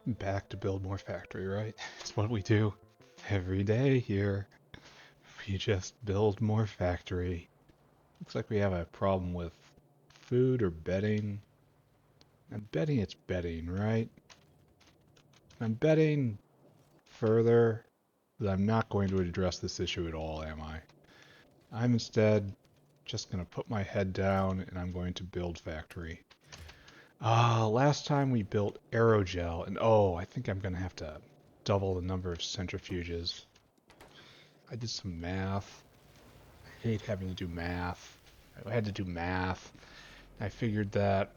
Back to build more factory, right? It's what we do every day here. We just build more factory. Looks like we have a problem with food or bedding. I'm betting it's bedding, right? I'm betting further that I'm not going to address this issue at all, am I? I'm instead just going to put my head down and I'm going to build factory. Last time we built aerogel, and oh, I think I'm going to have to double the number of centrifuges. I did some math. I hate having to do math. I had to do math. I figured that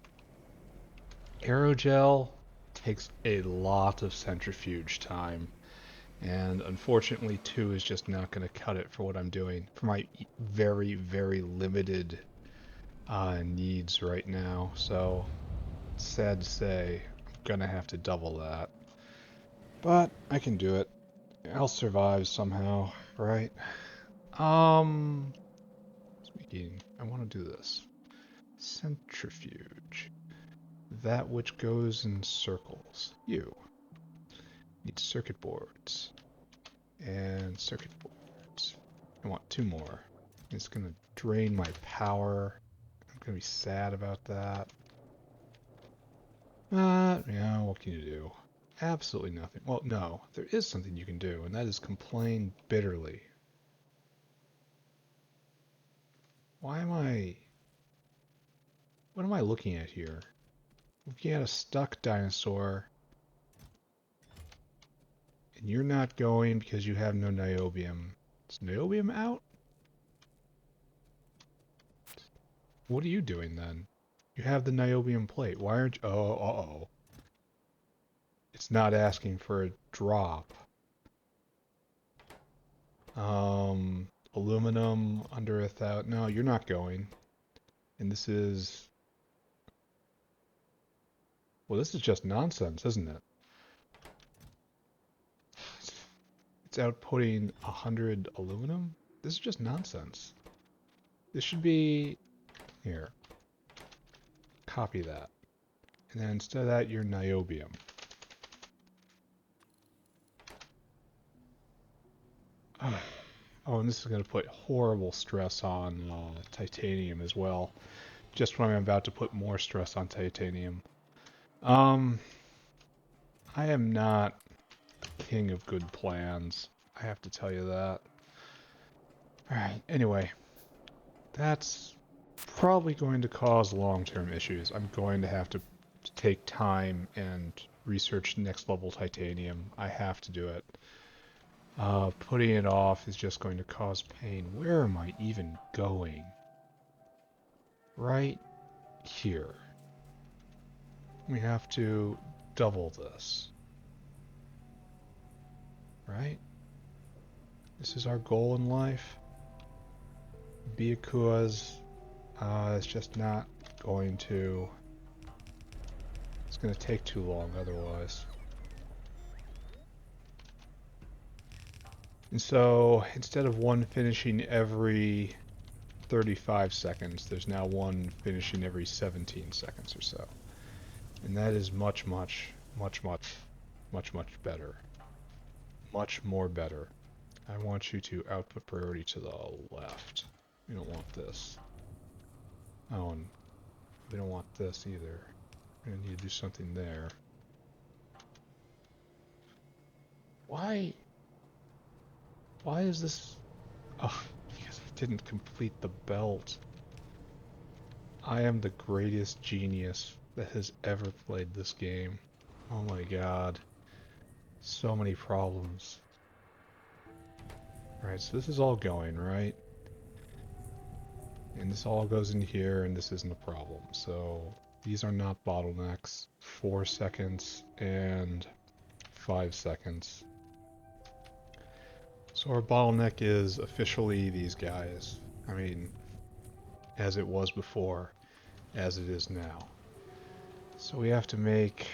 aerogel takes a lot of centrifuge time, and unfortunately 2 is just not going to cut it for what I'm doing, for my very, very limited needs right now. So, sad to say, I'm going to have to double that. But I can do it. I'll survive somehow, right? Um, Speaking, I want to do this. Centrifuge. That which goes in circles. You need circuit boards. And circuit boards. I want 2 more. It's going to drain my power. I'm going to be sad about that. Yeah, what can you do? Absolutely nothing. Well, no, there is something you can do, and that is complain bitterly. Why am I... What am I looking at here? Looking at a stuck dinosaur, and you're not going because you have no niobium. Is niobium out? What are you doing then? You have the niobium plate. Why aren't you... Oh, uh-oh. It's not asking for a drop. Aluminum under 1,000. No, you're not going. And this is... Well, this is just nonsense, isn't it? It's outputting 100 aluminum? This is just nonsense. This should be... Here. Copy that. And then instead of that, your niobium. Oh, and this is going to put horrible stress on titanium as well. Just when I'm about to put more stress on titanium. I am not the king of good plans. I have to tell you that. Alright, anyway. That's probably going to cause long-term issues. I'm going to have to take time and research next level titanium. I have to do it. Putting it off is just going to cause pain. Where am I even going? Right here. We have to double this. Right? This is our goal in life. Byakua's is just not going to... It's going to take too long otherwise. And so, instead of one finishing every 35 seconds, there's now one finishing every 17 seconds or so. And that is much, much, much, much, much, much better. Much more better. I want you to output priority to the left. We don't want this. Oh, and we don't want this either. We're gonna need to do something there. Why? Why is this... Oh, because I didn't complete the belt. I am the greatest genius that has ever played this game. Oh my god. So many problems. Alright, so this is all going, right? And this all goes in here, and this isn't a problem. So these are not bottlenecks. 4 seconds and 5 seconds. So our bottleneck is officially these guys. I mean, as it was before, as it is now. So we have to make,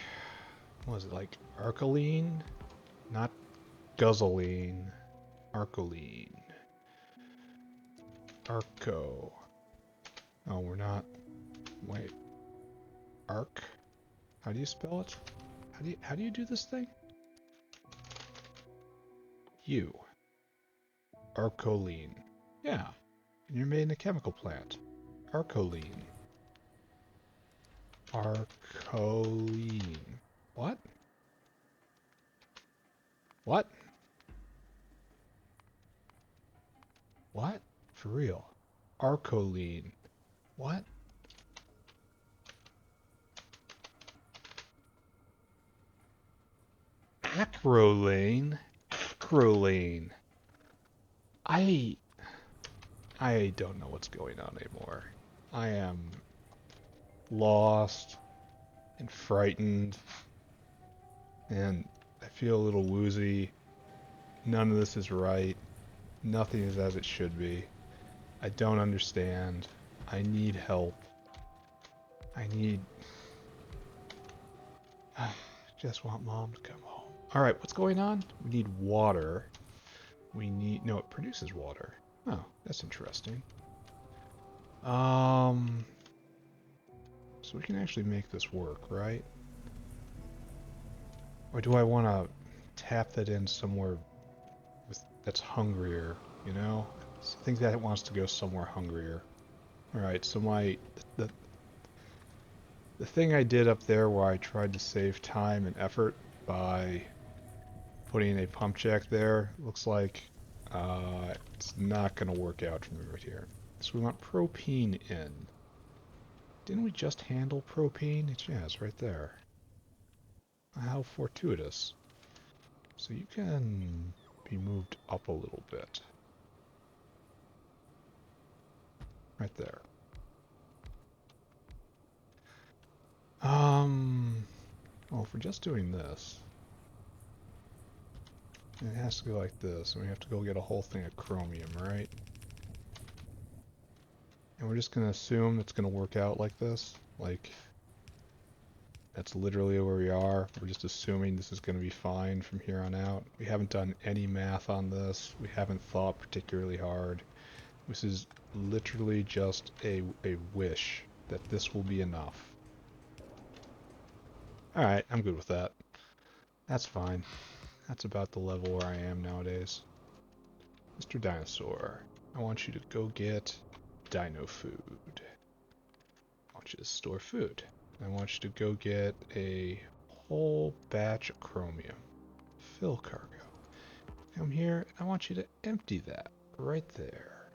what was it, like arcoline? Not guzzling. Arcoline. Arco. Oh, we're not... Wait. Arc? How do you spell it? How do you do this thing? You. Arcoline. Yeah. And you're made in a chemical plant. Arcoline. Arcoline. What? What? What? For real. Arcoline. What? Acrolane? Acrolane. I don't know what's going on anymore. I am lost and frightened, and I feel a little woozy. None of this is right. Nothing is as it should be. I don't understand. I need help. I just want Mom to come home. Alright, what's going on? We need water. No, it produces water. Oh, that's interesting. So we can actually make this work, right? Or do I want to tap that in somewhere that's hungrier, you know? So I think that wants to go somewhere hungrier. Alright, so the thing I did up there where I tried to save time and effort by putting a pump jack there, looks like it's not going to work out from right here. So we want propene in. Didn't we just handle propene? Yeah, it's right there. How fortuitous. So you can be moved up a little bit. Right there. Well, if we're just doing this, it has to go like this, and we have to go get a whole thing of chromium, right? And we're just going to assume it's going to work out like this. Like, that's literally where we are. We're just assuming this is going to be fine from here on out. We haven't done any math on this. We haven't thought particularly hard. This is literally just a wish that this will be enough. Alright, I'm good with that. That's fine. That's about the level where I am nowadays. Mr. Dinosaur, I want you to go get dino food. I want you to store food. I want you to go get a whole batch of chromium. Fill cargo. Come here, I want you to empty that right there.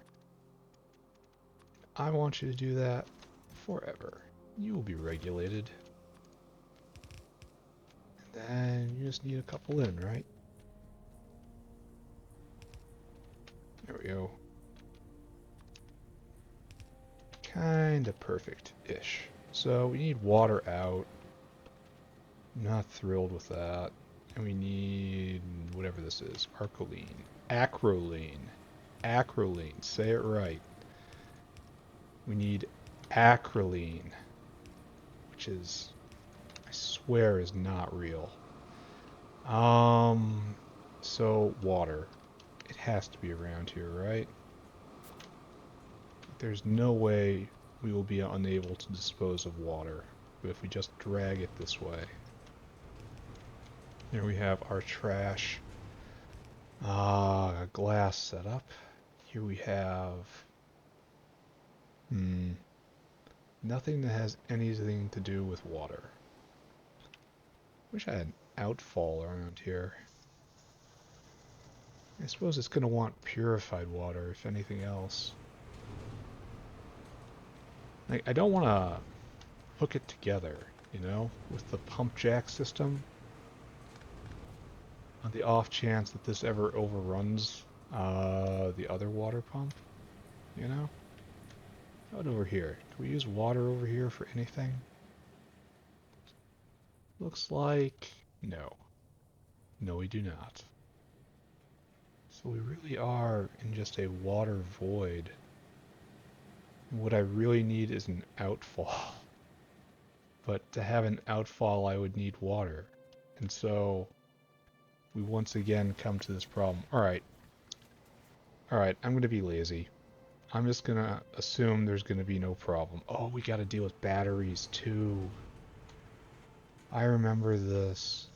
I want you to do that forever. You will be regulated. And then you just need a couple in, right? There we go. Kinda perfect-ish. So we need water out. I'm not thrilled with that. And we need whatever this is. Arcoline. Acroline. Acroline. Say it right. We need acroline. Which is, I swear, is not real. So water. It has to be around here, right? There's no way we will be unable to dispose of water if we just drag it this way. Here we have our trash glass setup. Here we have nothing that has anything to do with water. Wish I had an outfall around here. I suppose it's going to want purified water, if anything else. Like, I don't want to hook it together, you know, with the pump jack system. On the off chance that this ever overruns the other water pump, you know? How about over here? Can we use water over here for anything? Looks like no. No, we do not. So we really are in just a water void. What I really need is an outfall. But to have an outfall, I would need water. And so we once again come to this problem. Alright, I'm going to be lazy. I'm just going to assume there's going to be no problem. Oh, we got to deal with batteries too. I remember this.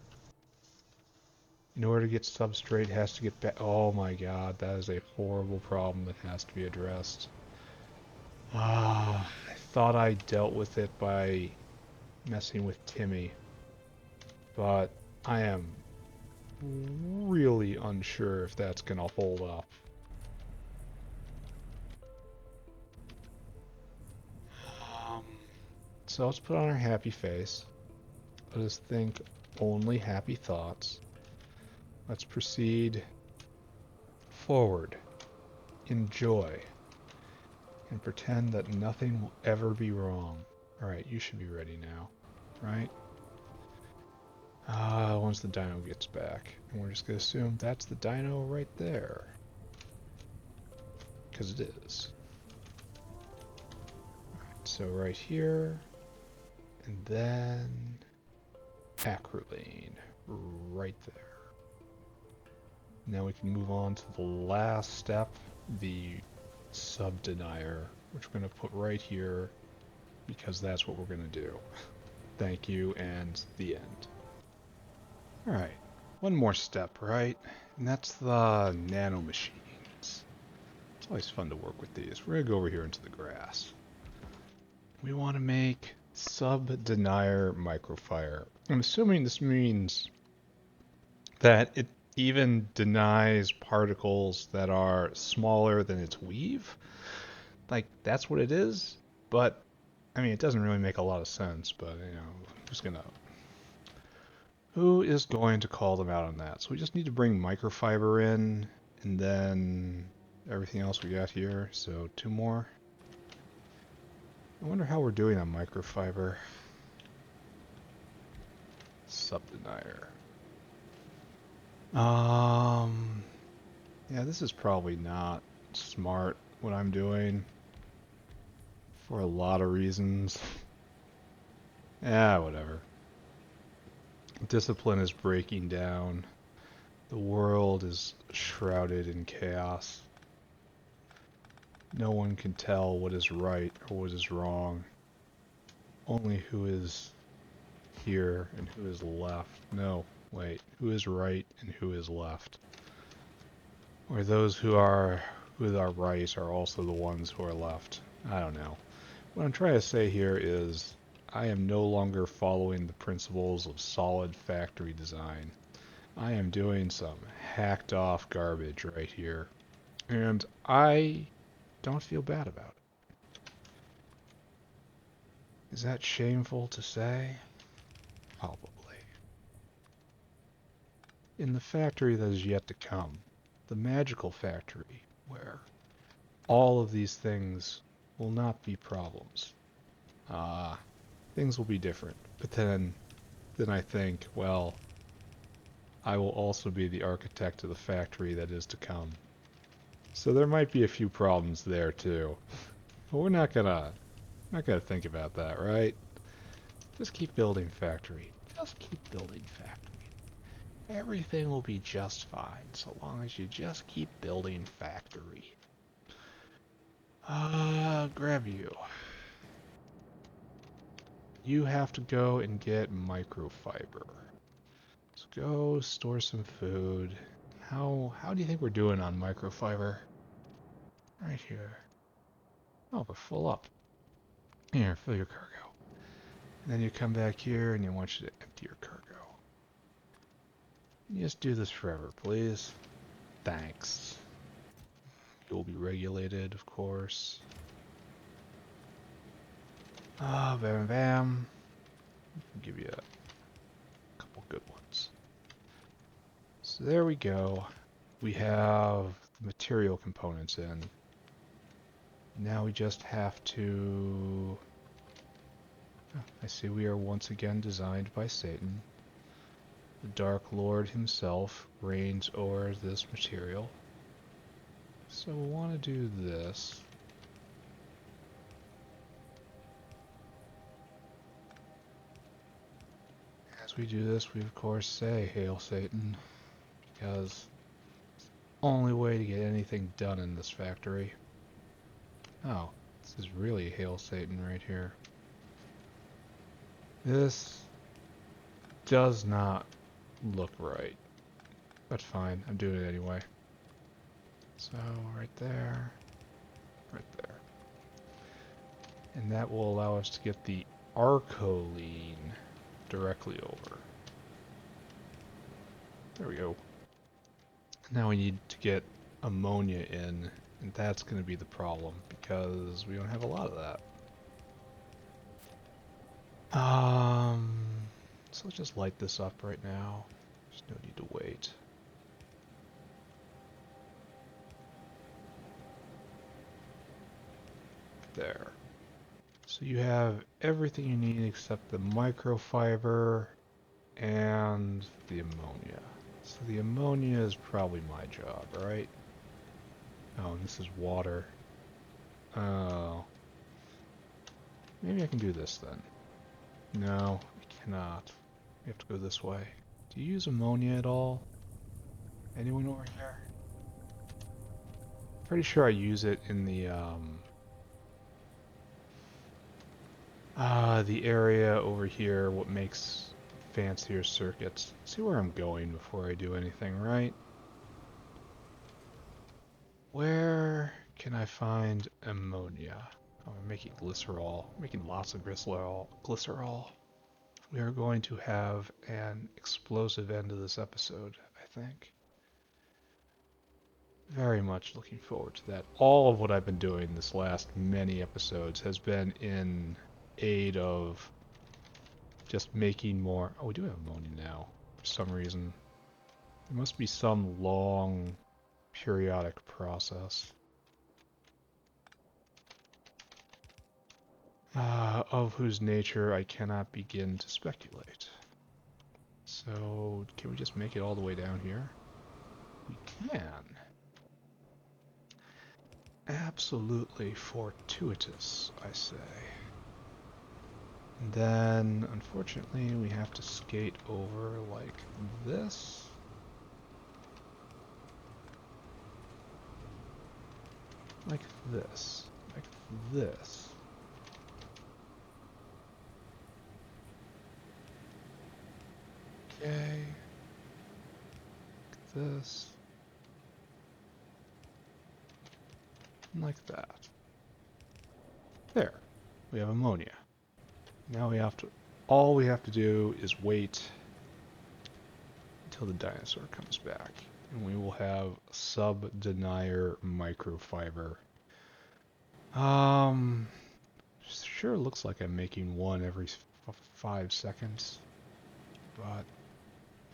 In order to get substrate, it has to get back. Oh my god, that is a horrible problem that has to be addressed. I thought I dealt with it by messing with Timmy, but I am really unsure if that's gonna hold up. Um, so let's put on our happy face. Let us think only happy thoughts. Let's proceed forward, enjoy, and pretend that nothing will ever be wrong. Alright, you should be ready now, right? Once the dino gets back. And we're just going to assume that's the dino right there. Because it is. Alright, so right here. And then acrolein. Right there. Now we can move on to the last step. The Sub-Denier. Which we're going to put right here. Because that's what we're going to do. Thank you, and the end. Alright, one more step, right? And that's the nano machines. It's always fun to work with these. We're going to go over here into the grass. We want to make Sub-Denier Microfiber. I'm assuming this means that it even denies particles that are smaller than its weave. Like, that's what it is. But, I mean, it doesn't really make a lot of sense, but, you know, who is going to call them out on that? So we just need to bring microfiber in, and then everything else we got here. So 2 more. I wonder how we're doing on microfiber. Sub-Denier. Yeah, this is probably not smart what I'm doing for a lot of reasons. Yeah, whatever. Discipline is breaking down. The world is shrouded in chaos. No one can tell what is right or what is wrong. Only who is here and who is left. No, wait. Who is right and who is left? Or those who are right are also the ones who are left. I don't know. What I'm trying to say here is I am no longer following the principles of solid factory design. I am doing some hacked off garbage right here. And I don't feel bad about it. Is that shameful to say? Probably. In the factory that is yet to come, the magical factory, where all of these things will not be problems. Things will be different. But then I think, well, I will also be the architect of the factory that is to come. So there might be a few problems there too. But we're not gonna think about that, right? Just keep building factory. Just keep building factory. Everything will be just fine so long as you just keep building factory. Grab you. You have to go and get microfiber. Let's go store some food. How do you think we're doing on microfiber? Right here. Oh, we're full up. Here, fill your cargo. And then you come back here and you want you to empty your cargo. You just do this forever, please. Thanks. You'll be regulated, of course. Bam bam. I'll give you a couple good ones. So there we go. We have the material components in. Now we just have to... Oh, I see we are once again designed by Satan. The Dark Lord himself reigns over this material. So we'll want to do this. As we do this, we of course say, "Hail Satan," because it's the only way to get anything done in this factory. Oh, this is really Hail Satan right here. This does not look right. But fine, I'm doing it anyway. So, right there, right there. And that will allow us to get the arcoline directly over. There we go. Now we need to get ammonia in, and that's going to be the problem, because we don't have a lot of that. So let's just light this up right now. There's no need to wait. There. So you have everything you need except the microfiber and the ammonia. So the ammonia is probably my job, right? Oh, and this is water. Oh. Maybe I can do this then. No, I cannot. We have to go this way. Do you use ammonia at all? Anyone over here? Pretty sure I use it in the area over here, what makes fancier circuits. See where I'm going before I do anything, right? Where can I find ammonia? Oh, I'm making glycerol. I'm making lots of glycerol. We are going to have an explosive end to this episode, I think. Very much looking forward to that. All of what I've been doing this last many episodes has been in aid of just making more. Oh, we do have ammonia now, for some reason. There must be some long periodic process. Of whose nature I cannot begin to speculate. So, can we just make it all the way down here? We can. Absolutely fortuitous, I say. And then, unfortunately, we have to skate over like this. Like this. Like this. Okay. Like this. And like that. There. We have ammonia. Now we have to, all we have to do is wait until the dinosaur comes back. And we will have Sub-Denier Microfiber. Sure looks like I'm making one every 5 seconds. But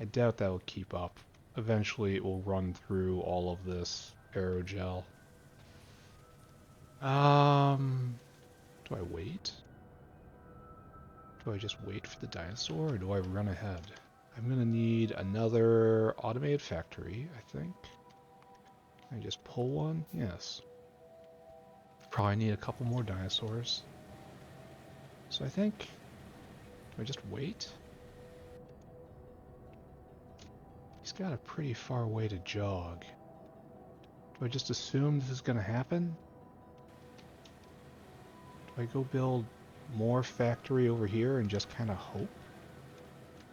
I doubt that will keep up. Eventually it will run through all of this aerogel. Do I wait? Do I just wait for the dinosaur, or do I run ahead? I'm gonna need another automated factory, I think. Can I just pull one? Yes. Probably need a couple more dinosaurs. So I think... do I just wait? He's got a pretty far way to jog. Do I just assume this is gonna happen? Do I go build more factory over here and just kind of hope?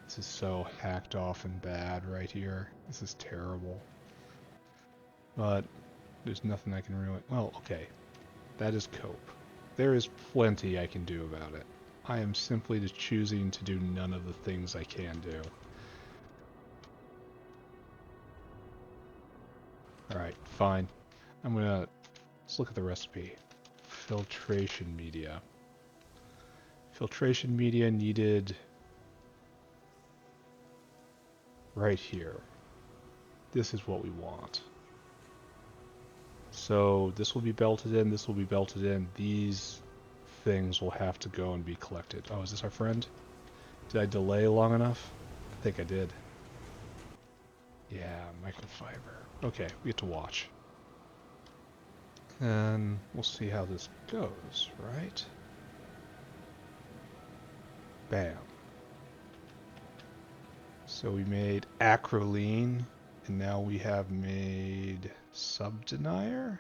This is so hacked off and bad right here. This is terrible. But there's nothing I can really... well, okay. That is cope. There is plenty I can do about it. I am simply just choosing to do none of the things I can do. Alright, fine. I'm gonna... let's look at the recipe. Filtration media. Filtration media needed right here. This is what we want. So this will be belted in, this will be belted in. These things will have to go and be collected. Oh, is this our friend? Did I delay long enough? I think I did. Yeah, microfiber. Okay, we get to watch. And we'll see how this goes, right? Bam. So we made acrolein, and now we have made Sub-Denier?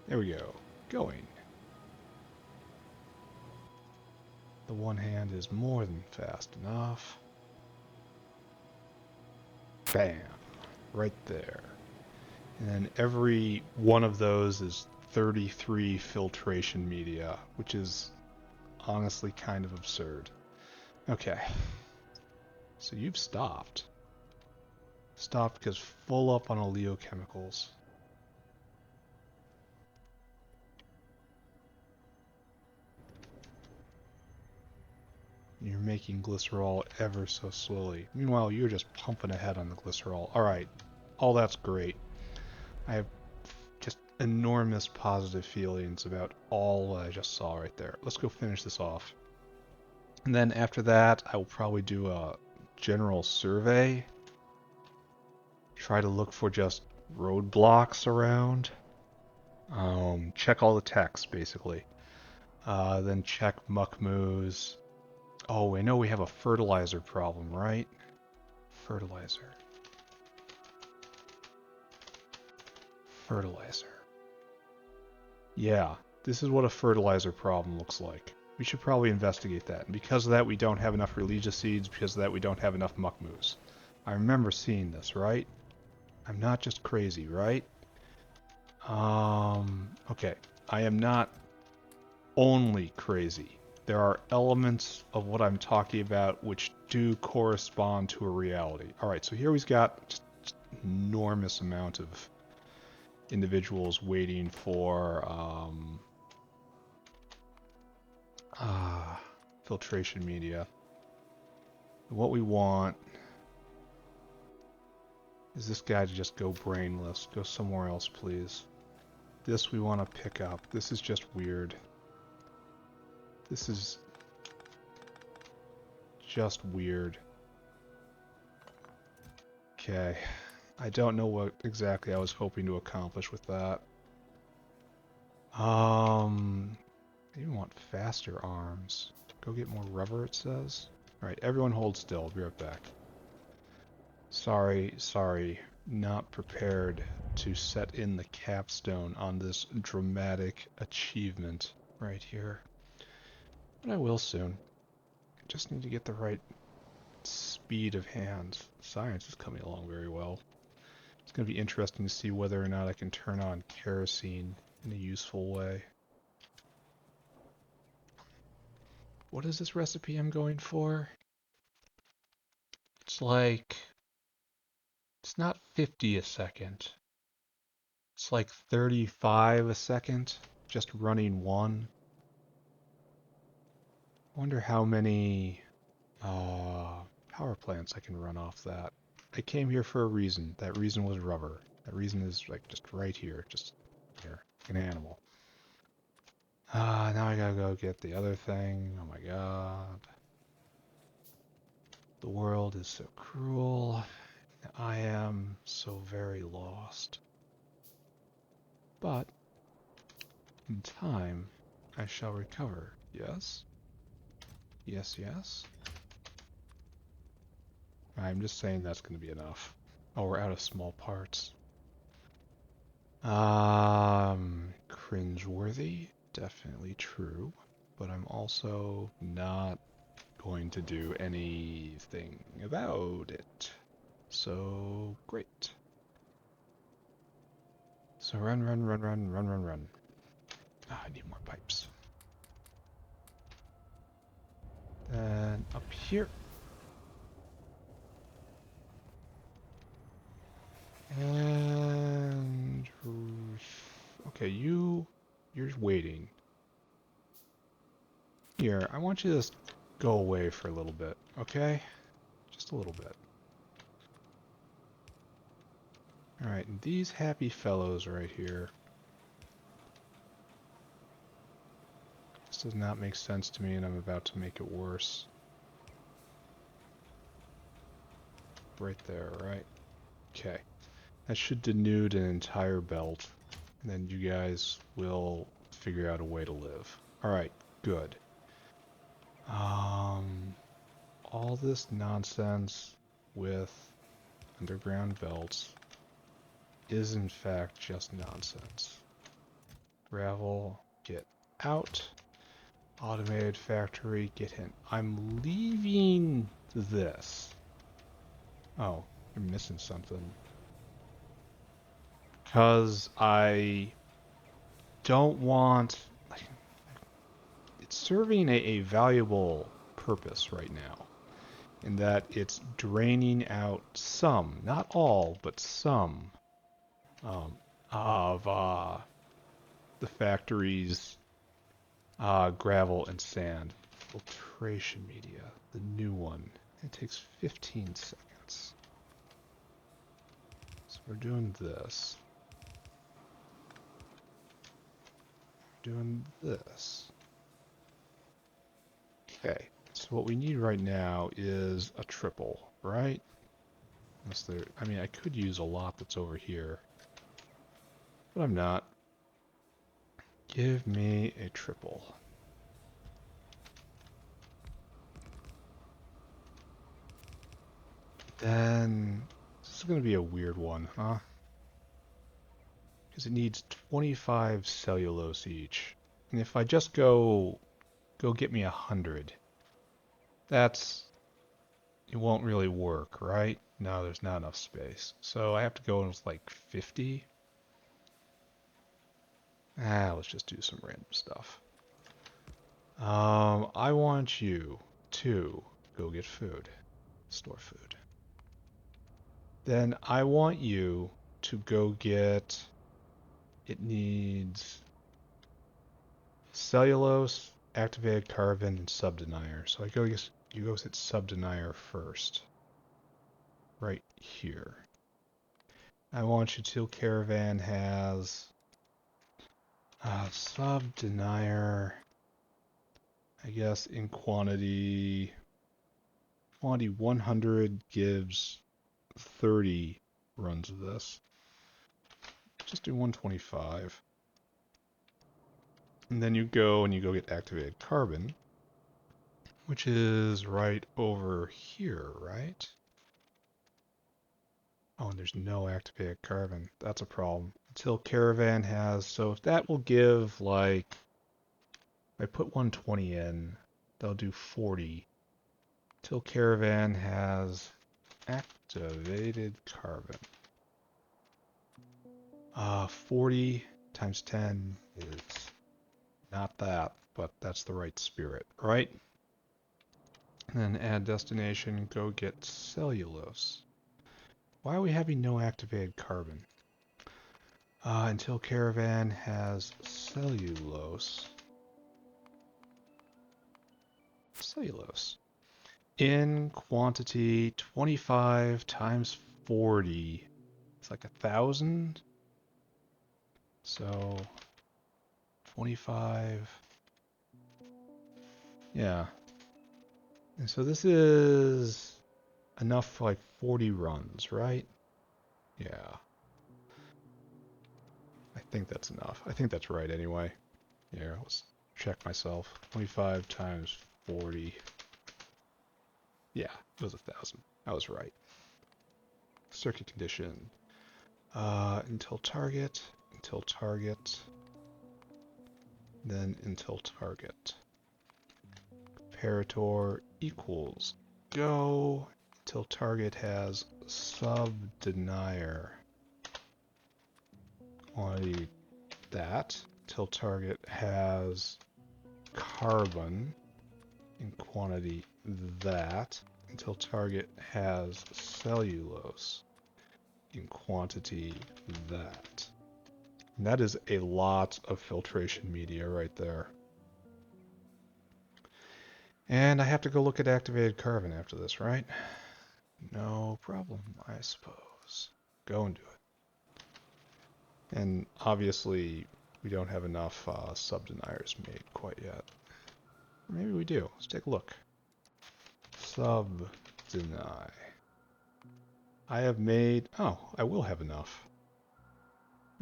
There we go. Going. The one hand is more than fast enough. Bam. Right there. And then every one of those is 33 filtration media, which is honestly kind of absurd. Okay. So you've stopped. Stopped because full up on oleochemicals. You're making glycerol ever so slowly. Meanwhile, you're just pumping ahead on the glycerol. Alright, all that's great. I have just enormous positive feelings about all I just saw right there. Let's go finish this off. And then after that, I will probably do a general survey. Try to look for just roadblocks around. Check all the techs, basically. Then check muckmoos. Oh, I know we have a fertilizer problem, right? Fertilizer. Fertilizer. Yeah, this is what a fertilizer problem looks like. We should probably investigate that. And because of that, we don't have enough Religio seeds. Because of that, we don't have enough muckmoos. I remember seeing this, right? I'm not just crazy, right? Okay. I am not only crazy. There are elements of what I'm talking about which do correspond to a reality. Alright, so here we've got just enormous amount of individuals waiting for filtration media. What we want is this guy to just go brainless. Go somewhere else, please. This we want to pick up. This is just weird. This is just weird. Okay. I don't know what exactly I was hoping to accomplish with that. I even want faster arms. Go get more rubber, it says. Alright, everyone hold still. I'll be right back. Sorry. Not prepared to set in the capstone on this dramatic achievement right here. But I will soon. I just need to get the right speed of hand. Science is coming along very well. It's going to be interesting to see whether or not I can turn on kerosene in a useful way. What is this recipe I'm going for? It's like... It's not 50 a second. It's like 35 a second, just running one. I wonder how many power plants I can run off that. I came here for a reason. That reason was rubber. That reason is like just right here, just here, like an animal. Now I gotta go get the other thing. Oh my god. The world is so cruel. I am so very lost. But in time, I shall recover. Yes? Yes. I'm just saying that's going to be enough. Oh, we're out of small parts. Cringeworthy. Definitely true. But I'm also not going to do anything about it. So, great. So run. I need more pipes. Then up here. And okay, you're waiting. Here, I want you to just go away for a little bit, okay? Just a little bit. Alright, and these happy fellows right here. This does not make sense to me, and I'm about to make it worse. Right there, right? Okay. That should denude an entire belt, and then you guys will figure out a way to live. Alright, good. All this nonsense with underground belts is in fact just nonsense. Gravel, get out. Automated factory, get in. I'm leaving this. Oh, You're missing something. Because I don't want... Like, it's serving a valuable purpose right now. In that it's draining out some, not all, but some of the factory's gravel and sand. Filtration media, the new one. It takes 15 seconds. So we're doing this. Doing this. Okay, so what we need right now is a triple, right? Unless there, I mean, I could use a lot that's over here, but I'm not. Give me a triple. Then, this is going to be a weird one, huh? Because it needs 25 cellulose each. And if I just go get me 100, it won't really work, right? No, there's not enough space. So I have to go with like 50. Let's just do some random stuff. I want you to go get food. Store food. Then I want you to go get... It needs cellulose, activated carbon, and Sub-Denier. So you go hit Sub-Denier first. Right here. I want you to... Caravan has... Sub-Denier... I guess in quantity 100 gives 30 runs of this. Just do 125. And then you go get activated carbon, which is right over here, right? Oh, and there's no activated carbon. That's a problem. Until Caravan has, so if that will give like, if I put 120 in, they'll do 40. Till Caravan has activated carbon. 40 times 10 is not that, but that's the right spirit, right? And then add destination, go get cellulose. Why are we having no activated carbon? Until Caravan has cellulose. Cellulose. In quantity 25 times 40. It's like 1,000. So 25. Yeah. And so this is enough for like 40 runs, right? Yeah. I think that's enough. I think that's right anyway. Here, let's check myself. 25 times 40. Yeah, it was 1,000. I was right. Circuit condition. Until target, then until target. Comparator equals go until target has Sub-Denier. Quantity that till target has carbon in quantity that until target has cellulose in quantity that. And that is a lot of filtration media right there. And I have to go look at activated carbon after this, right? No problem, I suppose. Go and do it. And obviously, we don't have enough Sub-Deniers made quite yet. Or maybe we do. Let's take a look. Sub-Deny. I have made... Oh, I will have enough.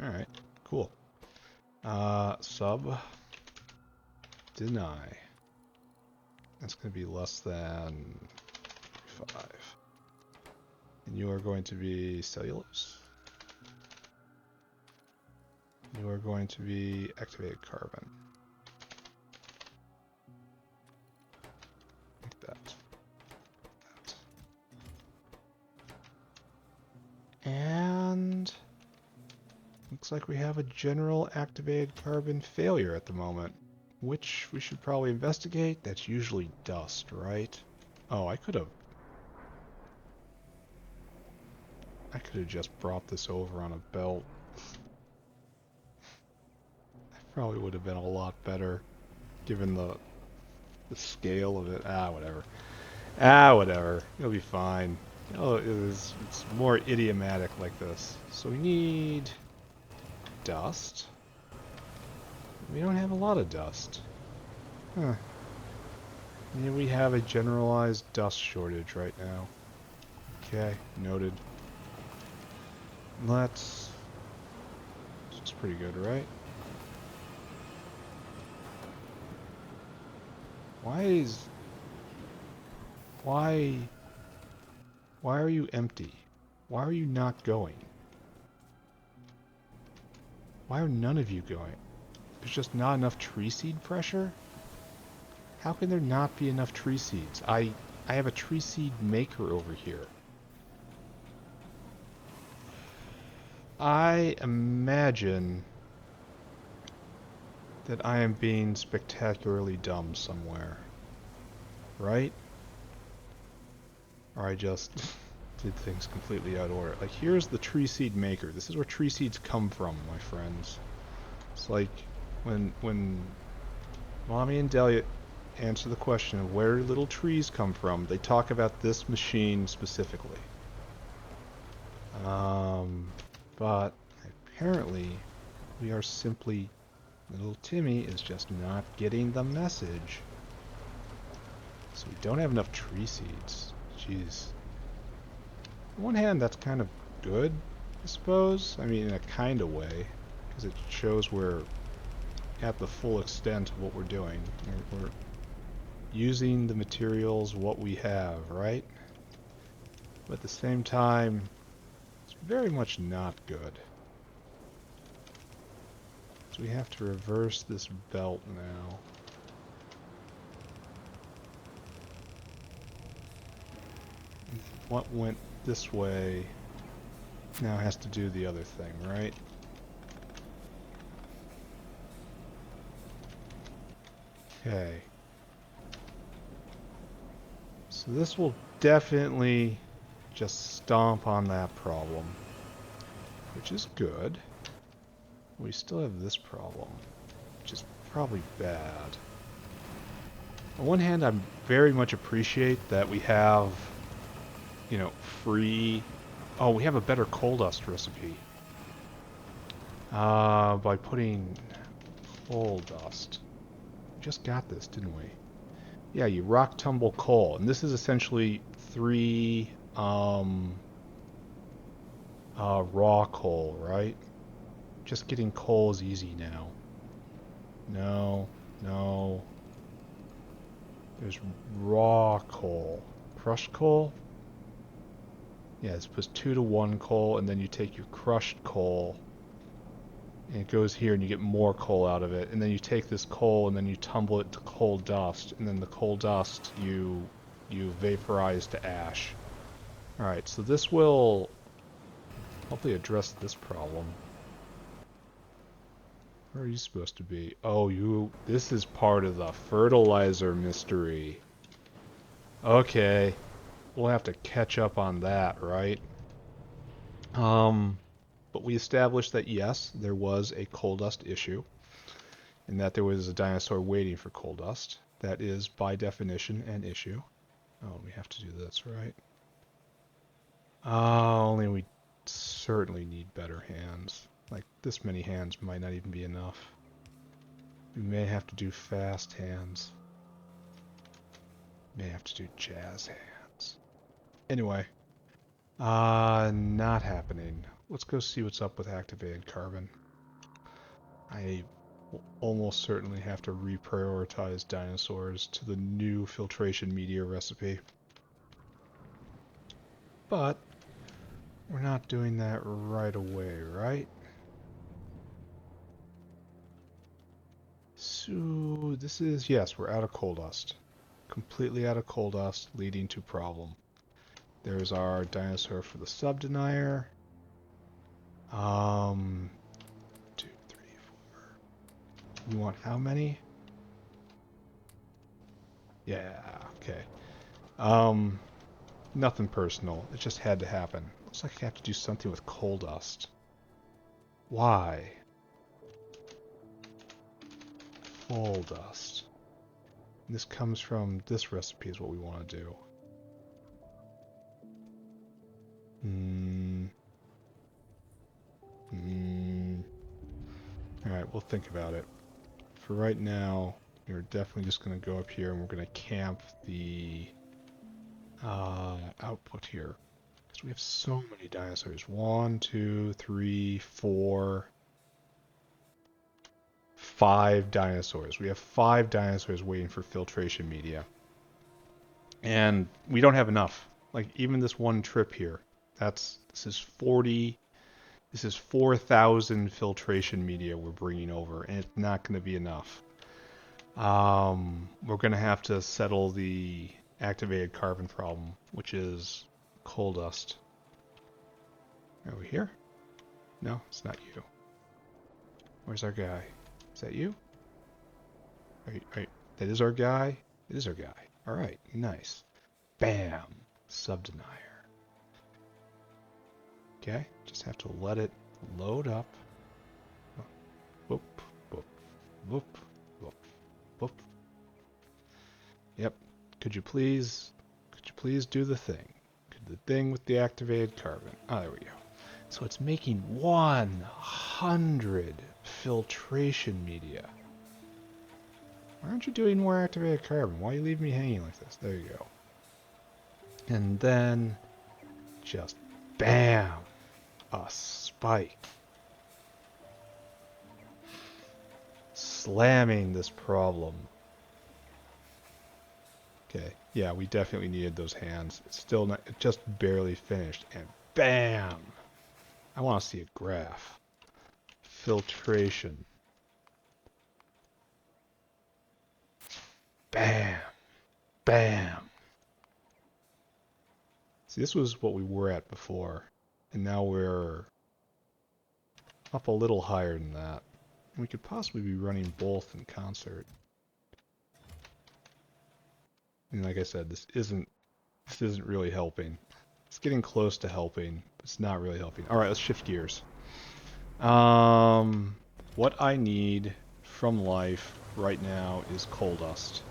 Alright, cool. Sub-Deny. That's going to be less than 5. And you are going to be cellulose. You are going to be activated carbon. Like that. Looks like we have a general activated carbon failure at the moment, which we should probably investigate. That's usually dust, right? Oh, I could have just brought this over on a belt. That probably would have been a lot better, given the scale of it. Ah, whatever. Ah, whatever. It'll be fine. Oh, it's more idiomatic like this. So we need dust. We don't have a lot of dust. Huh. Yeah, we have a generalized dust shortage right now. Okay, noted. Let's... This is pretty good, right? Why are you empty? Why are you not going? Why are none of you going? There's just not enough tree seed pressure? How can there not be enough tree seeds? I have a tree seed maker over here. I imagine that I am being spectacularly dumb somewhere. Right? Or I just did things completely out of order. Like, here's the tree seed maker. This is where tree seeds come from, my friends. It's like when Mommy and Delia answer the question of where little trees come from, they talk about this machine specifically. But apparently we are simply... Little Timmy is just not getting the message. So we don't have enough tree seeds. Jeez. On one hand, that's kind of good, I suppose. I mean, in a kind of way. Because it shows we're at the full extent of what we're doing. We're using the materials what we have, right? But at the same time, it's very much not good. So we have to reverse this belt now. What went this way now has to do the other thing, right? Okay. So this will definitely just stomp on that problem, which is good. We still have this problem, which is probably bad. On one hand, I very much appreciate that we have, you know, free... Oh, we have a better coal dust recipe. By putting coal dust. We just got this, didn't we? Yeah, you rock tumble coal, and this is essentially 3 raw coal, right? Just getting coal is easy now. No, no. There's raw coal. Crushed coal? Yeah, this puts 2 to 1 coal, and then you take your crushed coal, and it goes here, and you get more coal out of it. And then you take this coal, and then you tumble it to coal dust, and then the coal dust you vaporize to ash. Alright, so this will hopefully address this problem. Where are you supposed to be? Oh, this is part of the fertilizer mystery. Okay. We'll have to catch up on that, right? But we established that yes, there was a coal dust issue, and that there was a dinosaur waiting for coal dust. That is, by definition, an issue. Oh, we have to do this, right? Only we certainly need better hands. Like, this many hands might not even be enough. We may have to do fast hands. May have to do jazz hands. Anyway. Not happening. Let's go see what's up with activated carbon. I will almost certainly have to reprioritize dinosaurs to the new filtration media recipe. But we're not doing that right away, right? So this is, yes, we're out of coal dust. Completely out of coal dust, leading to problem. There's our dinosaur for the Sub-Denier. You want how many? Yeah, okay. Nothing personal. It just had to happen. Looks like I have to do something with coal dust. Why? Coal dust. And this comes from this recipe is what we want to do. Alright, we'll think about it. For right now, we're definitely just going to go up here and we're going to camp the output here. Because we have so many dinosaurs. 1, 2, 3, 4, 5 dinosaurs. We have 5 dinosaurs waiting for filtration media. And we don't have enough. Like, even this one trip here, this is 4,000 filtration media we're bringing over, and it's not going to be enough. We're going to have to settle the activated carbon problem, which is coal dust. Are we here? No, it's not you. Where's our guy? Is that you? That is our guy? It is our guy. Alright, nice. Bam! Sub-Denier. Okay, just have to let it load up. Whoop, whoop, whoop, whoop, whoop. Yep. Could you please do the thing? The thing with the activated carbon. Ah, there we go. So it's making 100 filtration media. Why aren't you doing more activated carbon? Why you leave me hanging like this? There you go. And then just bam! A spike. Slamming this problem. Okay, yeah, we definitely needed those hands. It's still not, it just barely finished, and bam! I want to see a graph. Filtration. Bam! Bam! See, this was what we were at before, and now we're up a little higher than that. We could possibly be running both in concert. And like I said, this isn't really helping. It's getting close to helping, but it's not really helping. All right, let's shift gears. What I need from life right now is coal dust.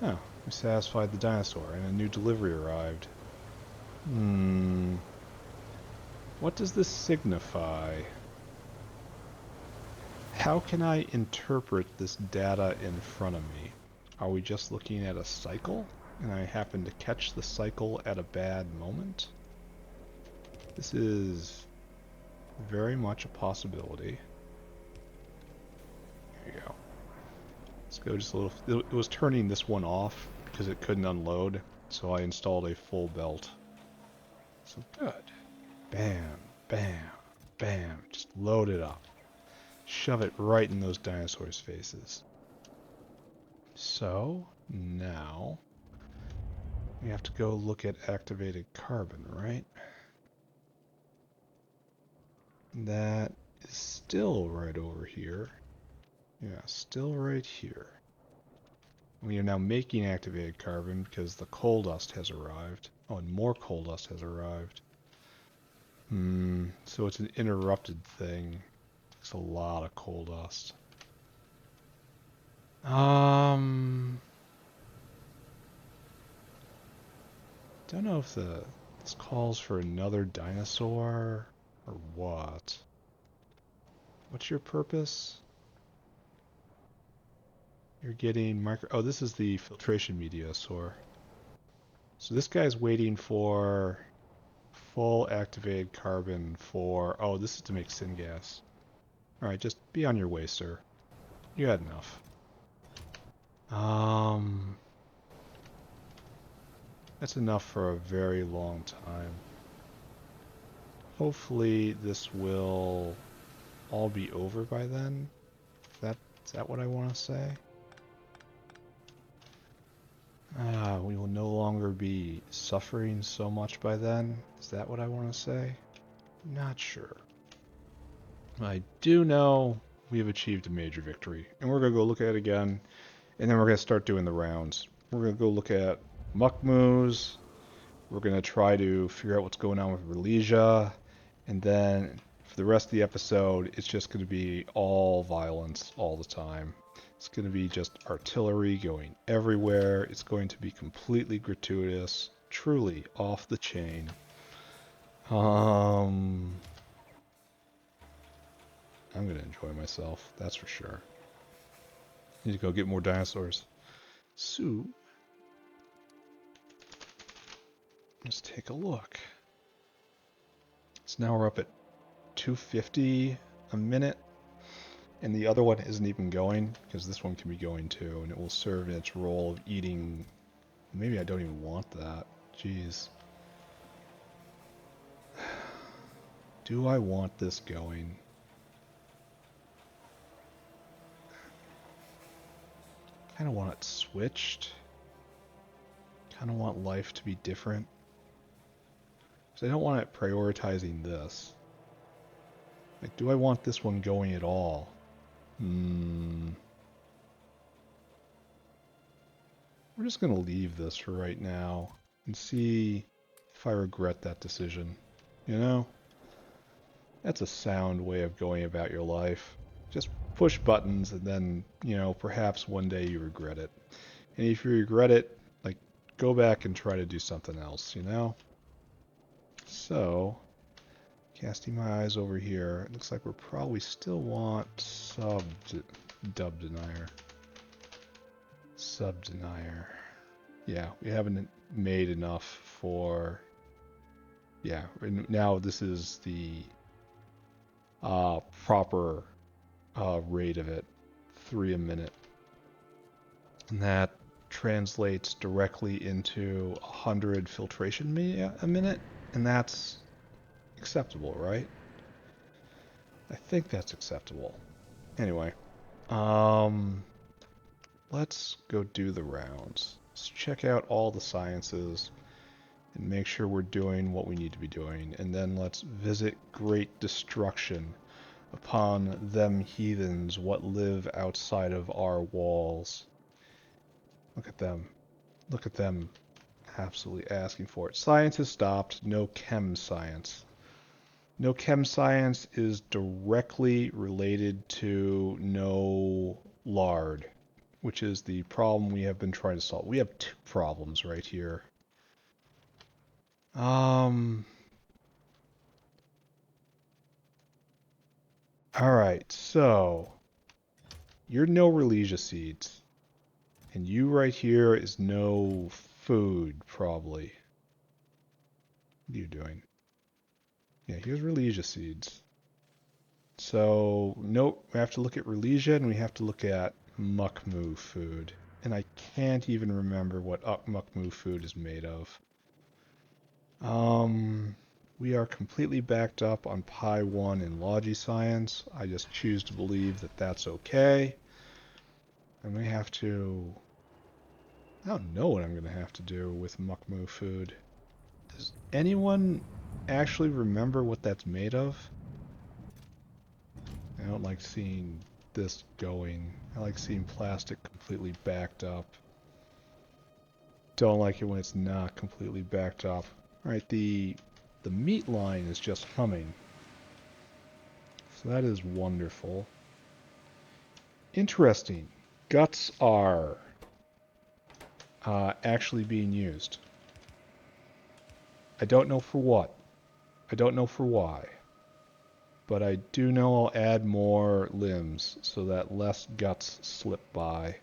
Oh, we satisfied the dinosaur, and a new delivery arrived. What does this signify? How can I interpret this data in front of me? Are we just looking at a cycle, and I happen to catch the cycle at a bad moment? This is very much a possibility. There you go. Let's go just a little. It was turning this one off because it couldn't unload, so I installed a full belt. So good. Bam, bam, bam. Just load it up. Shove it right in those dinosaurs' faces. So, now we have to go look at activated carbon, right? That is still right over here. Yeah, still right here. We are now making activated carbon because the coal dust has arrived. Oh, and more coal dust has arrived. So it's an interrupted thing. It's a lot of coal dust. Don't know if this calls for another dinosaur or what. What's your purpose? You're getting oh, this is the filtration mediasaur. So this guy's waiting for full activated carbon for, oh, this is to make syngas. Alright, just be on your way, sir. You had enough. That's enough for a very long time. Hopefully this will all be over by then. Is that what I want to say? We will no longer be suffering so much by then. Is that what I want to say? Not sure. I do know we have achieved a major victory. And we're going to go look at it again, and then we're going to start doing the rounds. We're going to go look at muck moves. We're going to try to figure out what's going on with Relesia, and then for the rest of the episode, it's just going to be all violence all the time. It's going to be just artillery going everywhere. It's going to be completely gratuitous, truly off the chain. I'm going to enjoy myself, that's for sure. Need to go get more dinosaurs. So, let's take a look. So now we're up at 250 a minute. And the other one isn't even going, because this one can be going too, and it will serve its role of eating. Maybe I don't even want that. Jeez. Do I want this going? Kind of want it switched. Kind of want life to be different. Because I don't want it prioritizing this. Like, do I want this one going at all? We're just going to leave this for right now and see if I regret that decision. You know? That's a sound way of going about your life. Just push buttons and then, you know, perhaps one day you regret it. And if you regret it, like, go back and try to do something else, you know? So, casting my eyes over here, it looks like we probably still want Sub-Denier. Sub-Denier. Yeah, we haven't made enough for... Yeah, now this is the proper rate of it. 3 a minute. And that translates directly into 100 filtration a minute, and that's acceptable, right? I think that's acceptable. Anyway, let's go do the rounds. Let's check out all the sciences and make sure we're doing what we need to be doing, and then let's visit great destruction upon them heathens what live outside of our walls. Look at them. Look at them absolutely asking for it. Science has stopped. No chem science. No chem science is directly related to no lard, which is the problem we have been trying to solve. We have 2 problems right here. Alright, so you're no Relesia seeds. And you right here is no food, probably. What are you doing? Yeah, here's Relesia seeds. So, nope, we have to look at Relesia and we have to look at Muckmoo food. And I can't even remember what Muckmoo food is made of. We are completely backed up on Pi 1 in Logi Science. I just choose to believe that that's okay. And we have to... I don't know what I'm going to have to do with Muckmoo food. Does anyone actually remember what that's made of? I don't like seeing this going. I like seeing plastic completely backed up. Don't like it when it's not completely backed up. Alright, the meat line is just humming. So that is wonderful. Interesting. Guts are actually being used. I don't know for what. I don't know for why. But I do know I'll add more limbs so that less guts slip by.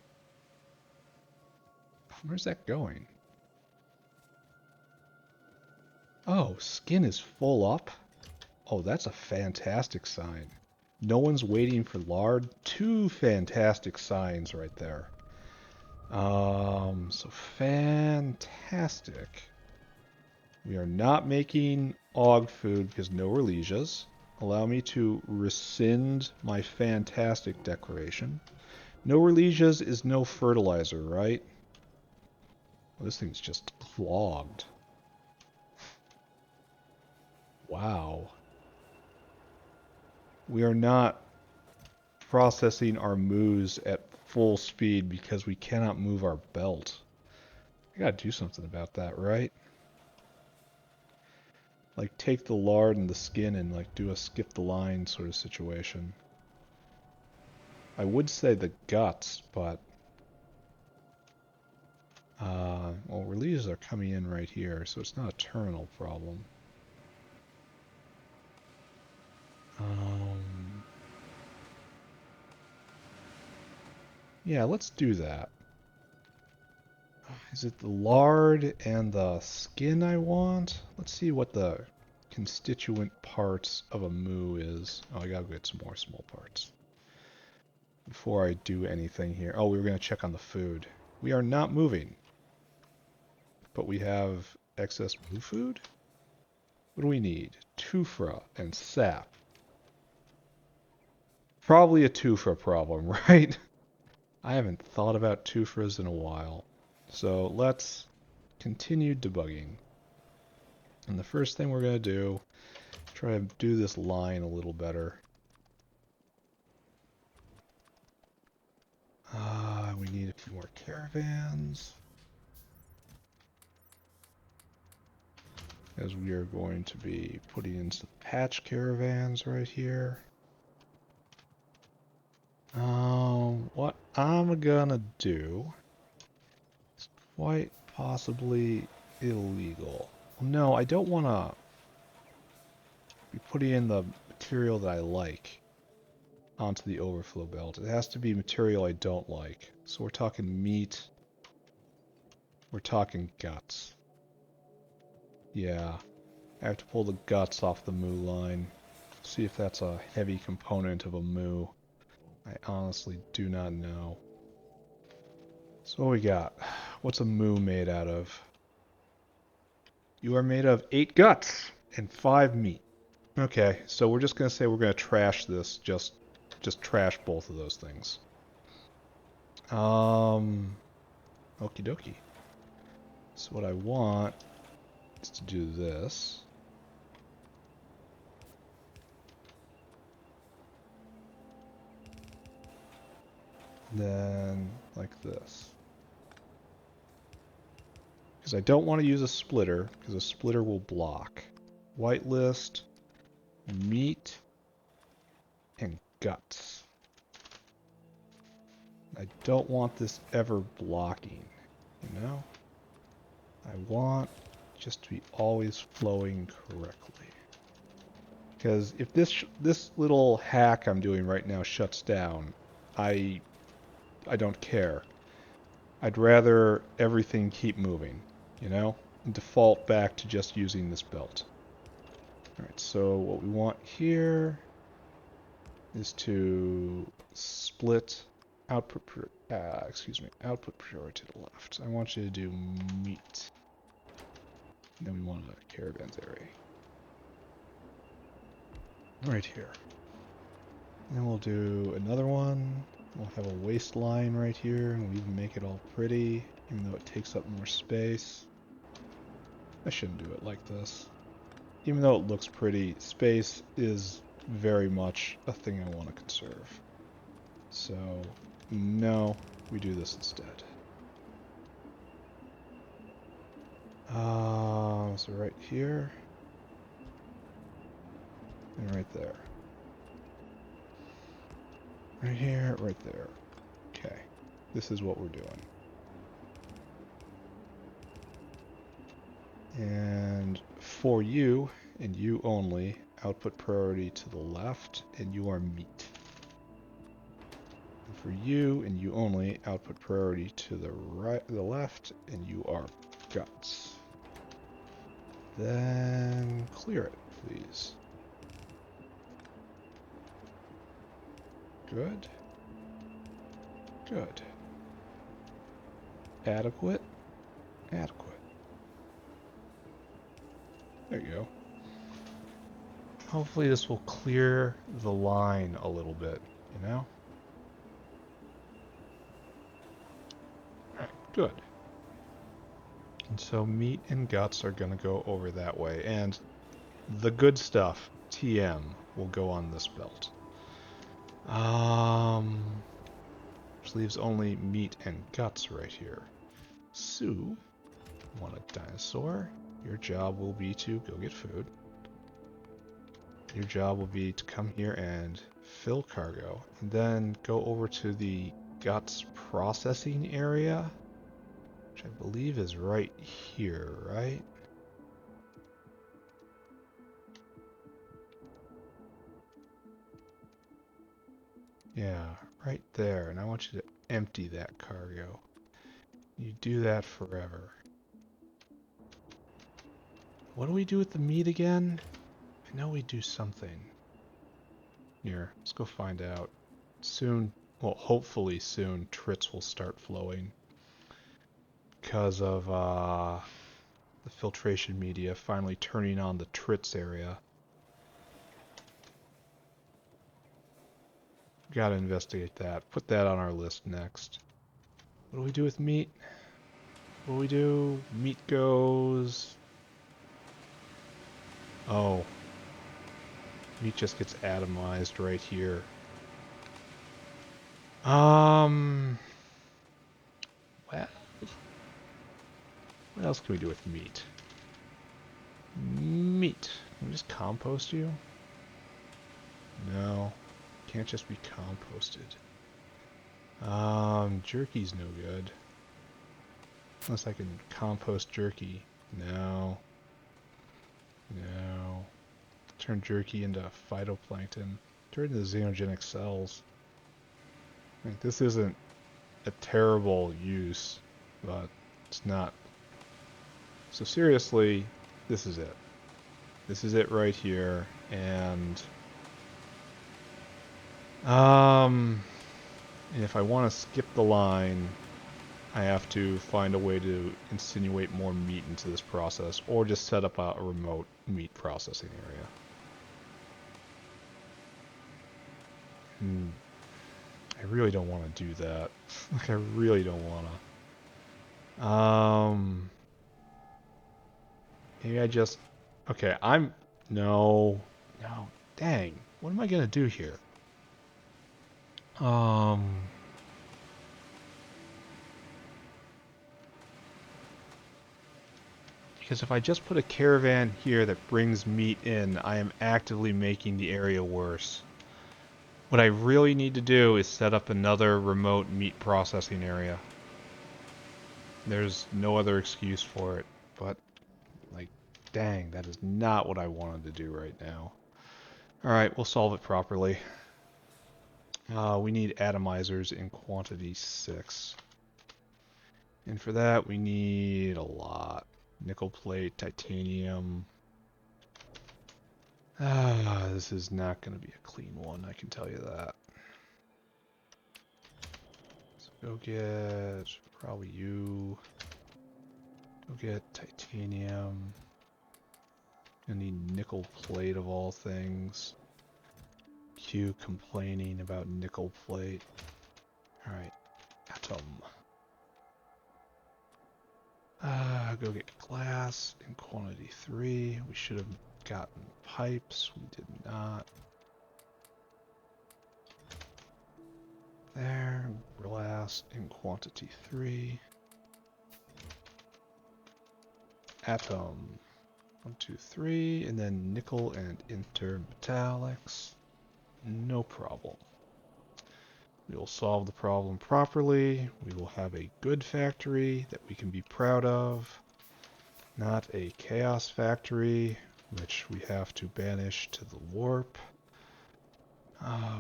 Where's that going? Oh, skin is full up? Oh, that's a fantastic sign. No one's waiting for lard. 2 fantastic signs right there. So fantastic. We are not making og food because no Relesias. Allow me to rescind my fantastic declaration. No Relesias is no fertilizer, right? Well, this thing's just clogged. Wow. We are not processing our moos at full speed because we cannot move our belt. I gotta do something about that, right? Like take the lard and the skin and like do a skip the line sort of situation. I would say the guts, but well, releases are coming in right here, so it's not a terminal problem. Yeah, let's do that. Is it the lard and the skin I want? Let's see what the constituent parts of a moo is. Oh, I gotta get some more small parts before I do anything here. Oh, we were gonna check on the food. We are not moving, but we have excess moo food. What do we need? Tufra and sap. Probably a Tufra problem, right? I haven't thought about Tufras in a while. So let's continue debugging. And the first thing we're going to do, try to do this line a little better. We need a few more caravans. As we are going to be putting in some patch caravans right here. What I'm gonna do is quite possibly illegal. No, I don't want to be putting in the material that I like onto the overflow belt. It has to be material I don't like. So we're talking meat. We're talking guts. Yeah, I have to pull the guts off the moo line. See if that's a heavy component of a moo. I honestly do not know. So what we got? What's a moo made out of? You are made of 8 guts and 5 meat. Okay, so we're just gonna say we're gonna trash this. Just trash both of those things. Okie dokie. So what I want is to do this. Then like this. Because I don't want to use a splitter, because a splitter will block. Whitelist, meat, and guts. I don't want this ever blocking, you know? I want just to be always flowing correctly. Because if this little hack I'm doing right now shuts down, I don't care. I'd rather everything keep moving, you know? And default back to just using this belt. Alright, so what we want here is to split output priority to the left. I want you to do meat. And then we want a caravans area. Right here. And then we'll do another one. We'll have a waistline right here, and we'll even make it all pretty, even though it takes up more space. I shouldn't do it like this. Even though it looks pretty, space is very much a thing I want to conserve. So, no, we do this instead. So right here, and right there. Right here, right there. Okay, this is what we're doing. And for you, and you only, output priority to the left, and you are meat. And for you, and you only, output priority to the right, the left, and you are guts. Then clear it, please. Good. Good. Adequate. Adequate. There you go. Hopefully this will clear the line a little bit, you know? Alright, good. And so meat and guts are going to go over that way, and the good stuff, TM, will go on this belt. Which leaves only meat and guts right here. Sue, want a dinosaur? Your job will be to go get food. Your job will be to come here and fill cargo, and then go over to the guts processing area, which I believe is right here, right? Yeah, right there, and I want you to empty that cargo. You do that forever. What do we do with the meat again? I know we do something. Here, let's go find out. Soon, well, hopefully soon, trits will start flowing because of the filtration media finally turning on the trits area. Gotta investigate that. Put that on our list next. What do we do with meat? What do we do? Meat goes... Oh. Meat just gets atomized right here. Well, what else can we do with meat? Meat. Can we just compost you? No. Can't just be composted. Jerky's no good. Unless I can compost jerky. No. No. Turn jerky into phytoplankton. Turn into xenogenic cells. Like, this isn't a terrible use, but it's not. So seriously, this is it. This is it right here, and if I want to skip the line, I have to find a way to insinuate more meat into this process, or just set up a remote meat processing area. I really don't want to do that. Like, I really don't want to. Maybe I just... Okay, No. No. Dang. What am I gonna do here? Because if I just put a caravan here that brings meat in, I am actively making the area worse. What I really need to do is set up another remote meat processing area. There's no other excuse for it, but, like, dang, that is not what I wanted to do right now. Alright, we'll solve it properly. We need atomizers in quantity 6. And for that, we need a lot. Nickel plate, titanium. This is not going to be a clean one, I can tell you that. So go get, probably you. Go get titanium. I need nickel plate of all things. Q complaining about nickel plate. Alright, atom. Go get glass in quantity 3. We should have gotten pipes. We did not. There. Glass in quantity 3. Atom. 1, 2, 3. And then nickel and intermetallics. No problem. We will solve the problem properly. We will have a good factory that we can be proud of. Not a chaos factory, which we have to banish to the warp.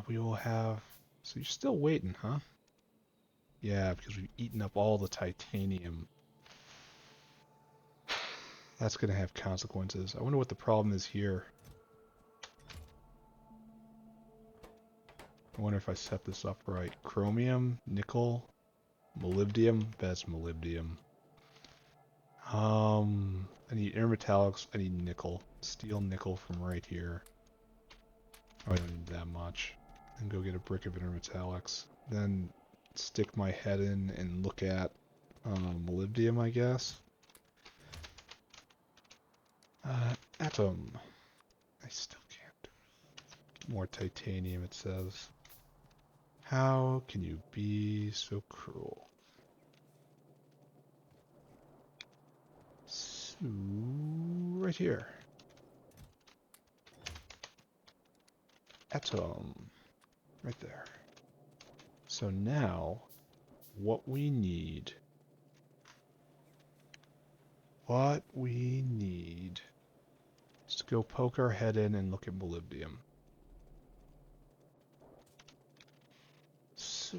We will have... So you're still waiting, huh? Yeah, because we've eaten up all the titanium. That's going to have consequences. I wonder what the problem is here. I wonder if I set this up right. Chromium, nickel, molybdenum. That's molybdenum. I need intermetallics. I need nickel. Steal nickel from right here. Oh, I don't need that much. And go get a brick of intermetallics. Then stick my head in and look at molybdenum, I guess. Atom. I still can't do it. More titanium, it says. How can you be so cruel? So, right here. Atom. Right there. So now, what we need is to go poke our head in and look at molybdenum. So,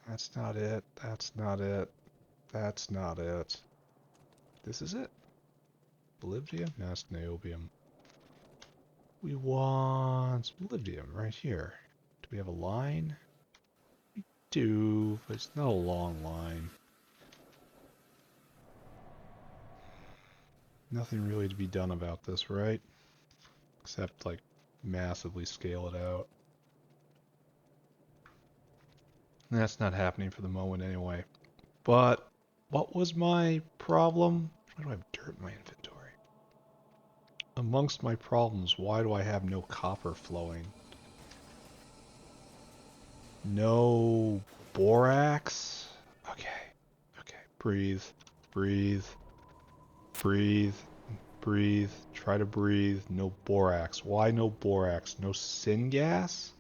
that's not it, that's not it, that's not it. This is it. Molybdenum? No, it's niobium. We want molybdenum right here. Do we have a line? We do, but it's not a long line. Nothing really to be done about this, right? Except, like, massively scale it out. And that's not happening for the moment anyway. But, what was my problem? Why do I have dirt in my inventory? Amongst my problems, why do I have no copper flowing? No borax? Okay. Okay. Breathe. Breathe. Breathe. Breathe. Try to breathe. No borax. Why no borax? No syngas?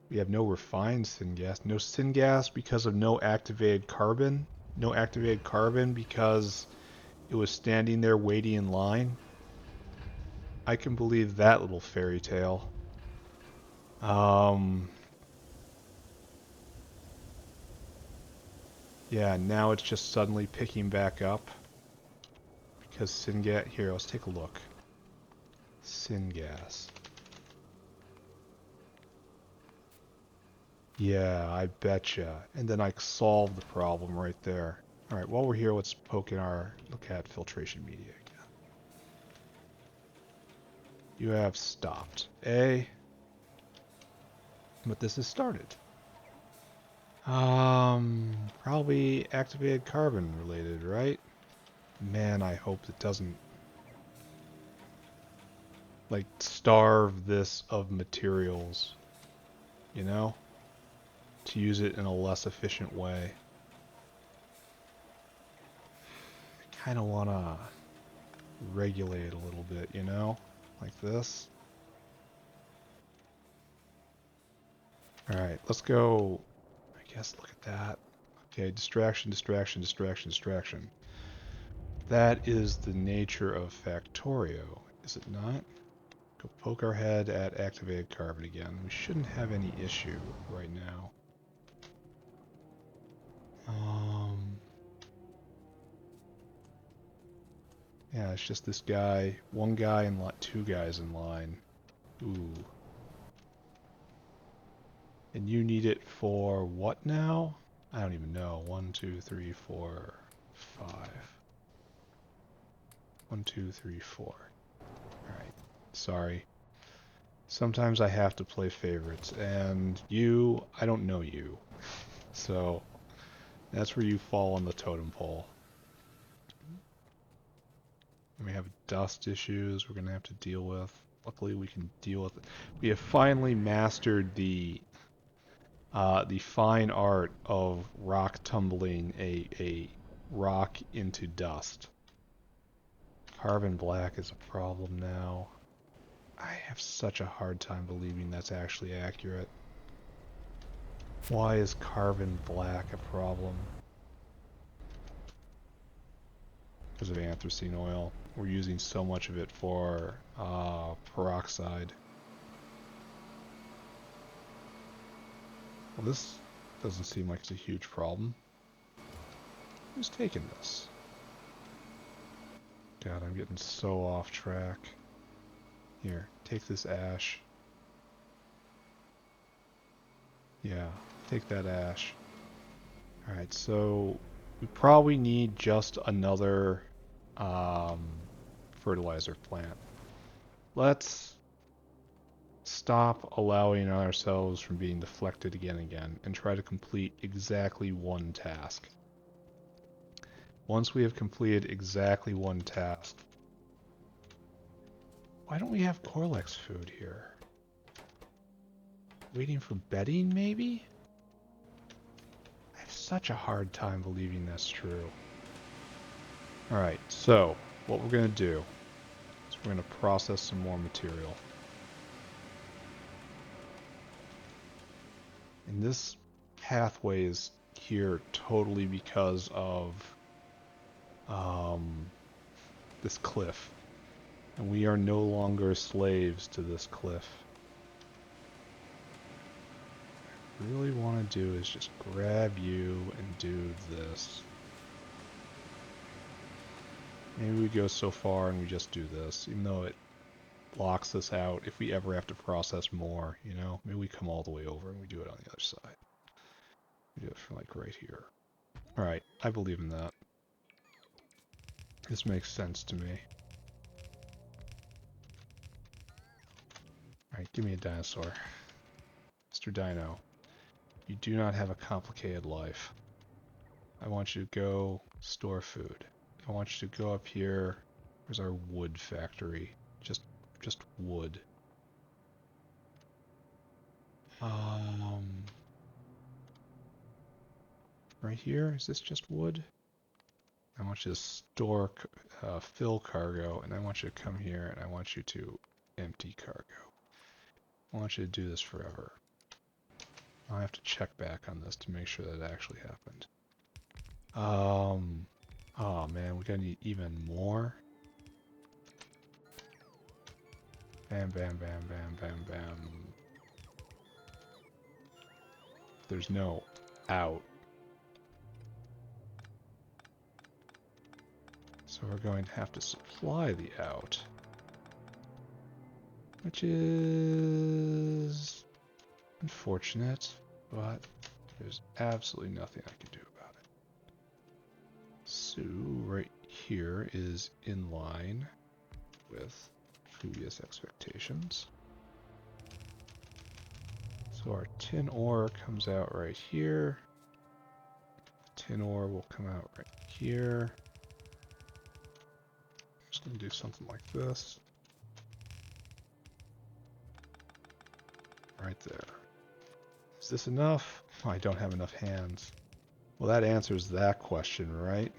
We have no refined syngas. No syngas because of no activated carbon. No activated carbon because it was standing there waiting in line. I can believe that little fairy tale. Yeah, now it's just suddenly picking back up. Because syngas... Here, let's take a look. Syngas. Yeah, I betcha. And then I solved the problem right there. Alright, while we're here, let's look at filtration media again. You have stopped. But this has started. Probably activated carbon related, right? Man, I hope it doesn't, like, starve this of materials, you know? To use it in a less efficient way. I kind of want to regulate a little bit, you know? Like this. Alright, let's go. I guess look at that. Okay, distraction, distraction, distraction, distraction. That is the nature of Factorio, is it not? Go poke our head at activated carbon again. We shouldn't have any issue right now. Yeah, it's just this guy, one guy and two guys in line. Ooh. And you need it for what now? I don't even know. 1, 2, 3, 4, 5. 1, 2, 3, 4. Alright. Sorry. Sometimes I have to play favorites, and you, I don't know you. So, that's where you fall on the totem pole. And we have dust issues we're going to have to deal with. Luckily, we can deal with it. We have finally mastered the fine art of rock tumbling a rock into dust. Carbon black is a problem now. I have such a hard time believing that's actually accurate. Why is carbon black a problem? Because of anthracene oil. We're using so much of it for peroxide. Well, this doesn't seem like it's a huge problem. Who's taking this? God, I'm getting so off track. Here, take this ash. Yeah, take that ash. Alright, so we probably need just another fertilizer plant. Let's stop allowing ourselves from being deflected again and try to complete exactly one task. Once we have completed exactly one task... Why don't we have Corlex food here? Waiting for bedding, maybe? I have such a hard time believing that's true. Alright, so what we're going to do is we're going to process some more material. And this pathway is here totally because of this cliff. And we are no longer slaves to this cliff. What I really want to do is just grab you and do this. Maybe we go so far and we just do this, even though it blocks us out if we ever have to process more, you know? Maybe we come all the way over and we do it on the other side. We do it from like right here. Alright, I believe in that. This makes sense to me. Alright, give me a dinosaur. Mr. Dino, you do not have a complicated life. I want you to go store food. I want you to go up here. Where's our wood factory? Just wood. Right here, is this just wood? I want you to store, fill cargo, and I want you to come here and I want you to empty cargo. I want you to do this forever. I'll have to check back on this to make sure that it actually happened. Oh man, we're gonna need even more. Bam, bam, bam, bam, bam, bam. There's no out. So we're going to have to supply the out. Which is unfortunate, but there's absolutely nothing I can do about it. So right here is in line with previous expectations. So our tin ore comes out right here. Tin ore will come out right here. I'm just going to do something like this. Right there. Is this enough? Oh, I don't have enough hands. Well, that answers that question, right?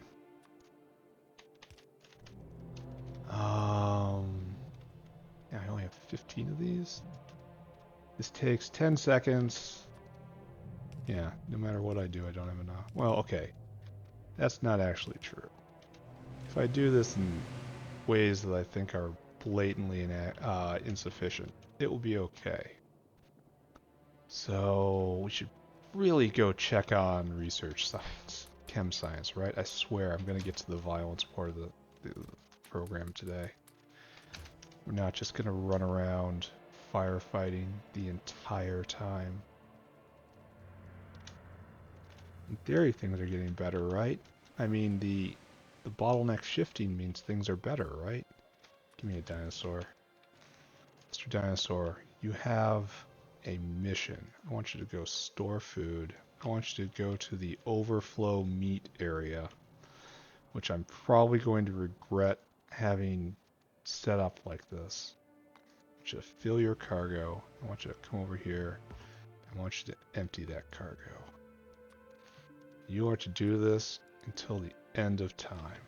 Yeah, I only have 15 of these. This takes 10 seconds. Yeah, no matter what I do, I don't have enough. Well, okay. That's not actually true. If I do this in ways that I think are blatantly insufficient, it will be okay. So we should really go check on research science, chem science, right? I swear I'm going to get to the violence part of the program today. We're not just going to run around firefighting the entire time. In theory, things are getting better, right? I mean, the bottleneck shifting means things are better, right? Give me a dinosaur. Mr. Dinosaur, you have a mission. I want you to go store food. I want you to go to the overflow meat area, which I'm probably going to regret having set up like this. I want you to fill your cargo. I want you to come over here. I want you to empty that cargo. You are to do this until the end of time.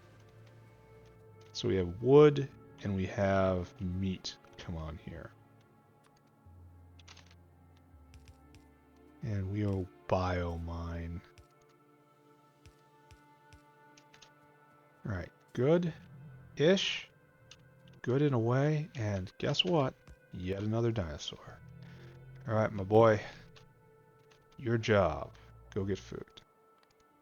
So we have wood and we have meat come on here. And we will biomine. Alright, good-ish. Good in a way, and guess what? Yet another dinosaur. Alright, my boy. Your job. Go get food.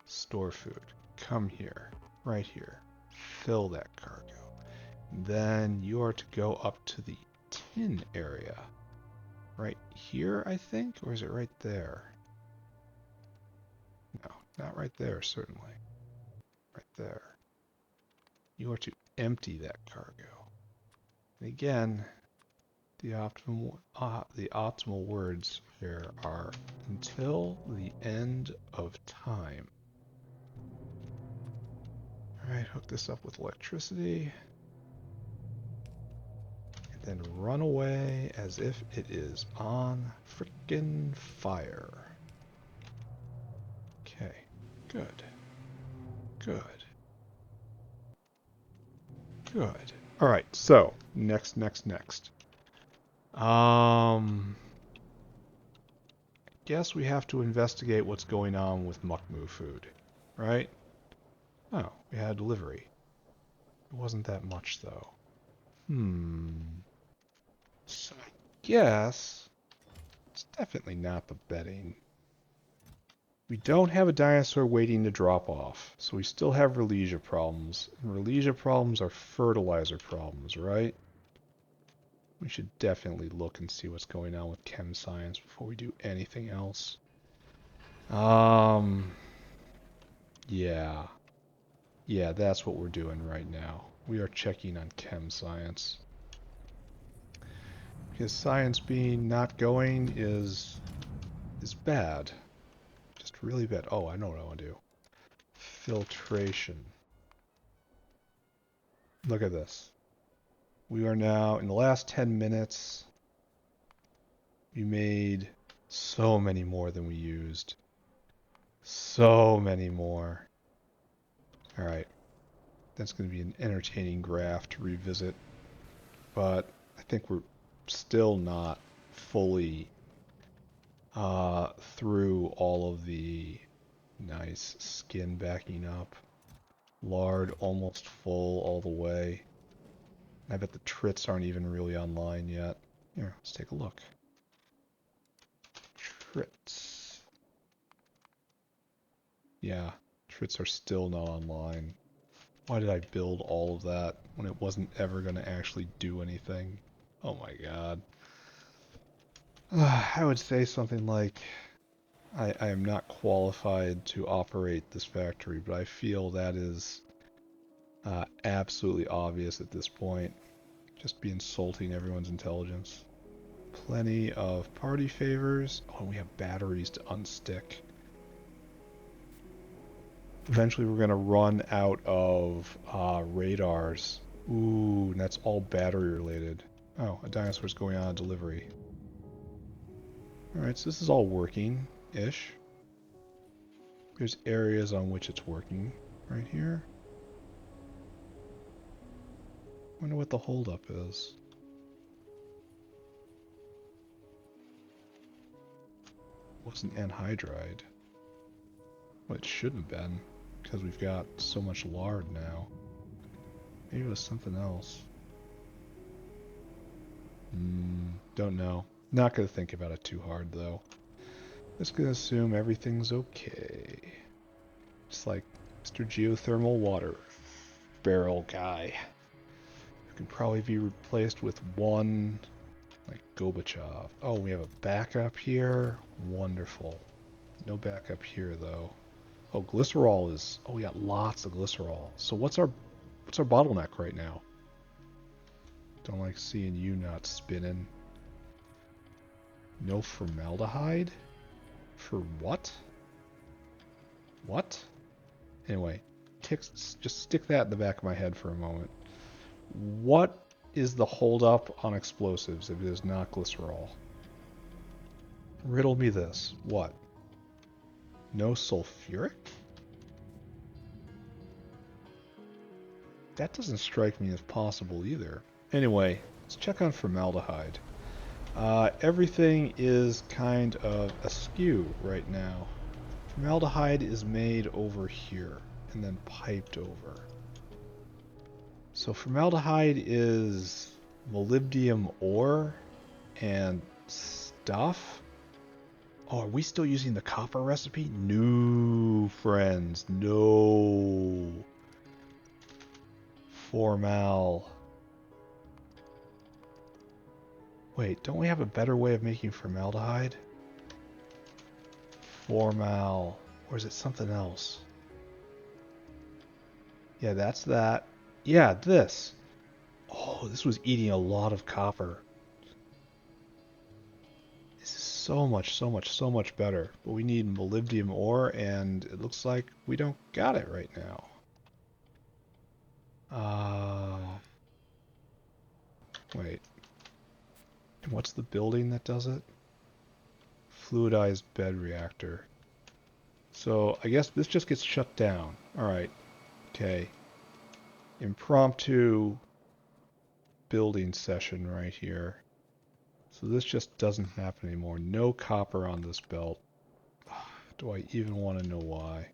Store food. Come here. Right here. Fill that cargo. Then you are to go up to the tin area. Right here, I think? Or is it right there? No, not right there, certainly. Right there. You are to empty that cargo. And again, the optimal words here are until the end of time. Alright, hook this up with electricity. then run away as if it is on frickin' fire. Okay, good. Good. Good. Alright, so, next. Guess we have to investigate what's going on with Mukmu food, right? Oh, we had a delivery. It wasn't that much, though. So I guess it's definitely not the bedding. We don't have a dinosaur waiting to drop off, so we still have Relesia problems. And Relesia problems are fertilizer problems, right? We should definitely look and see what's going on with chem science before we do anything else. Yeah. Yeah, that's what we're doing right now. We are checking on chem science. Because science being not going is bad. Just really bad. Oh, I know what I want to do. Filtration. Look at this. We are now, in the last 10 minutes, we made so many more than we used. So many more. Alright. That's going to be an entertaining graph to revisit. But I think we're still not fully through all of the nice skin backing up. Lard almost full all the way. I bet the trits aren't even really online yet. Here, let's take a look. Trits. Yeah, trits are still not online. Why did I build all of that when it wasn't ever going to actually do anything? Oh my god. I would say something like, I am not qualified to operate this factory, but I feel that is absolutely obvious at this point. Just be insulting everyone's intelligence. Plenty of party favors. Oh, we have batteries to unstick. Eventually we're going to run out of radars. Ooh, and that's all battery related. Oh, a dinosaur's going on a delivery. Alright, so this is all working-ish. There's areas on which it's working right here. Wonder what the holdup is. Wasn't anhydride. Well, it shouldn't have been, because we've got so much lard now. Maybe it was something else. Don't know. Not gonna think about it too hard, though. Just gonna assume everything's okay. Just like Mr. Geothermal Water Barrel guy. Who can probably be replaced with one, like, Gorbachev. Oh, we have a backup here? Wonderful. No backup here, though. Oh, glycerol is... Oh, we got lots of glycerol. So what's our bottleneck right now? Don't like seeing you not spinning. No formaldehyde? For what? What? Anyway, just stick that in the back of my head for a moment. What is the holdup on explosives if it is not glycerol? Riddle me this. What? No sulfuric? That doesn't strike me as possible either. Anyway, let's check on formaldehyde. Everything is kind of askew right now. Formaldehyde is made over here and then piped over. So formaldehyde is molybdenum ore and stuff. Oh, are we still using the copper recipe? No, friends, no. Formal. Wait, don't we have a better way of making formaldehyde? Formal. Or is it something else? Yeah, that's that. Yeah, this. Oh, this was eating a lot of copper. This is so much better. But we need molybdenum ore, and it looks like we don't got it right now. Wait. And what's the building that does it? Fluidized bed reactor. So I guess this just gets shut down. Alright, okay. Impromptu building session right here. So this just doesn't happen anymore. No copper on this belt. Do I even want to know why?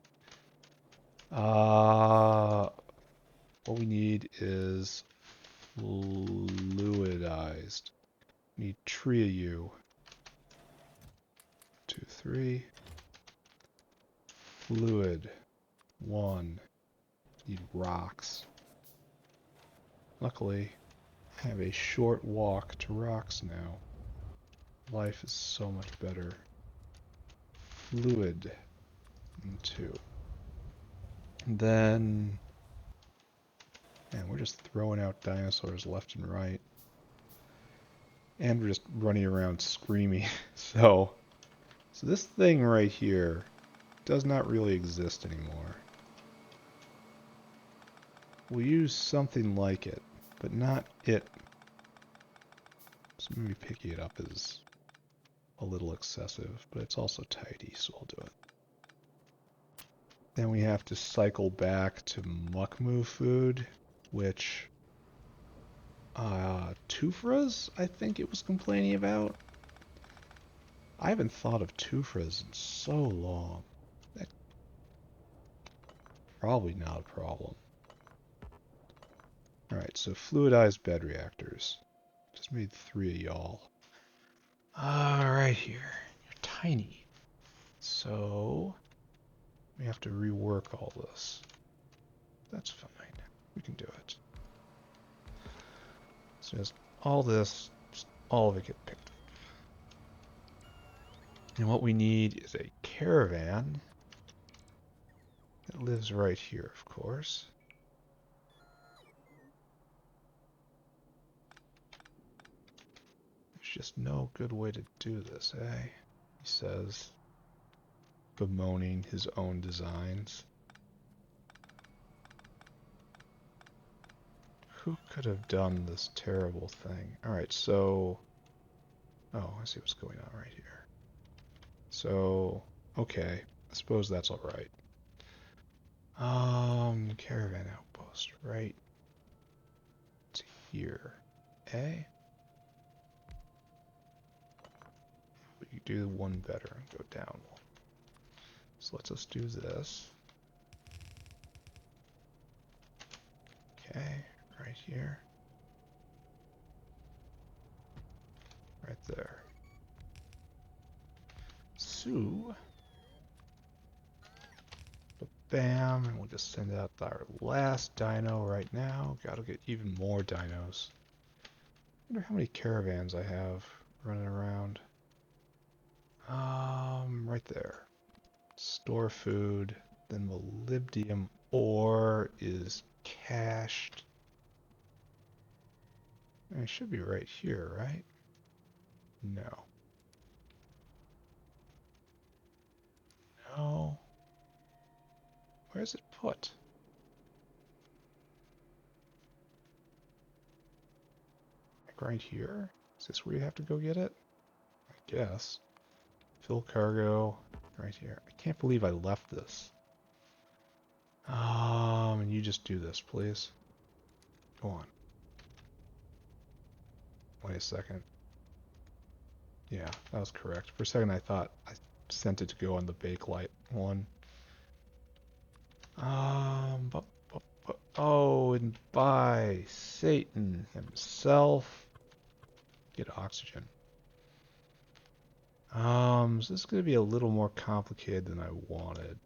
What we need is fluidized. Need three of you. 2, 3. Fluid. 1. Need rocks. Luckily, I have a short walk to rocks now. Life is so much better. Fluid. 2. And then... Man, we're just throwing out dinosaurs left and right. And we're just running around screaming. So this thing right here does not really exist anymore. We'll use something like it, but not it. So maybe picking it up is a little excessive, but it's also tidy, so I'll do it. Then we have to cycle back to Muckmoo food, which Tufras, I think it was complaining about. I haven't thought of Tufras in so long. That's probably not a problem. Alright, so fluidized bed reactors. Just made 3 of y'all. Right here. You're tiny. So we have to rework all this. That's fine. We can do it. So just all this, just all of it get picked up. And what we need is a caravan that lives right here, of course. There's just no good way to do this, eh? He says, bemoaning his own designs. Who could have done this terrible thing? Alright, so... Oh, I see what's going on right here. So, okay. I suppose that's alright. Caravan outpost, right to here. Eh? We could do one better and go down one. So let's just do this. Okay, right here. Right there. So, bam, and we'll just send out our last dino right now. Gotta get even more dinos. Wonder how many caravans I have running around. Right there. Store food. Then molybdenum ore is cached. And it should be right here, right? No. No. Where's it put? Like right here? Is this where you have to go get it? I guess. Fill cargo. Right here. I can't believe I left this. And you just do this, please. Go on. Wait a second. Yeah, that was correct. For a second I thought I sent it to go on the Bakelite one. Oh, and by Satan himself. Get oxygen. So this is going to be a little more complicated than I wanted.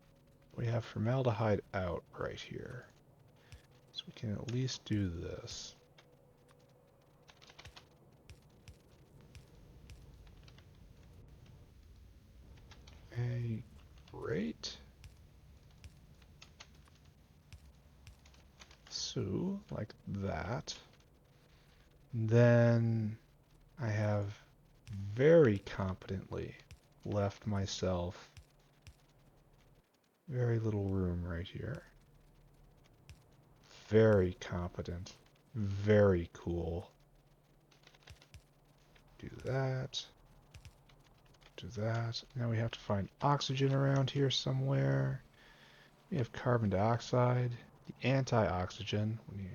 We have formaldehyde out right here. So we can at least do this. Okay, great. So, like that. Then I have very competently left myself very little room right here. Very competent. Very cool. Do that. Do that. Now we have to find oxygen around here somewhere. We have carbon dioxide. The anti-oxygen. We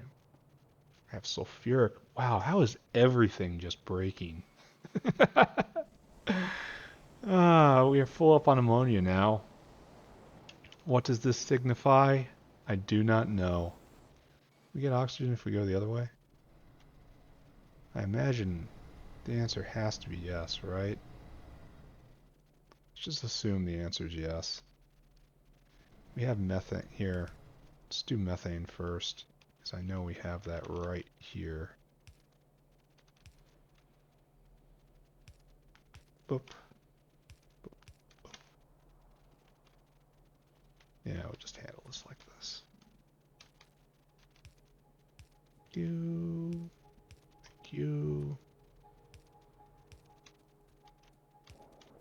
have sulfuric. Wow, how is everything just breaking? We are full up on ammonia now. What does this signify? I do not know. We get oxygen if we go the other way? I imagine the answer has to be yes, right? Let's just assume the answer is yes. We have methane here. Let's do methane first, because I know we have that right here. Boop. Yeah, we'll just handle this like this. Thank you. Thank you.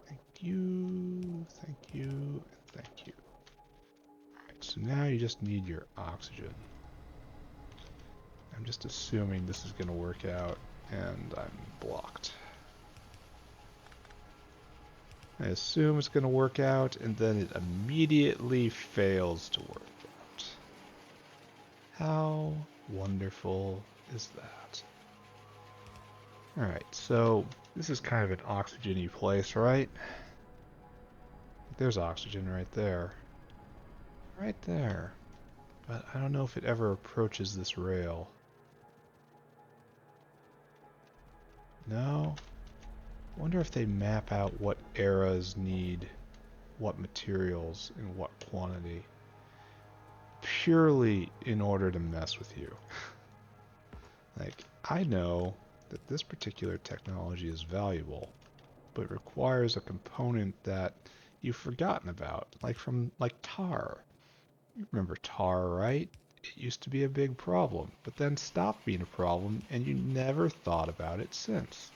Thank you. Thank you. And thank you. Alright, so now you just need your oxygen. I'm just assuming this is going to work out, and I'm blocked. I assume it's going to work out, and then it immediately fails to work out. How wonderful is that? Alright, so this is kind of an oxygen-y place, right? There's oxygen right there. Right there. But I don't know if it ever approaches this rail. No? I wonder if they map out what eras need what materials in what quantity. Purely in order to mess with you. Like, I know that this particular technology is valuable, but it requires a component that you've forgotten about, like tar. You remember tar, right? It used to be a big problem, but then stopped being a problem, and you never thought about it since.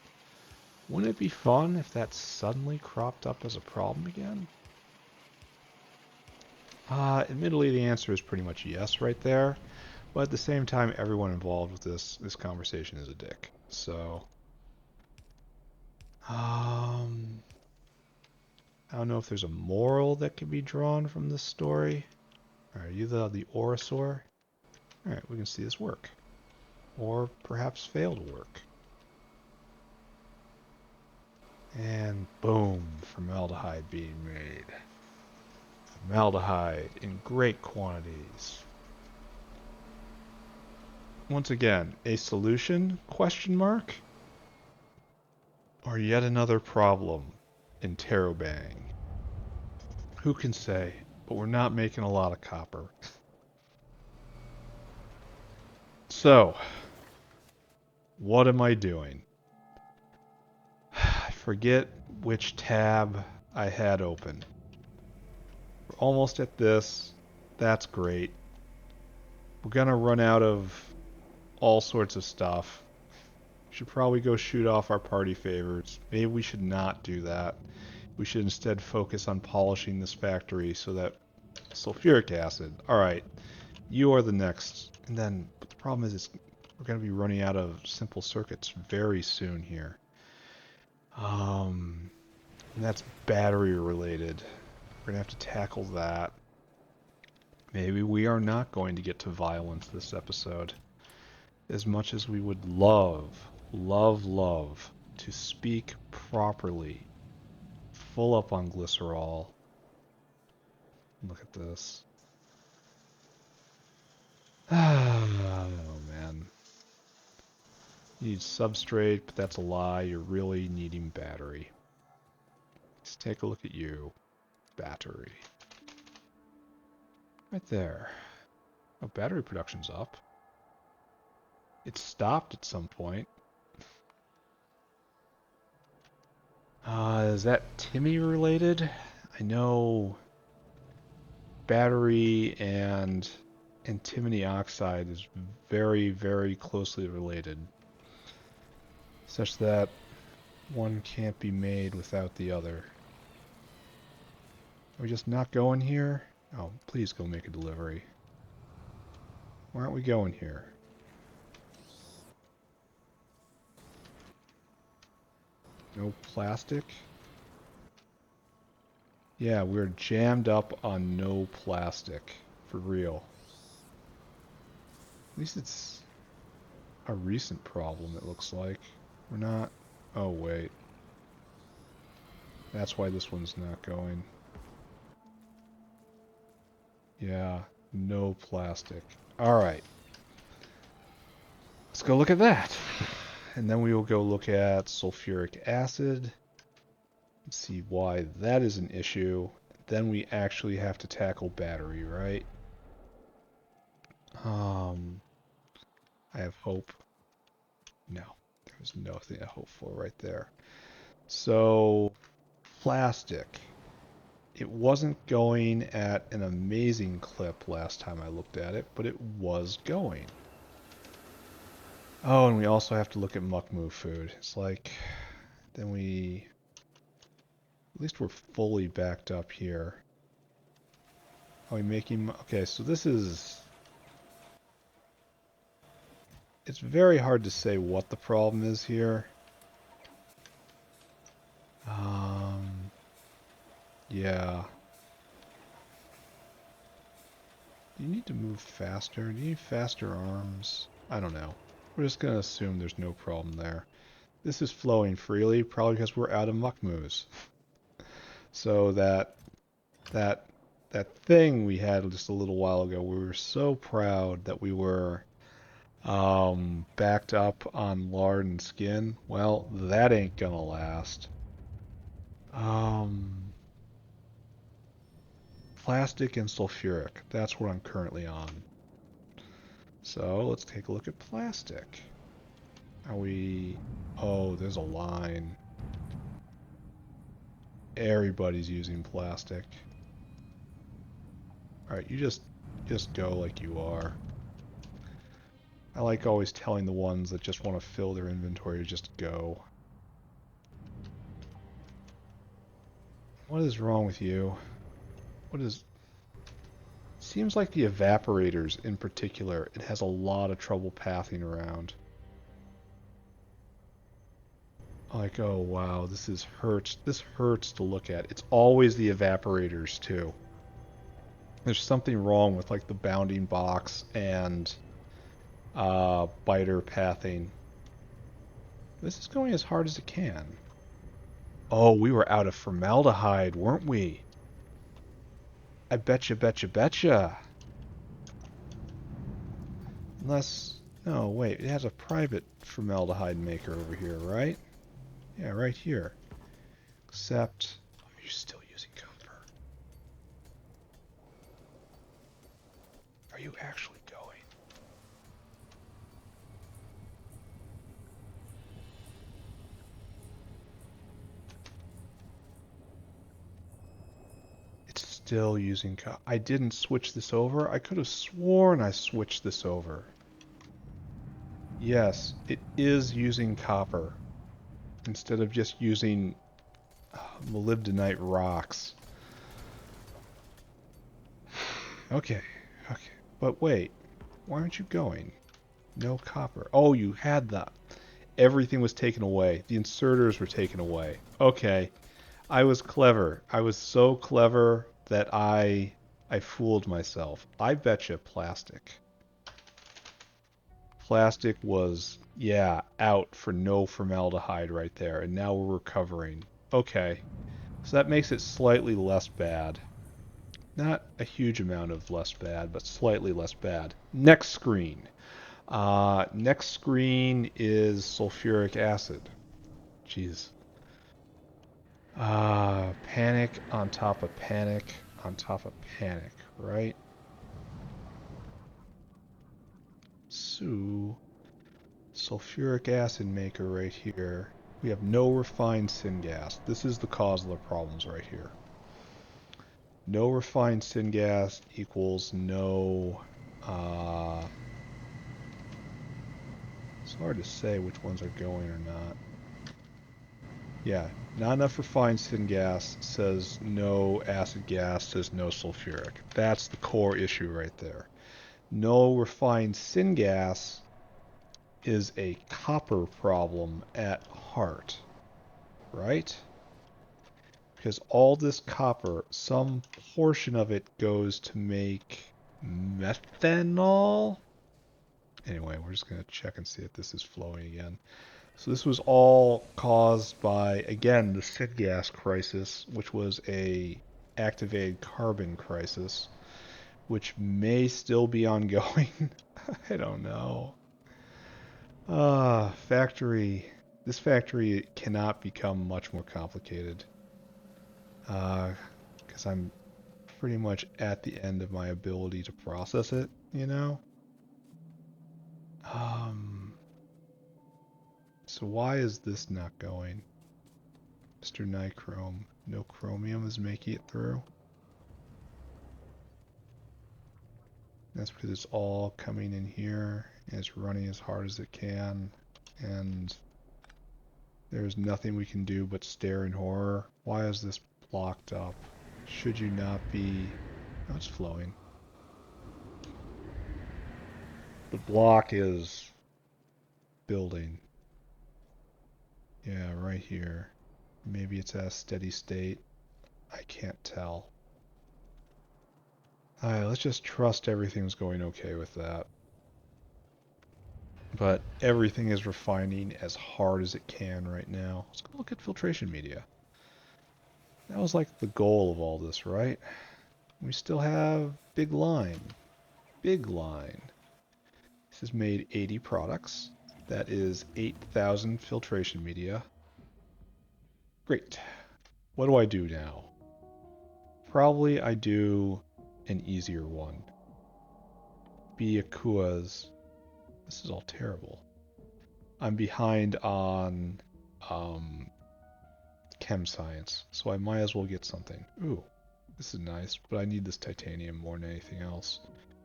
Wouldn't it be fun if that suddenly cropped up as a problem again? Admittedly, the answer is pretty much yes right there, but at the same time, everyone involved with this conversation is a dick. So, I don't know if there's a moral that can be drawn from this story. Are you the Orosaur? Alright, we can see this work. Or perhaps fail to work. And boom, formaldehyde being made. Formaldehyde in great quantities. Once again, a solution? Question mark? Or yet another problem in Terabang? Who can say? But we're not making a lot of copper. So, what am I doing? I forget which tab I had open. We're almost at this. That's great. We're gonna run out of all sorts of stuff. Should probably go shoot off our party favorites. Maybe we should not do that. We should instead focus on polishing this factory so that sulfuric acid. Alright, you are the next. And then, but the problem is we're going to be running out of simple circuits very soon here. And that's battery related. We're going to have to tackle that. Maybe we are not going to get to violence this episode. As much as we would love to speak properly, full up on glycerol. Look at this. Oh man. You need substrate, but that's a lie. You're really needing battery. Let's take a look at you. Battery. Right there. Oh, battery production's up. It stopped at some point. Is that Timmy related? I know battery and antimony oxide is very, very closely related. Such that one can't be made without the other. Are we just not going here? Oh, please go make a delivery. Why aren't we going here? No plastic? Yeah, we're jammed up on no plastic. For real. At least it's a recent problem, it looks like. We're not... Oh, wait. That's why this one's not going. Yeah, no plastic. Alright. Let's go look at that. And then we will go look at sulfuric acid. See why that is an issue. Then we actually have to tackle battery, right? I have hope. No, there was nothing to hope for right there. So, plastic. It wasn't going at an amazing clip last time I looked at it, but it was going. Oh, and we also have to look at muck move food. It's like, then we... At least we're fully backed up here. Are we making... Okay, so this is... It's very hard to say what the problem is here. Yeah. Do you need to move faster? Do you need faster arms? I don't know. We're just going to assume there's no problem there. This is flowing freely, probably because we're out of muck moves. So that thing we had just a little while ago, we were so proud that we were backed up on lard and skin. Well, that ain't gonna last. Plastic and sulfuric. That's what I'm currently on. So let's take a look at plastic. Are we... Oh, there's a line. Everybody's using plastic. Alright, you just go like you are. I like always telling the ones that just want to fill their inventory to just go. What is wrong with you? What is... Seems like the evaporators in particular, it has a lot of trouble pathing around. Like, oh wow, this hurts to look at. It's always the evaporators too. There's something wrong with like the bounding box and biter pathing. This is going as hard as it can. Oh, we were out of formaldehyde, weren't we? I betcha. Unless... No, wait. It has a private formaldehyde maker over here, right? Yeah, right here. Except... Are you still using copper? Are you actually going? It's still using copper. I didn't switch this over. I could have sworn I switched this over. Yes, it is using copper instead of just using molybdenite rocks. Okay. But wait, why aren't you going? No copper. Oh, you had that. Everything was taken away. The inserters were taken away. Okay. I was clever. I was so clever that I fooled myself. I betcha plastic. Plastic was, yeah, out for no formaldehyde right there, and now we're recovering. Okay, so that makes it slightly less bad. Not a huge amount of less bad, but slightly less bad. Next screen. Next screen is sulfuric acid. Jeez. Panic on top of panic on top of panic, right? So, sulfuric acid maker right here. We have no refined syngas. This is the cause of the problems right here. No refined syngas equals no... It's hard to say which ones are going or not. Yeah, not enough refined syngas says no acid gas, says no sulfuric. That's the core issue right there. No refined syngas is a copper problem at heart. right? Because all this copper, some portion of it goes to make methanol. Anyway, we're just going to check and see if this is flowing again. So this was all caused by, again, the syngas crisis, which was a activated carbon crisis, which may still be ongoing. I don't know. Factory. This factory cannot become much more complicated. Because I'm pretty much at the end of my ability to process it, you know? So why is this not going? Mr. Nichrome. No chromium is making it through. That's because it's all coming in here and it's running as hard as it can. And there's nothing we can do but stare in horror. Why is this blocked up? Should you not be... Oh, it's flowing. The block is building. Yeah, right here. Maybe it's at a steady state. I can't tell. Alright, let's just trust everything's going okay with that. But everything is refining as hard as it can right now. Let's go look at filtration media. That was like the goal of all this, right? We still have big line. Big line. This has made 80 products. That is 8,000 filtration media. Great. What do I do now? Probably I do an easier one. Byakua's. This is all terrible. I'm behind on chem science, so I might as well get something. Ooh, this is nice, but I need this titanium more than anything else.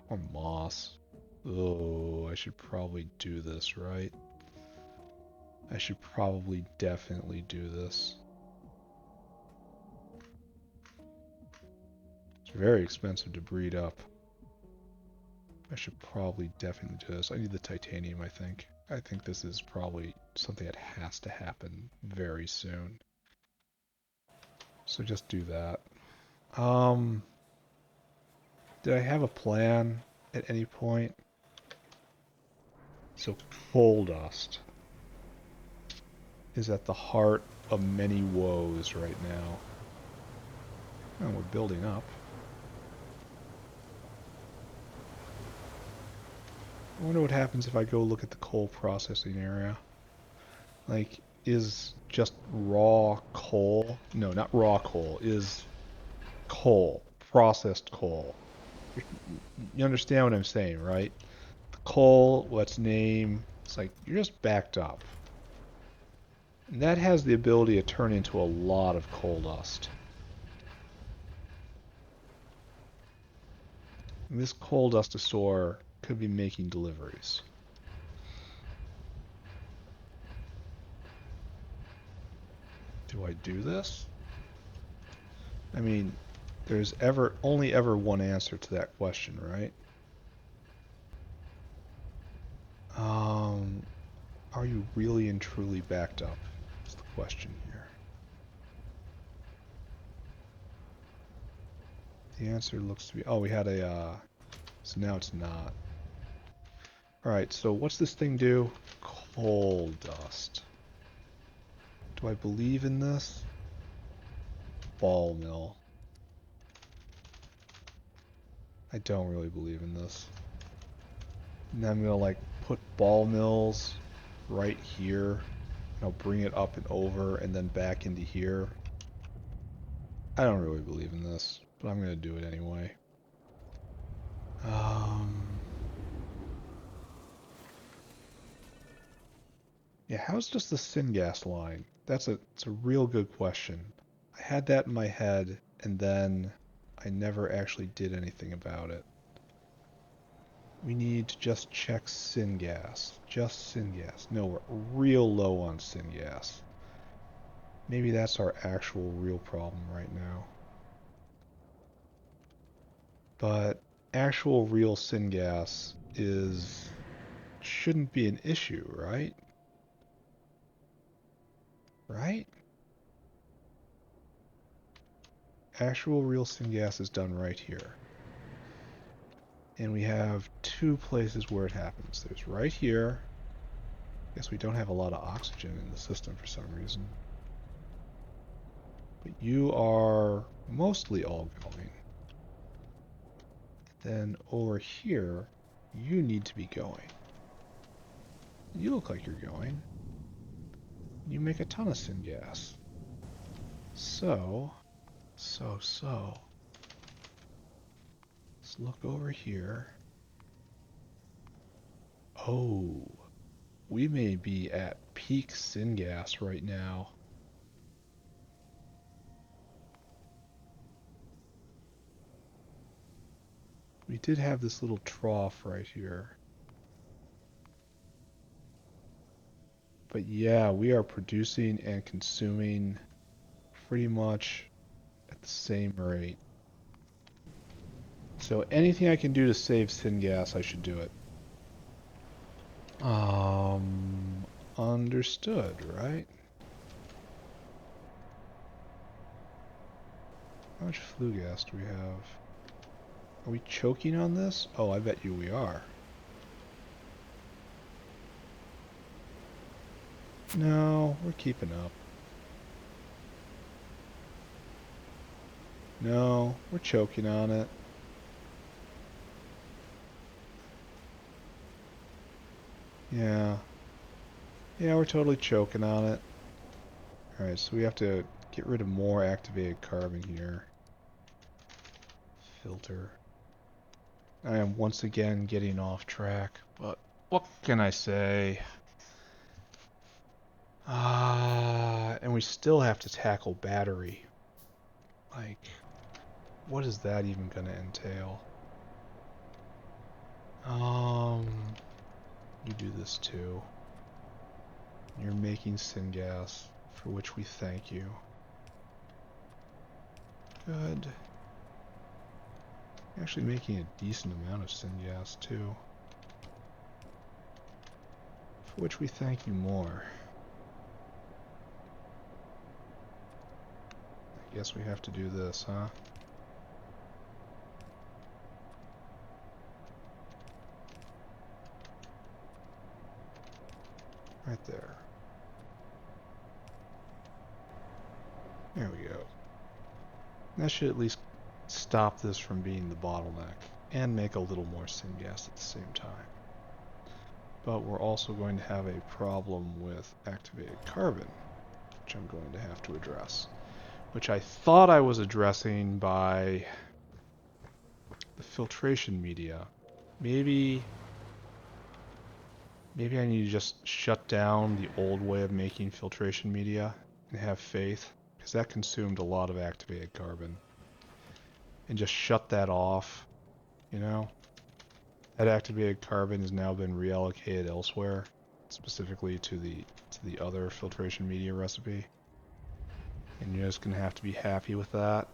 Or moss. Oh, I should probably do this, right? I should probably definitely do this. It's very expensive to breed up. I should probably definitely do this. I need the titanium, I think. I think this is probably something that has to happen very soon. So just do that. Did I have a plan at any point? So coal dust is at the heart of many woes right now. Oh, we're building up. I wonder what happens if I go look at the coal processing area. Like, is just raw coal? No, not raw coal. Is coal, processed coal. You understand what I'm saying, right? The coal, what's name? It's like, you're just backed up. And that has the ability to turn into a lot of coal dust. And this coal dustosaur could be making deliveries. Do I do this? I mean, there's only ever one answer to that question, right? Are you really and truly backed up? Is the question here. The answer looks to be, oh, we had a, so now it's not. Alright, so what's this thing do? Coal dust. Do I believe in this? Ball mill. I don't really believe in this. And I'm gonna like put ball mills right here. And I'll bring it up and over and then back into here. I don't really believe in this, but I'm gonna do it anyway. Yeah, how's just the syngas line? It's a real good question. I had that in my head, and then I never actually did anything about it. We need to just check syngas. Just syngas. No, we're real low on syngas. Maybe that's our actual real problem right now. But actual real syngas shouldn't be an issue, right? Right? actual real syngas is done right here. And we have two places where it happens. There's right here. Guess we don't have a lot of oxygen in the system for some reason. But you are mostly all going. Then over here, you need to be going. You look like you're going. You make a ton of syngas. So. Let's look over here. Oh, we may be at peak syngas right now. We did have this little trough right here. But yeah, we are producing and consuming pretty much at the same rate. So anything I can do to save syngas, I should do it. Understood, right? How much flue gas do we have? Are we choking on this? Oh, I bet you we are. No, we're keeping up. No, we're choking on it. Yeah. Yeah, we're totally choking on it. Alright, so we have to get rid of more activated carbon here. Filter. I am once again getting off track, but what can I say? And we still have to tackle battery. Like, what is that even gonna entail? You do this too. You're making syngas, for which we thank you. Good. You're actually making a decent amount of syngas too. For which we thank you more. I guess we have to do this, huh? Right there. There we go. That should at least stop this from being the bottleneck and make a little more syngas at the same time. But we're also going to have a problem with activated carbon, which I'm going to have to address. Which I thought I was addressing by the filtration media. Maybe I need to just shut down the old way of making filtration media and have faith, because that consumed a lot of activated carbon. And just shut that off, you know? That activated carbon has now been reallocated elsewhere, specifically to the other filtration media recipe. And you're just gonna have to be happy with that.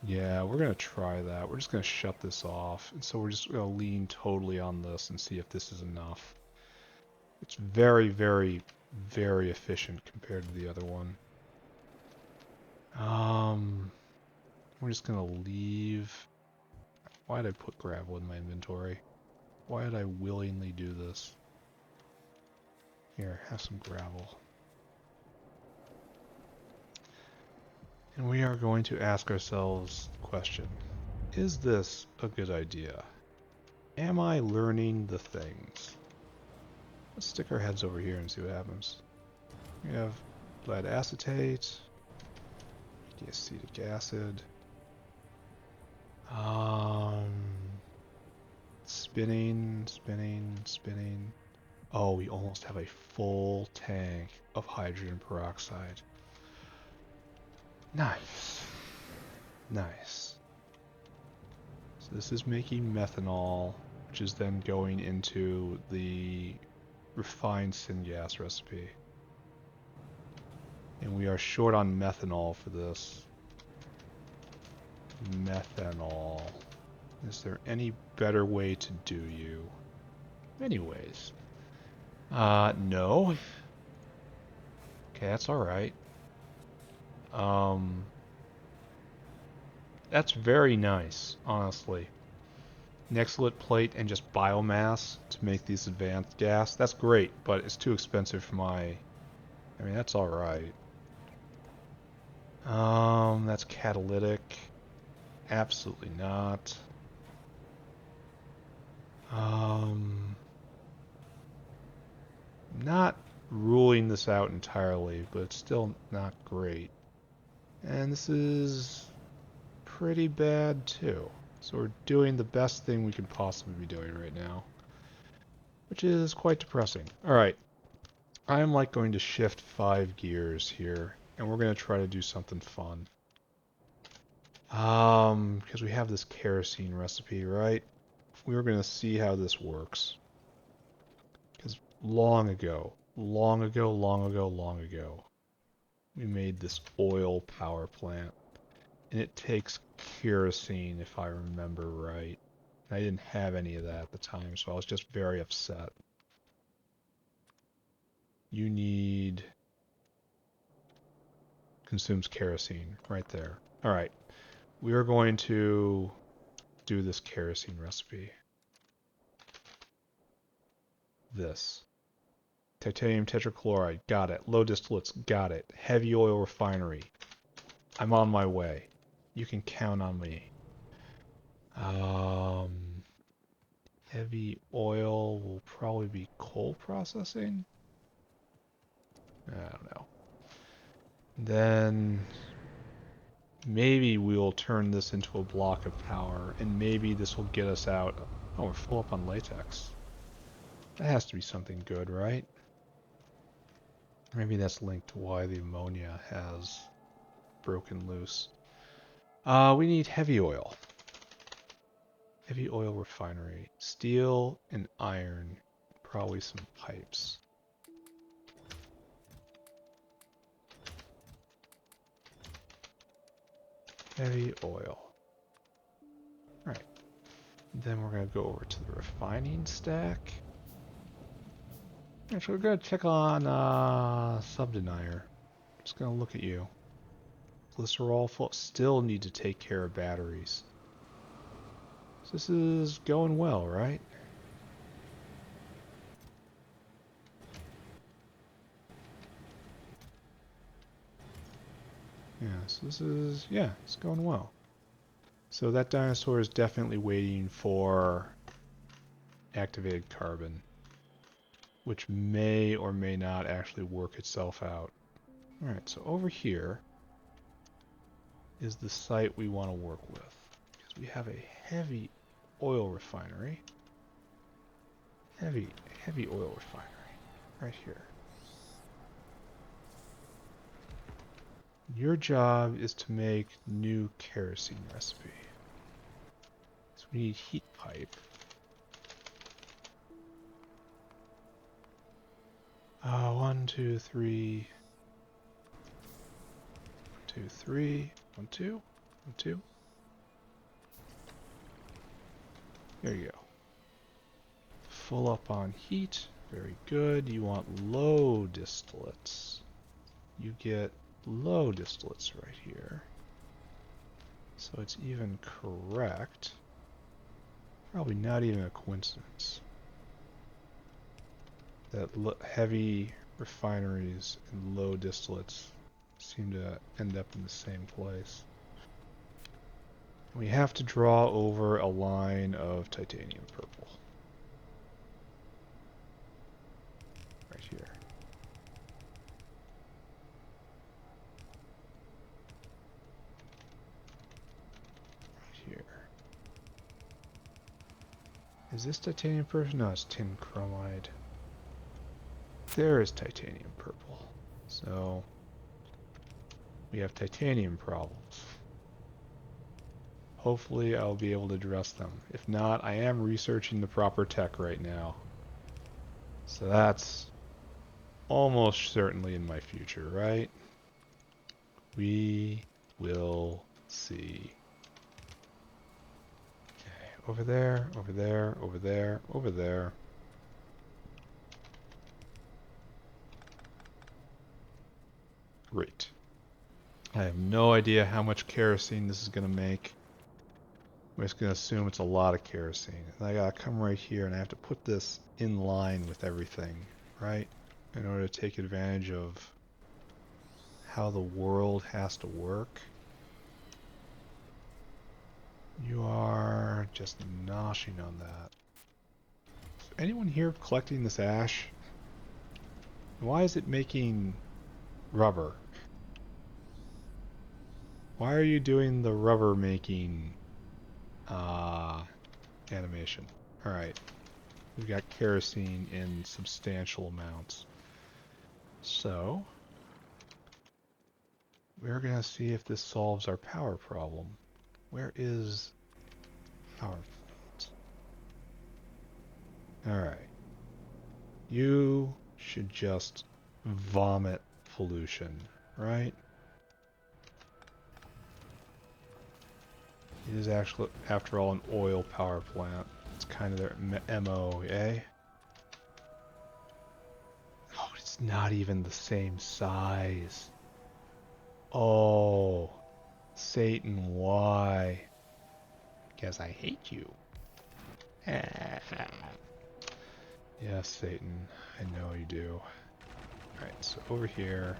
Yeah, we're gonna try that. We're just gonna shut this off. And so we're just gonna lean totally on this and see if this is enough. It's very, very, very efficient compared to the other one. We're just gonna leave. Why did I put gravel in my inventory? Why did I willingly do this? Here, have some gravel. And we are going to ask ourselves the question, is this a good idea? Am I learning the things? Let's stick our heads over here and see what happens. We have lead acetate, acetic acid, spinning. Oh, we almost have a full tank of hydrogen peroxide. Nice. Nice. So this is making methanol, which is then going into the refined syngas recipe. And we are short on methanol for this. Methanol. Is there any better way to do you? Anyways. No. Okay, that's alright. That's very nice, honestly. Nextlit plate and just biomass to make these advanced gas. That's great, but it's too expensive for my... I mean, that's alright. That's catalytic. Absolutely not. Not ruling this out entirely, but it's still not great. And this is pretty bad too. So we're doing the best thing we could possibly be doing right now, which is quite depressing. Alright, I'm like going to shift 5 gears here, and we're going to try to do something fun. Because we have this kerosene recipe, right? We're going to see how this works. Because long ago, we made this oil power plant. And it takes kerosene, if I remember right. I didn't have any of that at the time, so I was just very upset. You need... consumes kerosene, right there. Alright, we are going to do this kerosene recipe. This. Titanium tetrachloride, got it. Low distillates, got it. Heavy oil refinery. I'm on my way. You can count on me. Heavy oil will probably be coal processing? I don't know. Then maybe we'll turn this into a block of power, and maybe this will get us out. Oh, we're full up on latex. That has to be something good, right? Maybe that's linked to why the ammonia has broken loose. We need heavy oil. Heavy oil refinery. Steel and iron. Probably some pipes. Heavy oil. Alright. Then we're going to go over to the refining stack. Actually, we're going to check on Sub-Denier. Just going to look at you. Glycerol full. Still need to take care of batteries. So this is going well, right? Yeah, so this is, yeah, it's going well. So that dinosaur is definitely waiting for activated carbon, which may or may not actually work itself out. Alright, so over here is the site we want to work with. Because we have a heavy oil refinery. Heavy oil refinery. Right here. Your job is to make new kerosene recipe. So we need heat pipe. 1, 2, 3. 1, 2, 3. 1, 2. 1, 2. There you go. Full up on heat. Very good. You want low distillates. You get low distillates right here. So it's even correct. Probably not even a coincidence that heavy refineries and low distillates seem to end up in the same place. We have to draw over a line of titanium purple. Right here. Here. Is this titanium purple? No, it's tin chromide. There is titanium purple. So we have titanium problems. Hopefully I'll be able to address them. If not, I am researching the proper tech right now. So that's almost certainly in my future, right? We will see. Okay, over there, over there, over there, over there. Great. I have no idea how much kerosene this is going to make. I'm just going to assume it's a lot of kerosene. And I got to come right here and I have to put this in line with everything, right? In order to take advantage of how the world has to work. You are just noshing on that. Is anyone here collecting this ash? Why is it making rubber? Why are you doing the rubber making animation? Alright. We've got kerosene in substantial amounts. So, we're going to see if this solves our power problem. Where is power plant? Alright. You should just vomit pollution, right? It is actually, after all, an oil power plant. It's kind of their MO, eh? Oh, it's not even the same size. Oh, Satan, why? Because I hate you. Yes, Satan, I know you do. Alright, so over here.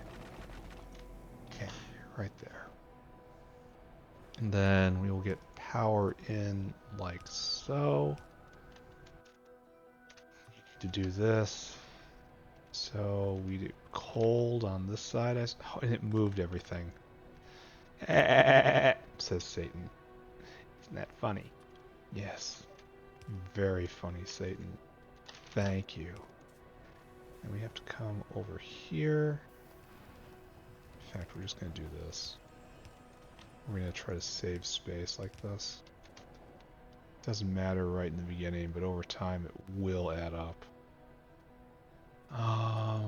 Okay, right there. And then we will get power in like so. To do this. So we do cold on this side. Oh, and it moved everything. Says Satan. Isn't that funny? Yes. Very funny, Satan. Thank you. And we have to come over here. In fact, we're just going to do this. We're going to try to save space like this. Doesn't matter right in the beginning, but over time it will add up. I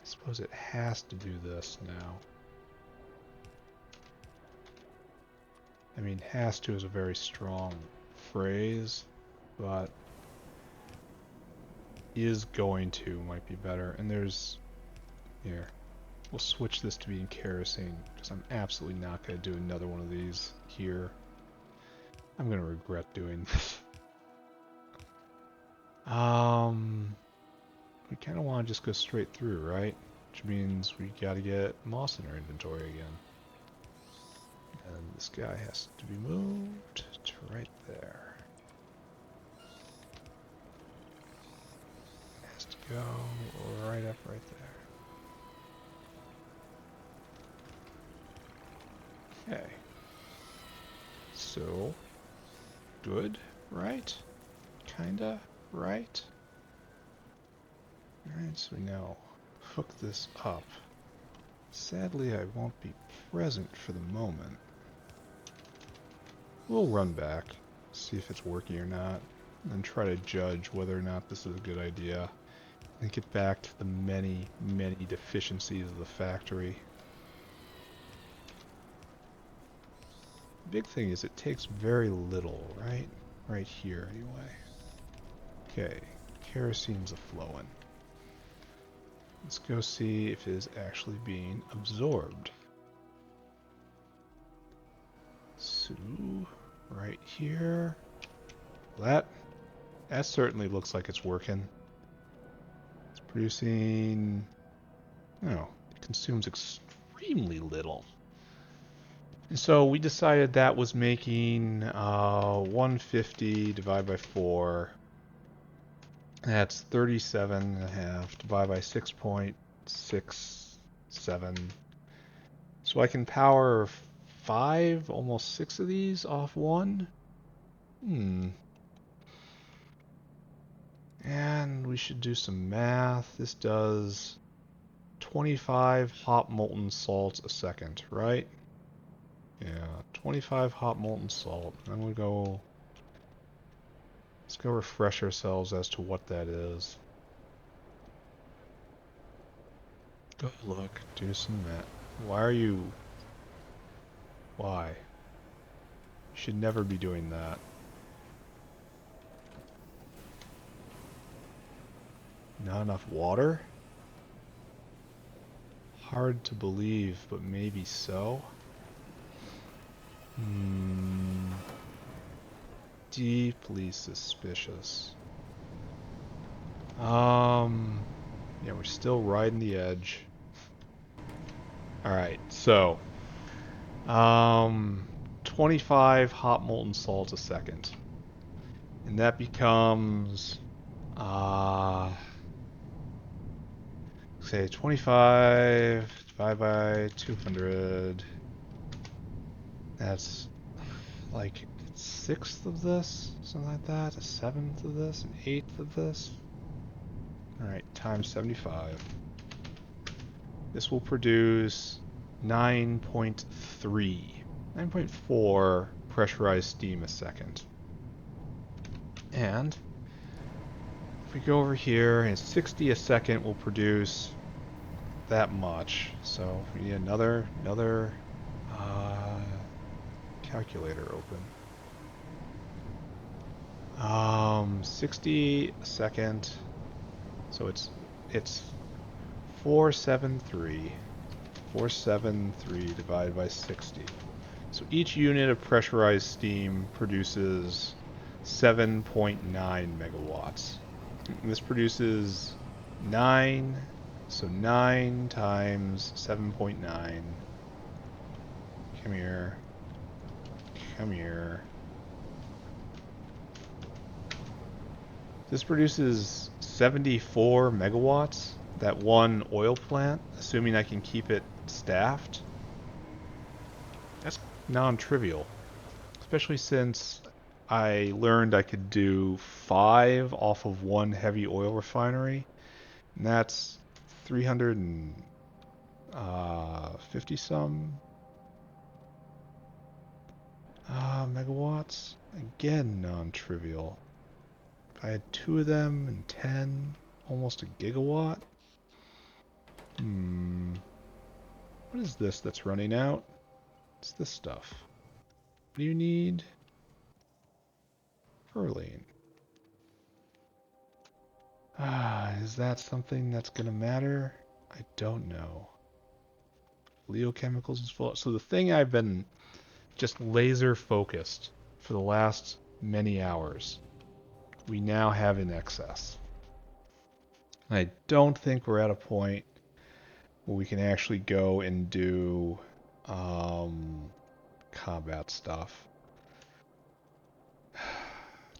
suppose it has to do this now. I mean, has to is a very strong phrase, but is going to might be better. And there's, here, we'll switch this to being kerosene, because I'm absolutely not going to do another one of these here. I'm going to regret doing this. We kind of want to just go straight through, right? Which means we got to get moss in our inventory again. And this guy has to be moved to right there. Has to go right up right there. Okay. So, good, right? Kinda, right? Alright, so we now hook this up. Sadly, I won't be present for the moment. We'll run back, see if it's working or not, and then try to judge whether or not this is a good idea, and get back to the many, many deficiencies of the factory. The big thing is it takes very little, right? Right here, anyway. Okay, kerosene's a-flowing. Let's go see if it is actually being absorbed. So, right here. That certainly looks like it's working. It's producing... Oh, it consumes extremely little. And so we decided that was making 150 divided by 4. That's 37.5 divided by 6.67. So I can power 5, almost 6 of these off one. And we should do some math. This does 25 hot molten salts a second, right? Yeah, 25 hot molten salt. I'm gonna go... Let's go refresh ourselves as to what that is. Go look, do some math. Why are you... Why? Should never be doing that. Not enough water? Hard to believe, but maybe so. Deeply suspicious. Yeah, we're still riding the edge. Alright, so 25 hot molten salt a second. And that becomes say 25 divided by 200. That's like a sixth of this, something like that, a seventh of this, an eighth of this. Alright, times 75. This will produce 9.4 pressurized steam a second. And if we go over here, and 60 a second will produce that much. So we need another calculator open. 60 a second. So it's 473 divided by 60. So each unit of pressurized steam produces 7.9 megawatts. And this produces 9, so 9 times 7.9. Come here. Come here. This produces 74 megawatts, that one oil plant, assuming I can keep it staffed. That's non-trivial, especially since I learned I could do 5 off of one heavy oil refinery, and that's 350 some megawatts. Again, non-trivial. If I had 2 of them and 10, almost a gigawatt. What is this that's running out? It's this stuff. What do you need? Perlene. Is that something that's gonna matter? I don't know. Oleochemicals is full. So the thing I've been just laser focused for the last many hours, we now have in excess. I don't think we're at a point where we can actually go and do combat stuff.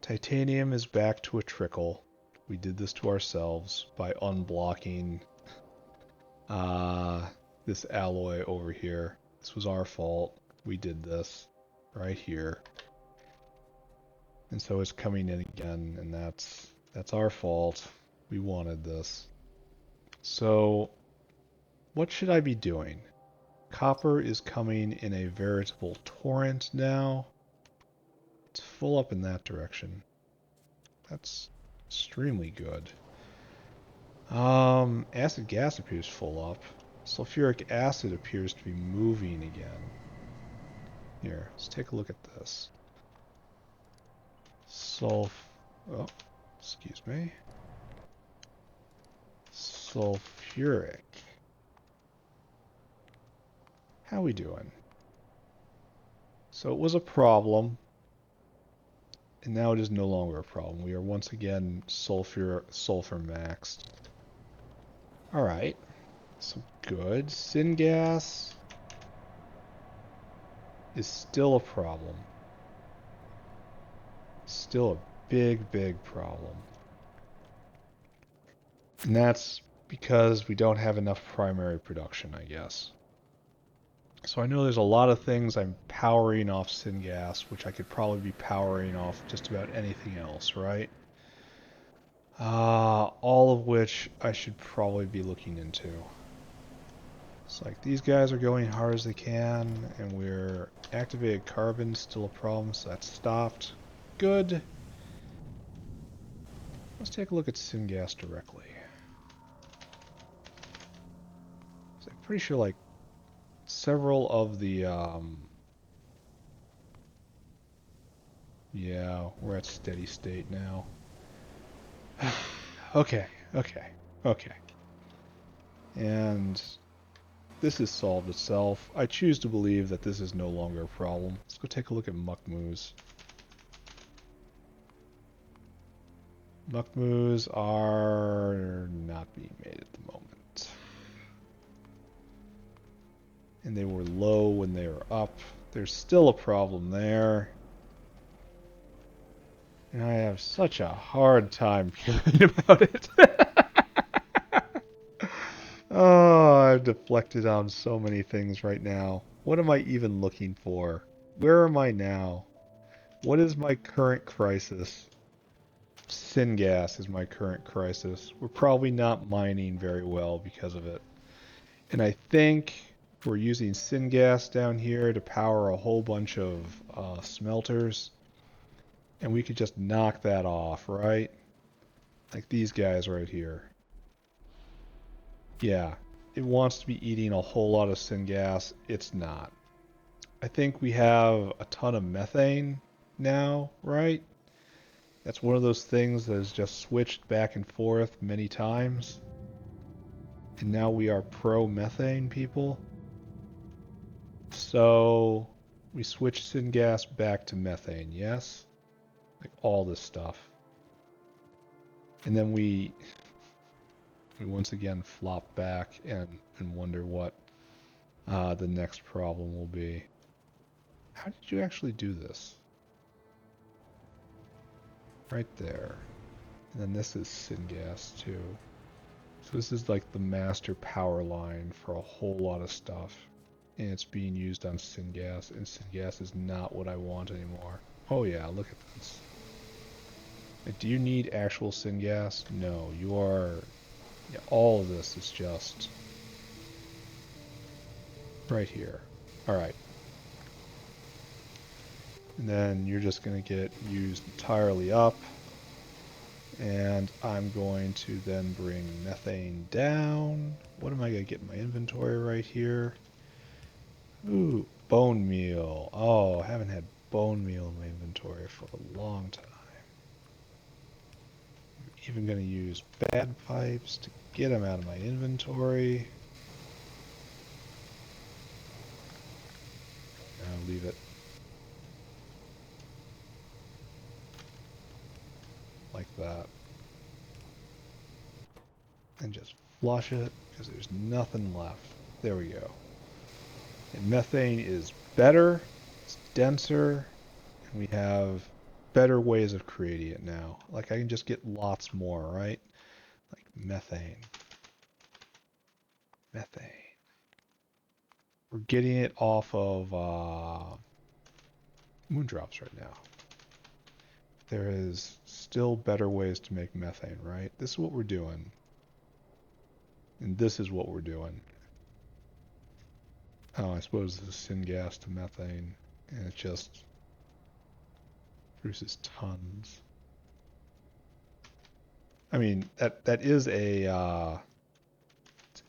Titanium is back to a trickle. We did this to ourselves by unblocking this alloy over here. This was our fault. We did this right here. And so it's coming in again, and that's our fault. We wanted this. So what should I be doing? Copper is coming in a veritable torrent now. It's full up in that direction. That's extremely good. Acid gas appears full up. Sulfuric acid appears to be moving again. Here, let's take a look at this. Oh, excuse me. Sulfuric. How we doing? So it was a problem, and now it is no longer a problem. We are once again sulfur maxed. Alright, so good. Syngas is still a problem. Still a big problem. And that's because we don't have enough primary production, I guess. So I know there's a lot of things I'm powering off syngas, which I could probably be powering off just about anything else, right? All of which I should probably be looking into. It's like these guys are going hard as they can, and we're activated carbon, still a problem, so that's stopped. Good. Let's take a look at syngas directly. So I'm pretty sure like several of the Yeah, we're at steady state now. Okay, okay, okay. And this has solved itself. I choose to believe that this is no longer a problem. Let's go take a look at muckmoos. Muckmoos are not being made at the moment. And they were low when they were up. There's still a problem there. And I have such a hard time hearing about it. Oh, I've deflected on so many things right now. What am I even looking for? Where am I now? What is my current crisis? Syngas is my current crisis. We're probably not mining very well because of it. And I think we're using syngas down here to power a whole bunch of smelters. And we could just knock that off, right? Like these guys right here. Yeah, it wants to be eating a whole lot of syngas. It's not. I think we have a ton of methane now, right? That's one of those things that has just switched back and forth many times. And now we are pro-methane people. So we switch syngas back to methane, yes? Like all this stuff. And then we once again flop back and wonder what the next problem will be. How did you actually do this? Right there. And then this is syngas too. So this is like the master power line for a whole lot of stuff. And it's being used on syngas, and syngas is not what I want anymore. Oh yeah, look at this. Like, do you need actual syngas? No, you are... Yeah, all of this is just... right here. Alright. And then you're just going to get used entirely up. And I'm going to then bring methane down. What am I going to get in my inventory right here? Ooh, bone meal. Oh, I haven't had bone meal in my inventory for a long time. I'm even going to use bad pipes to get them out of my inventory. I'll leave it like that. And just flush it, because there's nothing left. There we go. And methane is better, it's denser, and we have better ways of creating it now. Like I can just get lots more, right? Like methane. Methane. We're getting it off of moondrops right now. There is still better ways to make methane, right? This is what we're doing. And this is what we're doing. Oh, I suppose this is syngas to methane, and it just produces tons. I mean, that is a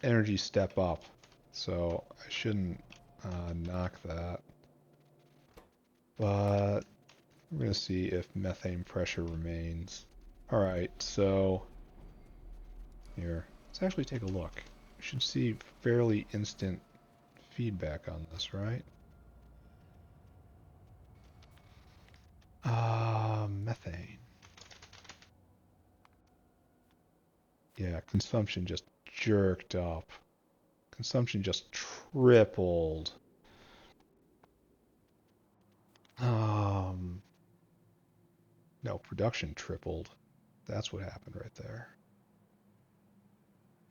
energy step up, so I shouldn't knock that. But we're going to see if methane pressure remains. Alright, so here, let's actually take a look. We should see fairly instant feedback on this, right? Methane. Yeah, consumption just jerked up. Consumption just tripled. No, production tripled. That's what happened right there.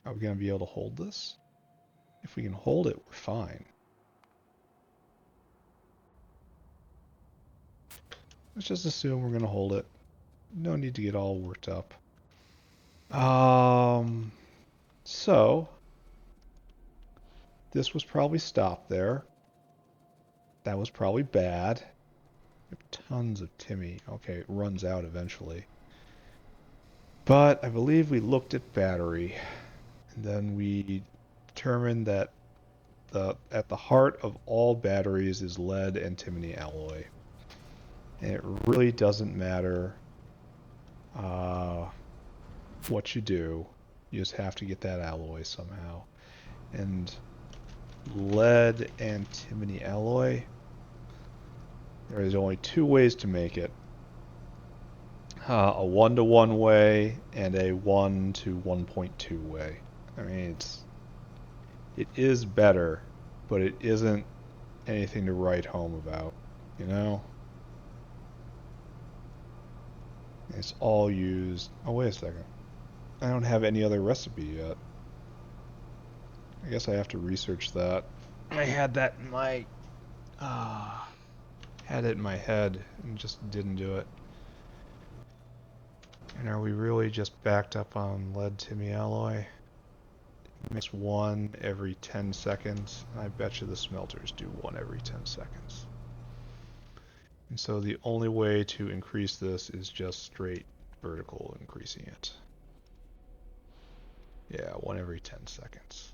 Are we going to be able to hold this? If we can hold it, we're fine. Let's just assume we're going to hold it. No need to get all worked up. So this was probably stopped there. That was probably bad. We have tons of Timmy. Okay, it runs out eventually. But I believe we looked at battery, and then we determined that at the heart of all batteries is lead antimony alloy. And it really doesn't matter what you do. You just have to get that alloy somehow. And lead antimony alloy, there is only two ways to make it. A 1-to-1 way and a 1 to 1.2 way. I mean, it is better, but it isn't anything to write home about, you know? It's all used. Oh, wait a second. I don't have any other recipe yet. I guess I have to research that. I had that in my had it in my head and just didn't do it. And are we really just backed up on lead timmy alloy? It makes one every 10 seconds. I bet you the smelters do one every 10 seconds. And so the only way to increase this is just straight vertical increasing it. Yeah, one every 10 seconds.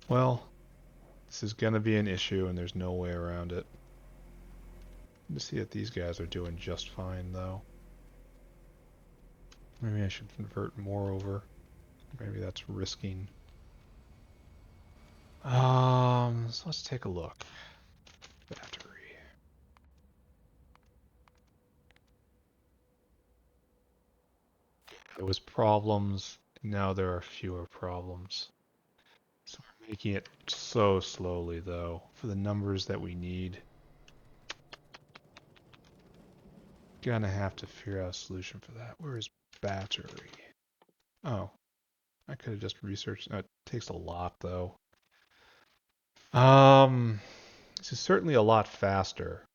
Well, this is going to be an issue and there's no way around it. Let's see if these guys are doing just fine though. Maybe I should convert more over. Maybe that's risking. So let's take a look. Battery. There was problems, now there are fewer problems. So we're making it so slowly though, for the numbers that we need. Gonna have to figure out a solution for that. Where is battery? Oh, I could have just researched. It takes a lot though. This is certainly a lot faster.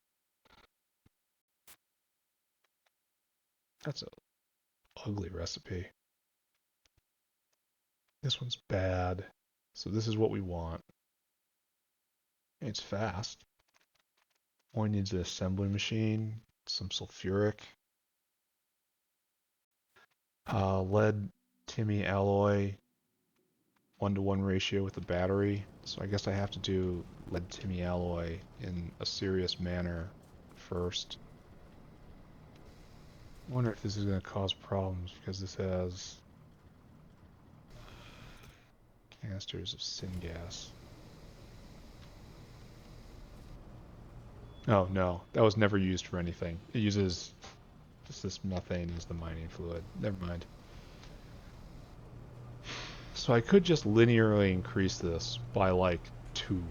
That's an ugly recipe. This one's bad. So this is what we want. It's fast. Only needs an assembly machine, some sulfuric, lead timmy alloy, 1-to-1 ratio with the battery. So I guess I have to do lead timmy alloy in a serious manner first. I wonder if this is going to cause problems because this has canisters of syngas. Oh no, that was never used for anything. It uses just this methane as the mining fluid. Never mind. So I could just linearly increase this by like 2.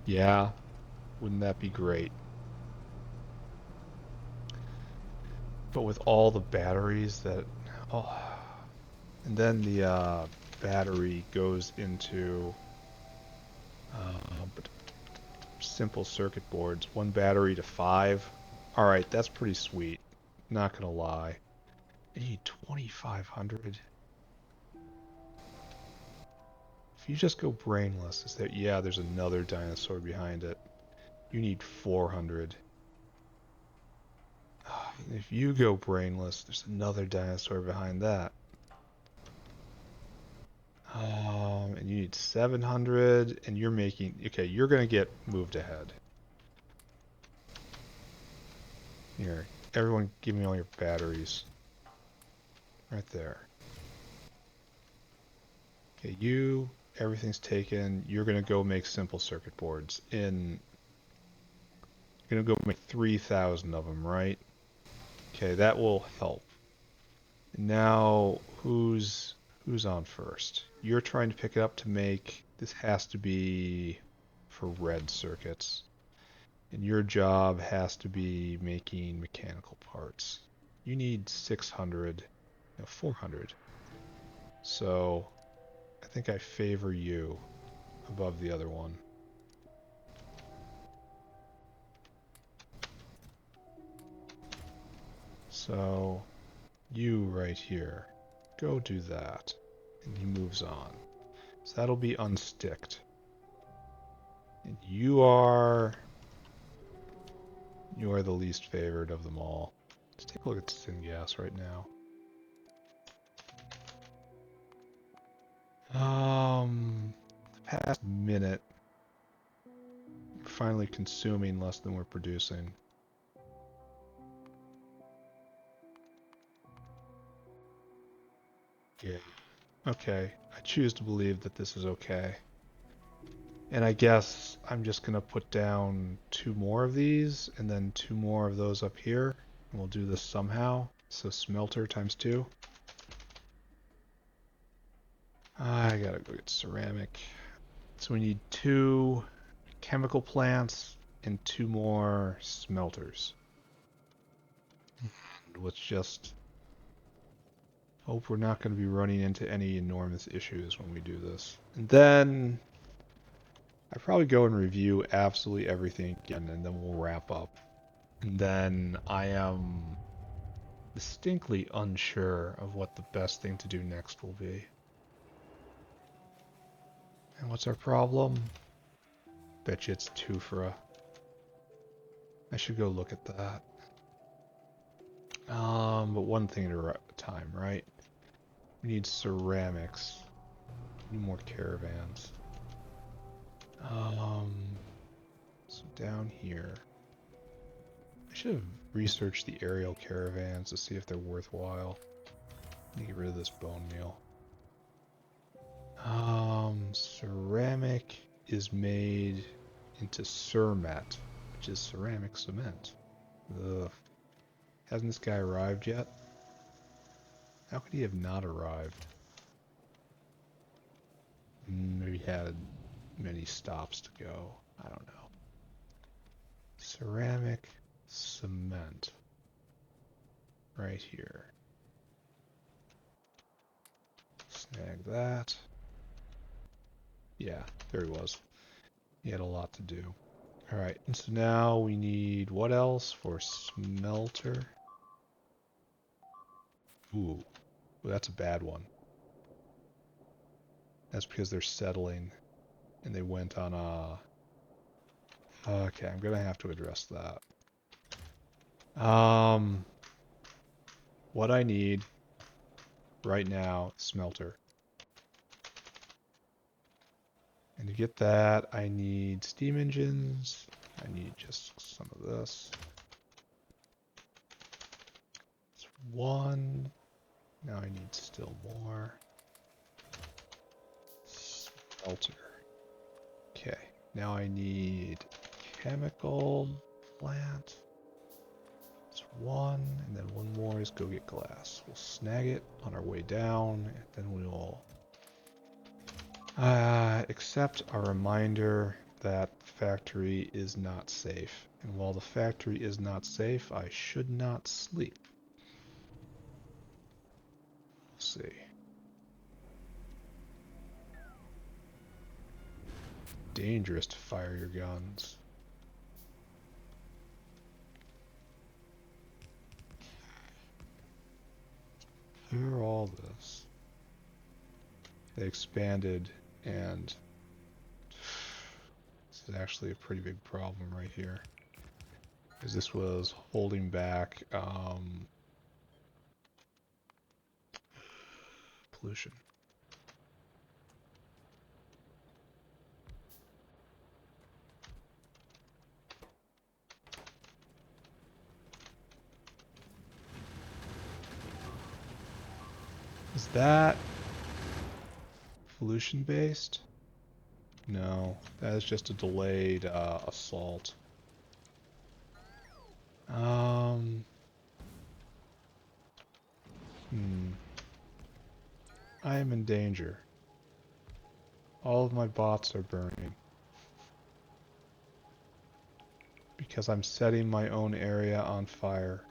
Yeah, wouldn't that be great? But with all the batteries that... Oh, and then the battery goes into simple circuit boards. 1 battery to 5. Alright, that's pretty sweet. Not gonna lie. I need 2,500. If you just go brainless, is that... Yeah, there's another dinosaur behind it. You need 400. If you go brainless, there's another dinosaur behind that. And you need 700, and you're making... Okay, you're gonna get moved ahead. Here, everyone give me all your batteries. Right there. Okay, everything's taken. You're gonna go make simple circuit boards. You're gonna go make 3,000 of them, right? Okay, that will help. Now, who's on first? You're trying to pick it up to make... This has to be for red circuits. And your job has to be making mechanical parts. You need 600, no, 400. So I think I favor you above the other one. So you right here, go do that. And he moves on. So that'll be unsticked. And you are the least favored of them all. Let's take a look at syngas right now. The past minute, we're finally consuming less than we're producing. Yeah. Okay, I choose to believe that this is okay. And I guess I'm just gonna put down 2 more of these and then 2 more of those up here. And we'll do this somehow. So smelter times 2. I gotta go get ceramic. So we need 2 chemical plants and 2 more smelters. And let's just hope we're not going to be running into any enormous issues when we do this. And then I probably go and review absolutely everything again, and then we'll wrap up. And then I am distinctly unsure of what the best thing to do next will be. And what's our problem? Bet you it's Tufra. I should go look at that. But one thing at a time, right? We need ceramics. We need more caravans. So down here, I should have researched the aerial caravans to see if they're worthwhile. Let me get rid of this bone meal. Ceramic is made into cermet, which is ceramic cement. Ugh. Hasn't this guy arrived yet? How could he have not arrived? Maybe he had many stops to go. I don't know. Ceramic cement. Right here. Snag that. Yeah, there he was. He had a lot to do. Alright, and so now we need what else for smelter? Ooh, that's a bad one. That's because they're settling and they went on a... Okay, I'm gonna have to address that. What I need right now, smelter. And to get that, I need steam engines. I need just some of this. It's 1. Now I need still more. Smelter. Okay, now I need chemical plant. It's 1, and then 1 more is go get glass. We'll snag it on our way down, and then we will accept a reminder that the factory is not safe. And while the factory is not safe, I should not sleep. We'll see. Dangerous to fire your guns. Clear all this. They expanded, and this is actually a pretty big problem right here. Because this was holding back pollution. Is that pollution based? No, that is just a delayed assault. I am in danger. All of my bots are burning. Because I'm setting my own area on fire.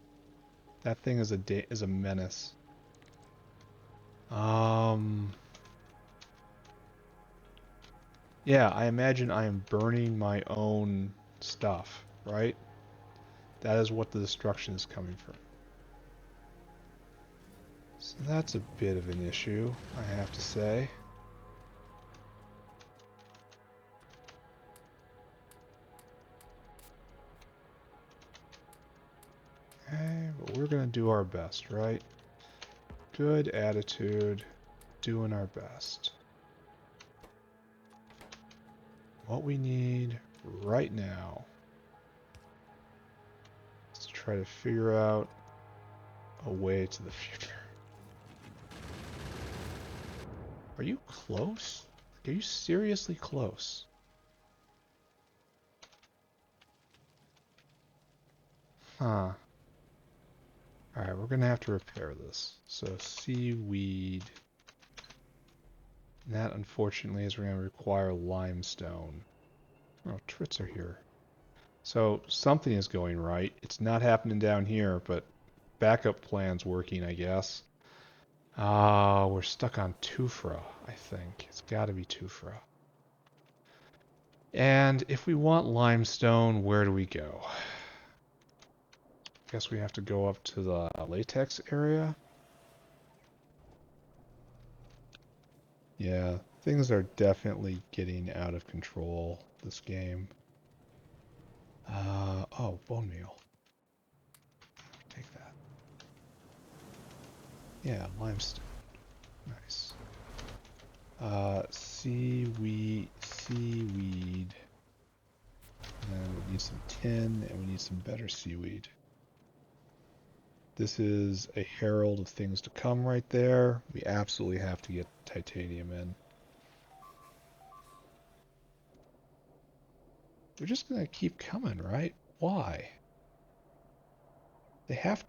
That thing is a menace. Yeah, I imagine I am burning my own stuff, right? That is what the destruction is coming from. So that's a bit of an issue, I have to say. Okay, but we're gonna do our best, right? Good attitude, doing our best. what we need right now is to try to figure out a way to the future. Are you close? Are you seriously close? Huh. Alright, we're gonna have to repair this. So seaweed. And that unfortunately is gonna require limestone. Oh, trits are here. So something is going right. It's not happening down here, but backup plan's working, I guess. We're stuck on Tufra, I think. It's gotta be Tufra. And if we want limestone, where do we go? Guess we have to go up to the latex area. Yeah, things are definitely getting out of control this game. Oh, bone meal. Take that. Yeah, limestone. Nice. Seaweed. And we need some tin, and we need some better seaweed. This is a herald of things to come right there. We absolutely have to get titanium in. They're just gonna keep coming, right? Why?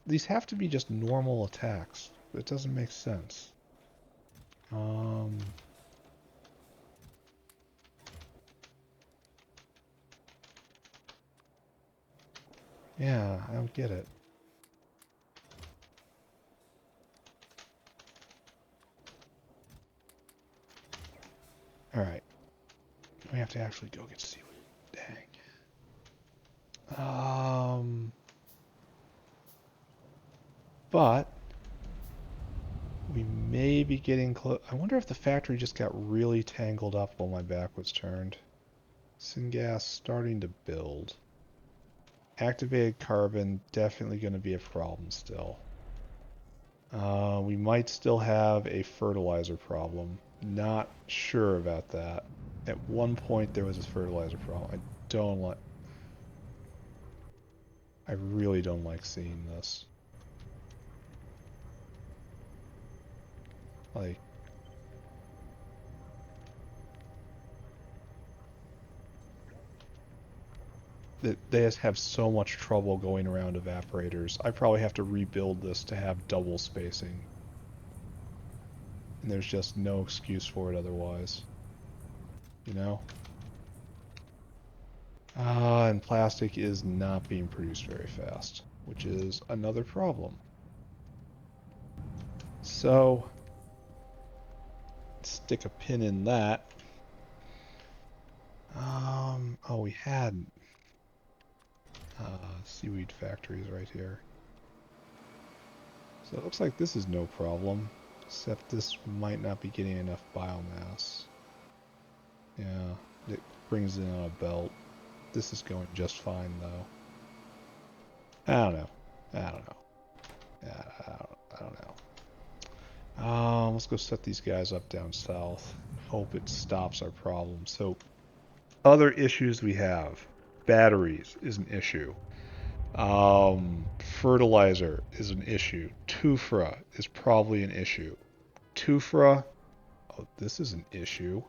These have to be just normal attacks. It doesn't make sense. Yeah, I don't get it. Alright. We have to actually go get seaweed. Dang. But we may be getting close. I wonder if the factory just got really tangled up while my back was turned. Syngas starting to build. Activated carbon, definitely going to be a problem still. We might still have a fertilizer problem. Not sure about that. At one point there was a fertilizer problem. I really don't like seeing this. Like, they just have so much trouble going around evaporators. I probably have to rebuild this to have double spacing. And there's just no excuse for it otherwise. You know? And plastic is not being produced very fast, which is another problem. So, stick a pin in that. Oh, we had seaweed factories right here. So it looks like this is no problem, except this might not be getting enough biomass. Yeah, it brings it on a belt. This is going just fine, though. I don't know. I don't know. I don't know. Let's go set these guys up down south. Hope it stops our problem. So, other issues we have. Batteries is an issue. Fertilizer is an issue. Tufra is probably an issue. Tufra, oh, this is an issue.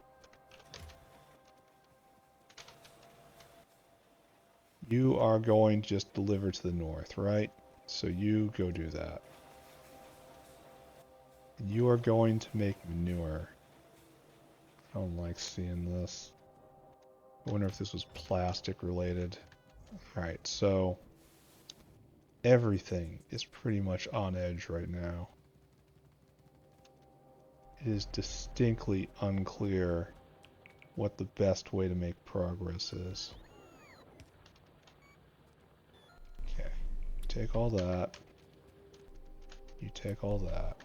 You are going to just deliver to the north, right? So you go do that. And you are going to make manure. I don't like seeing this. I wonder if this was plastic related. Alright, so everything is pretty much on edge right now. It is distinctly unclear what the best way to make progress is. Okay, take all that. You take all that.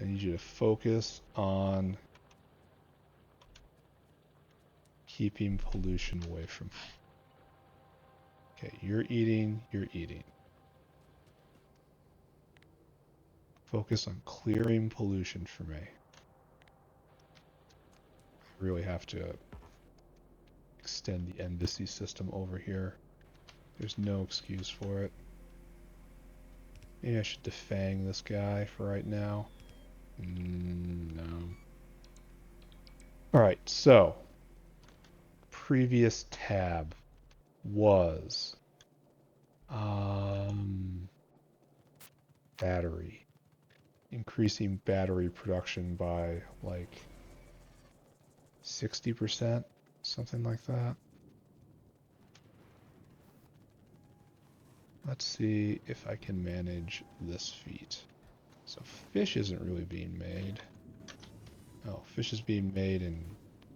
I need you to focus on keeping pollution away from me. Okay, you're eating, you're eating. Focus on clearing pollution for me. I really have to extend the embassy system over here. There's no excuse for it. Maybe I should defang this guy for right now. No. Alright, so previous tab was battery. Increasing battery production by like 60%, something like that. Let's see if I can manage this feat. So fish isn't really being made. Oh, fish is being made and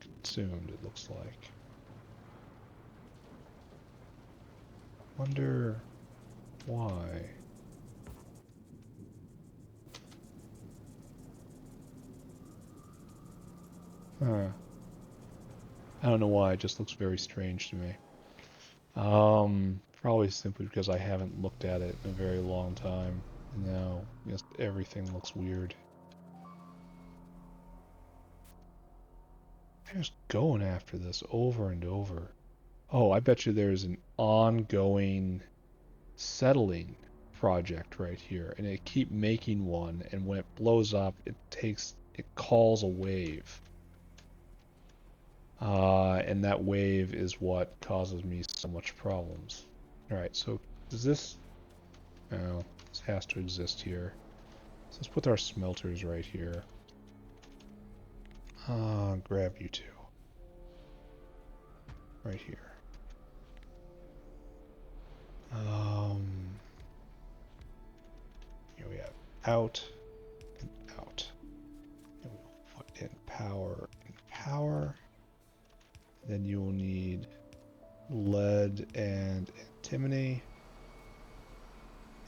consumed, it looks like. Wonder why. Huh. I don't know why, it just looks very strange to me. Probably simply because I haven't looked at it in a very long time. Now, just everything looks weird. I'm just going after this over and over. Oh, I bet you there's an ongoing settling project right here, and it keep making one, and when it blows up, it calls a wave. And that wave is what causes me so much problems. Alright, so does this... Oh, this has to exist here. So let's put our smelters right here. Grab you two. Right here. Here we have out and out. And we'll put in power and power. Then you will need lead and antimony.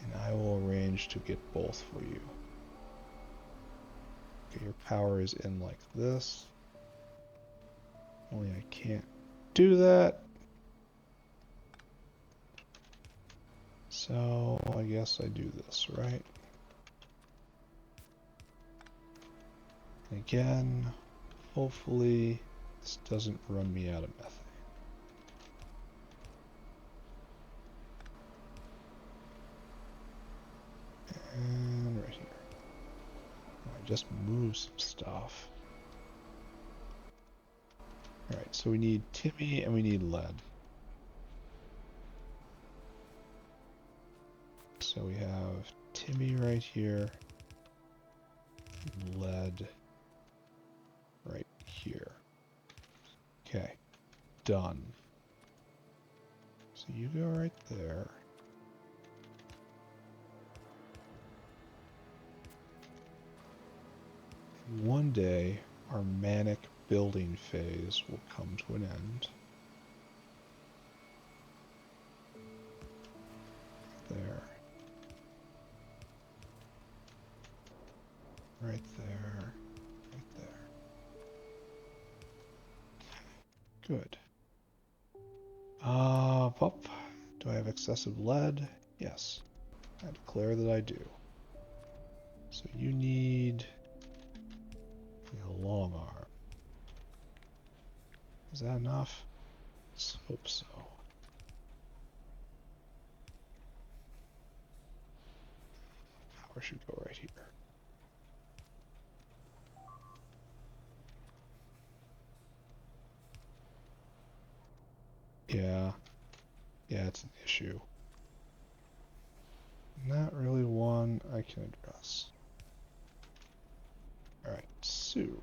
And I will arrange to get both for you. Okay, your power is in like this. Only I can't do that. So I guess I do this, right? Again, hopefully this doesn't run me out of methane. And right here. I just moved some stuff. Alright, so we need Timmy and we need lead. So we have Timmy right here, lead right here. Okay, done. So you go right there. One day, our manic building phase will come to an end. There. Right there. Right there. Good. Pup. Do I have excessive lead? Yes. I declare that I do. So you need a long arm. Is that enough? Let's hope so. Power should go right here. Yeah, it's an issue. Not really one I can address. Alright, Sue.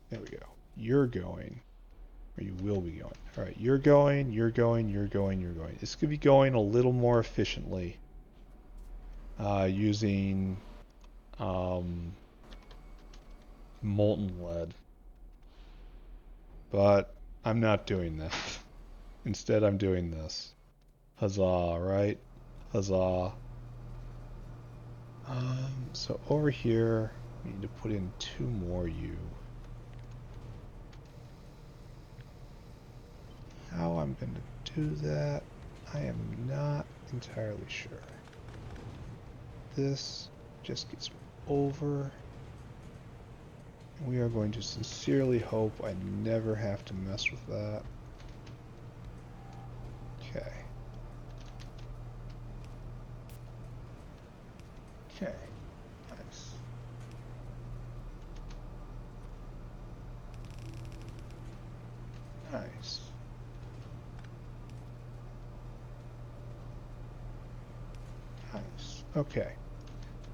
There we go. You're going, or you will be going. Alright, you're going, you're going, you're going, you're going. This could be going a little more efficiently using molten lead. But I'm not doing that. Instead, I'm doing this. Huzzah, right? Huzzah. So over here, we need to put in 2 more U. How I'm going to do that, I am not entirely sure. This just gets over, We are going to sincerely hope I never have to mess with that. Okay. Okay. Nice. Nice. Nice. Okay.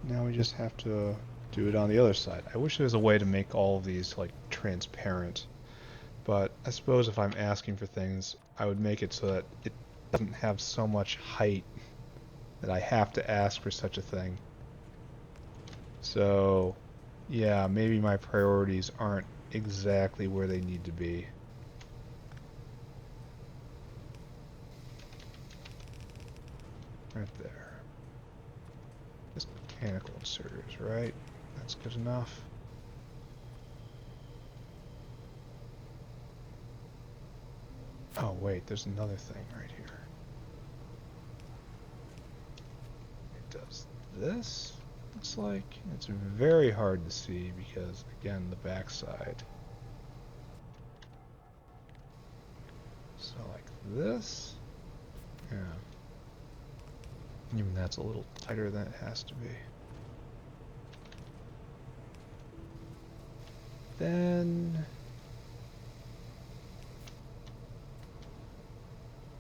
Now we just have to do it on the other side. I wish there was a way to make all of these like transparent, but I suppose if I'm asking for things, I would make it so that it doesn't have so much height that I have to ask for such a thing. So, yeah, maybe my priorities aren't exactly where they need to be. Right there. Just mechanical inserters, right? That's good enough. Oh, wait, there's another thing right here. It does this, looks like. It's very hard to see because, again, the backside. So like this. Yeah. Even that's a little tighter than it has to be. Then,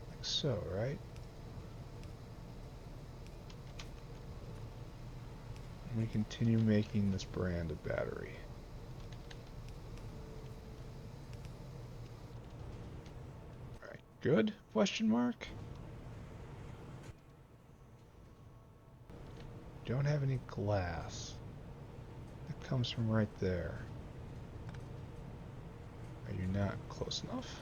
like so, right? And we continue making this brand of battery. Alright, good? Question mark? Don't have any glass. That comes from right there. Are you not close enough?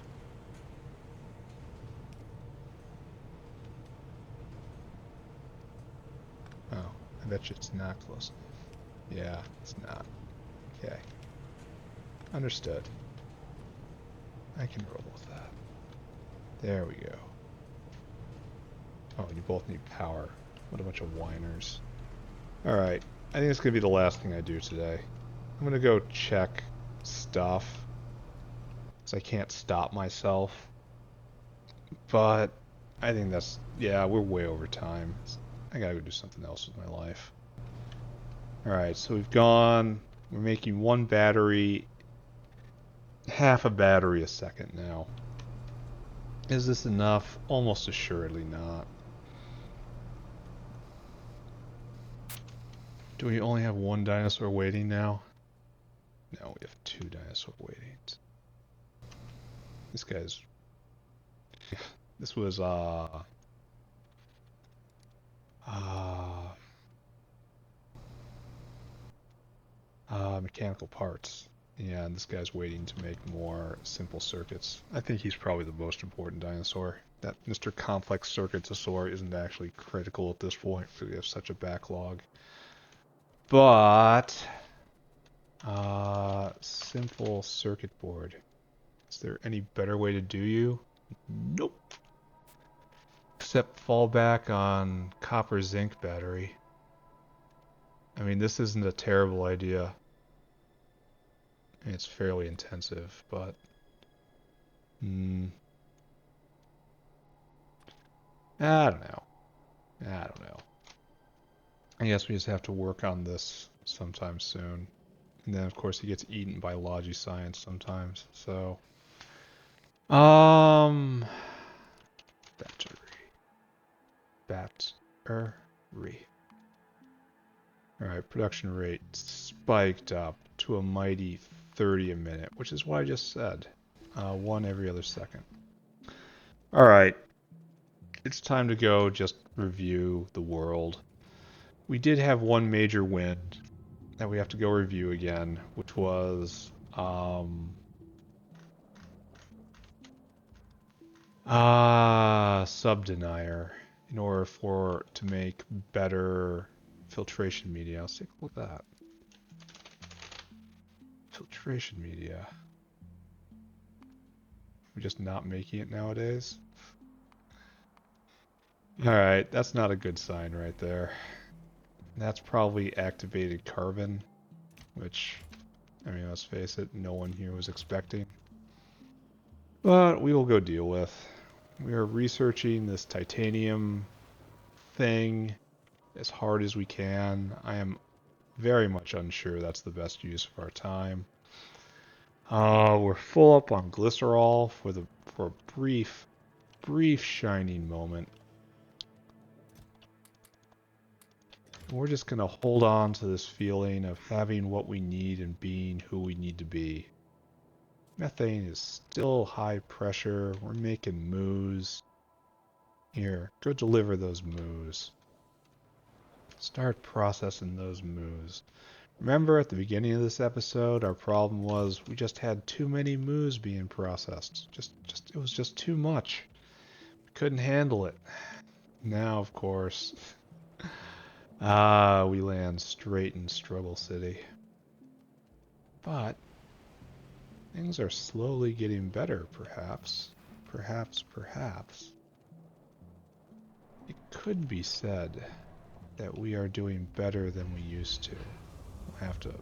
Oh, I bet you it's not close enough. Yeah, it's not. Okay. Understood. I can roll with that. There we go. Oh, you both need power. What a bunch of whiners. Alright, I think it's going to be the last thing I do today. I'm going to go check stuff. Because I can't stop myself. But I think that's... yeah, we're way over time. I gotta go do something else with my life. Alright, so we've gone... we're making one battery... half a battery a second now. Is this enough? Almost assuredly not. Do we only have one dinosaur waiting now? No, we have two dinosaur waiting. This guy's... this was, mechanical parts. Yeah, and this guy's waiting to make more simple circuits. I think he's probably the most important dinosaur. That Mr. Complex Circuitosaur isn't actually critical at this point because we have such a backlog. But, simple circuit board. Is there any better way to do you? Nope. Except fall back on copper zinc battery. I mean, this isn't a terrible idea. It's fairly intensive, but... I don't know. I don't know. I guess we just have to work on this sometime soon. And then, of course, he gets eaten by Logi-Science sometimes, so... Battery. Battery. Alright, production rate spiked up to a mighty 30 a minute, which is what I just said. One every other second. Alright. It's time to go just review the world. We did have one major win that we have to go review again, which was Sub-Denier in order to make better filtration media. Let's take a look at that. Filtration media. We're just not making it nowadays. Alright, that's not a good sign right there. That's probably activated carbon, which I mean, let's face it, no one here was expecting. But we will go deal with. We are researching this titanium thing as hard as we can. I am very much unsure that's the best use of our time. We're full up on glycerol for a brief shining moment. We're just gonna hold on to this feeling of having what we need and being who we need to be. Methane is still high pressure. We're making moos. Here, go deliver those moos. Start processing those moos. Remember at the beginning of this episode, our problem was we just had too many moos being processed. It was just too much. We couldn't handle it. Now, of course, we land straight in Struggle City. But things are slowly getting better, perhaps. Perhaps. It could be said that we are doing better than we used to. We'll have to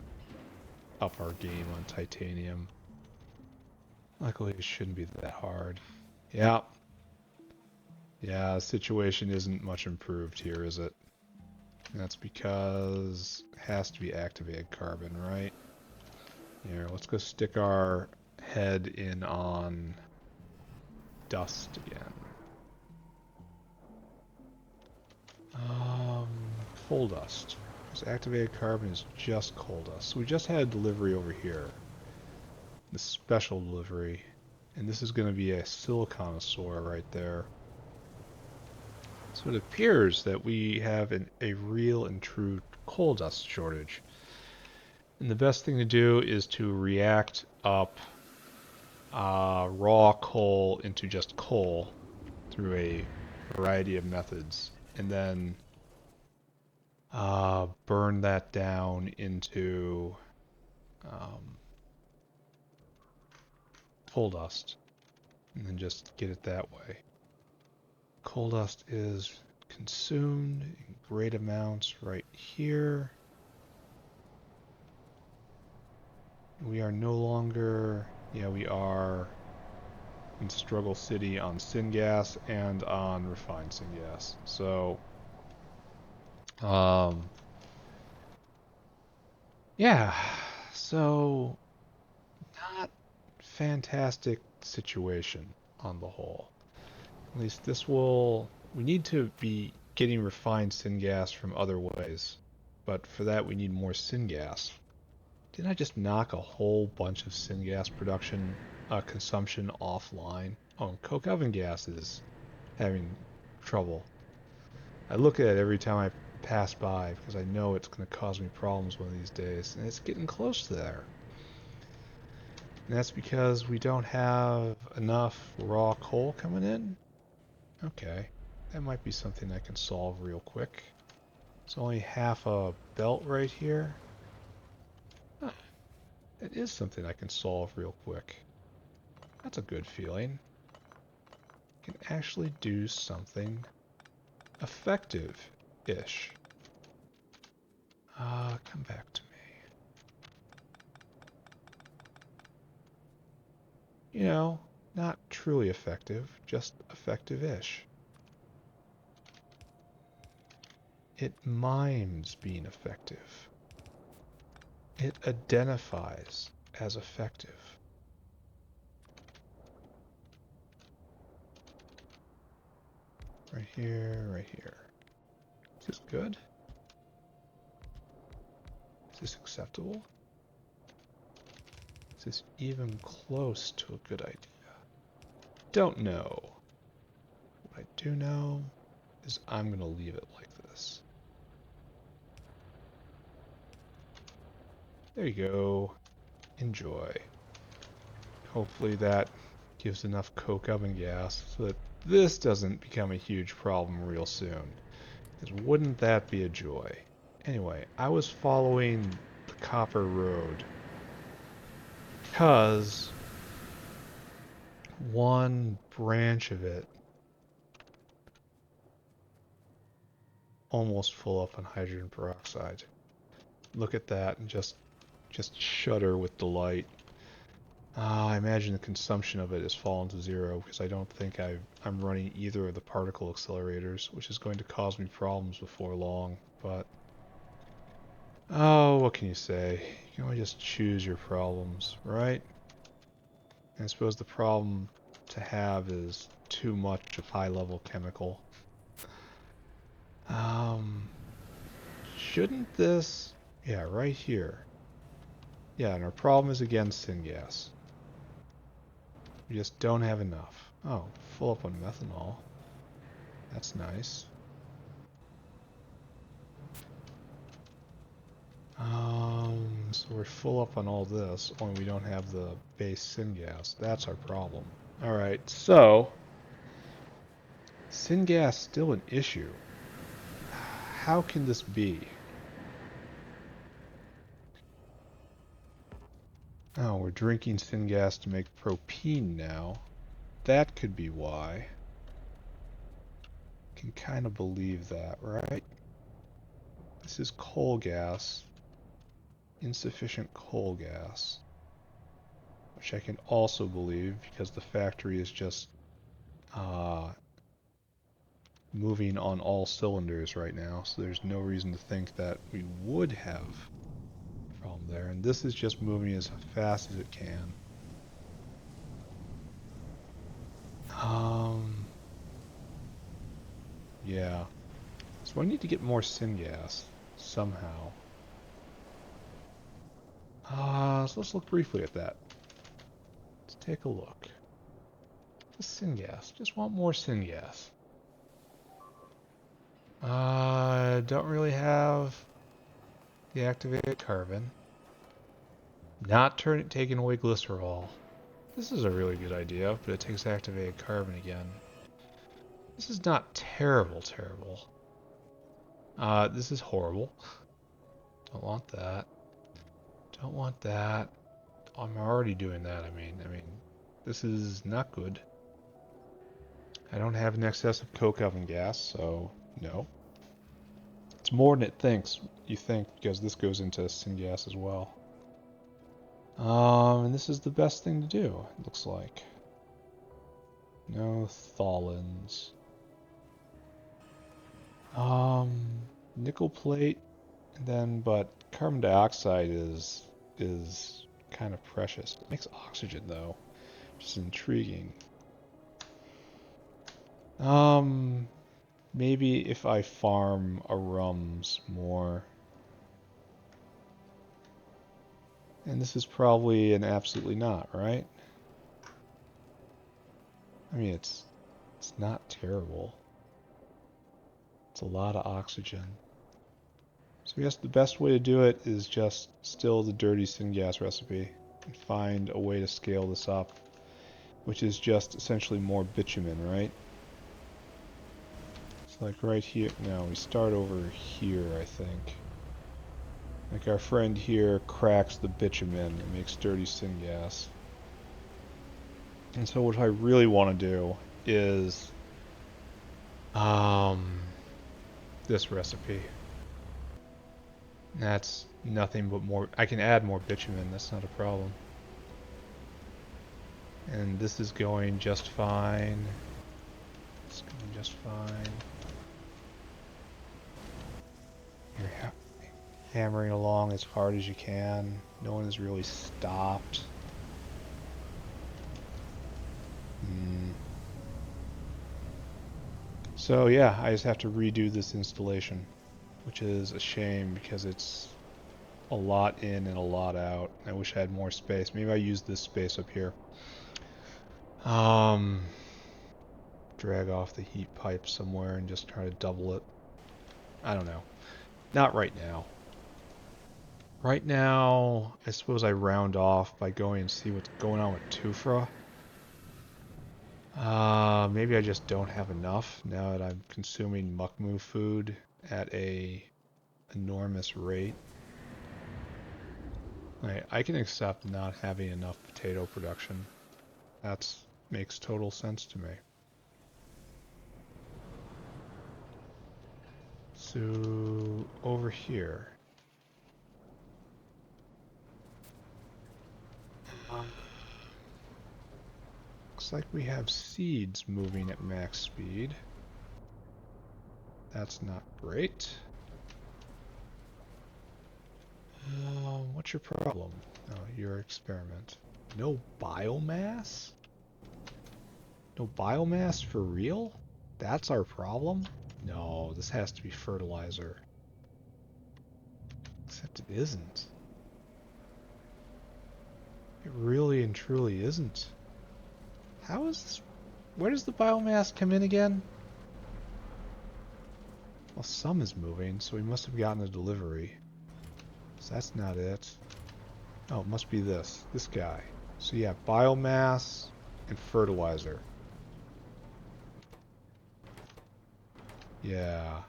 up our game on titanium. Luckily, it shouldn't be that hard. Yeah. Yeah, the situation isn't much improved here, is it? And that's because it has to be activated carbon, right? Here, let's go stick our head in on dust again. Coal dust. Because activated carbon is just coal dust. So we just had a delivery over here. The special delivery. And this is going to be a siliconosaur right there. So it appears that we have a real and true coal dust shortage. And the best thing to do is to react up raw coal into just coal through a variety of methods. And then burn that down into coal dust. And then just get it that way. Coal dust is consumed in great amounts right here. We are no longer, yeah, we are in Struggle City on syngas and on refined syngas. So, yeah, so not fantastic situation on the whole. At least we need to be getting refined syngas from other ways, but for that we need more syngas. Didn't I just knock a whole bunch of syngas production consumption offline? Oh, coke oven gas is having trouble. I look at it every time I pass by because I know it's going to cause me problems one of these days, and it's getting close to there. And that's because we don't have enough raw coal coming in? Okay, that might be something I can solve real quick. It's only half a belt right here. Huh. It is something I can solve real quick. That's a good feeling. I can actually do something effective-ish. Come back to me. You know, not truly effective, just effective-ish. It mimes being effective. It identifies as effective. Right here, right here. Is this good? Is this acceptable? Is this even close to a good idea? Don't know. What I do know is I'm going to leave it like this. There you go. Enjoy. Hopefully that gives enough coke oven gas so that this doesn't become a huge problem real soon. Because wouldn't that be a joy? Anyway, I was following the copper road because one branch of it almost full up on hydrogen peroxide. Look at that and just just shudder with delight. I imagine the consumption of it has fallen to 0 because I don't think I'm running either of the particle accelerators, which is going to cause me problems before long, but... Oh, what can you say? You can only just choose your problems, right? And I suppose the problem to have is too much of high-level chemical. Shouldn't this... Yeah, right here. Yeah, and our problem is again syngas. We just don't have enough. Oh, full up on methanol. That's nice. So we're full up on all this, only we don't have the base syngas. That's our problem. Alright, so... syngas still an issue. How can this be? Oh, we're drinking syngas to make propene now. That could be why. Can kind of believe that, right? This is coal gas. Insufficient coal gas. Which I can also believe because the factory is just moving on all cylinders right now, so there's no reason to think that we would have a problem there. And this is just moving as fast as it can. Yeah. So I need to get more syngas somehow. So let's look briefly at that. Let's take a look. Just syngas. Just want more syngas. Don't really have the activated carbon. Not taking away glycerol. This is a really good idea, but it takes activated carbon again. This is not terrible. This is horrible. Don't want that. Don't want that. I'm already doing that, I mean, this is not good. I don't have an excess of coke oven gas, so no. It's more than you think, because this goes into syngas as well. And this is the best thing to do, it looks like. No tholins. Nickel plate, and then, but carbon dioxide is kind of precious. It makes oxygen though, which is intriguing. Maybe if I farm arums more. And this is probably an absolutely not, right? I mean, it's not terrible. It's a lot of oxygen. So I guess the best way to do it is just still the dirty syngas recipe and find a way to scale this up, which is just essentially more bitumen, right? It's like right here. No, we start over here, I think. Like our friend here cracks the bitumen and makes dirty syngas. And so what I really want to do is this recipe. That's nothing but more. I can add more bitumen, that's not a problem. And this is going just fine. It's going just fine. You're hammering along as hard as you can. No one has really stopped. So yeah, I just have to redo this installation, which is a shame because it's a lot in and a lot out. I wish I had more space. Maybe I use this space up here. Drag off the heat pipe somewhere and just try to double it. I don't know. Not right now. Right now, I suppose I round off by going and see what's going on with Tufra. Maybe I just don't have enough now that I'm consuming muckmoo food at a enormous rate. I can accept not having enough potato production. That makes total sense to me. So, over here. Looks like we have seeds moving at max speed. That's not great. What's your problem? Oh, your experiment. No biomass? No biomass for real? That's our problem? No, this has to be fertilizer. Except it isn't. It really and truly isn't. How is this? Where does the biomass come in again? Well, some is moving, so we must have gotten a delivery. So that's not it. Oh, it must be this guy. So yeah, biomass and fertilizer. Yeah.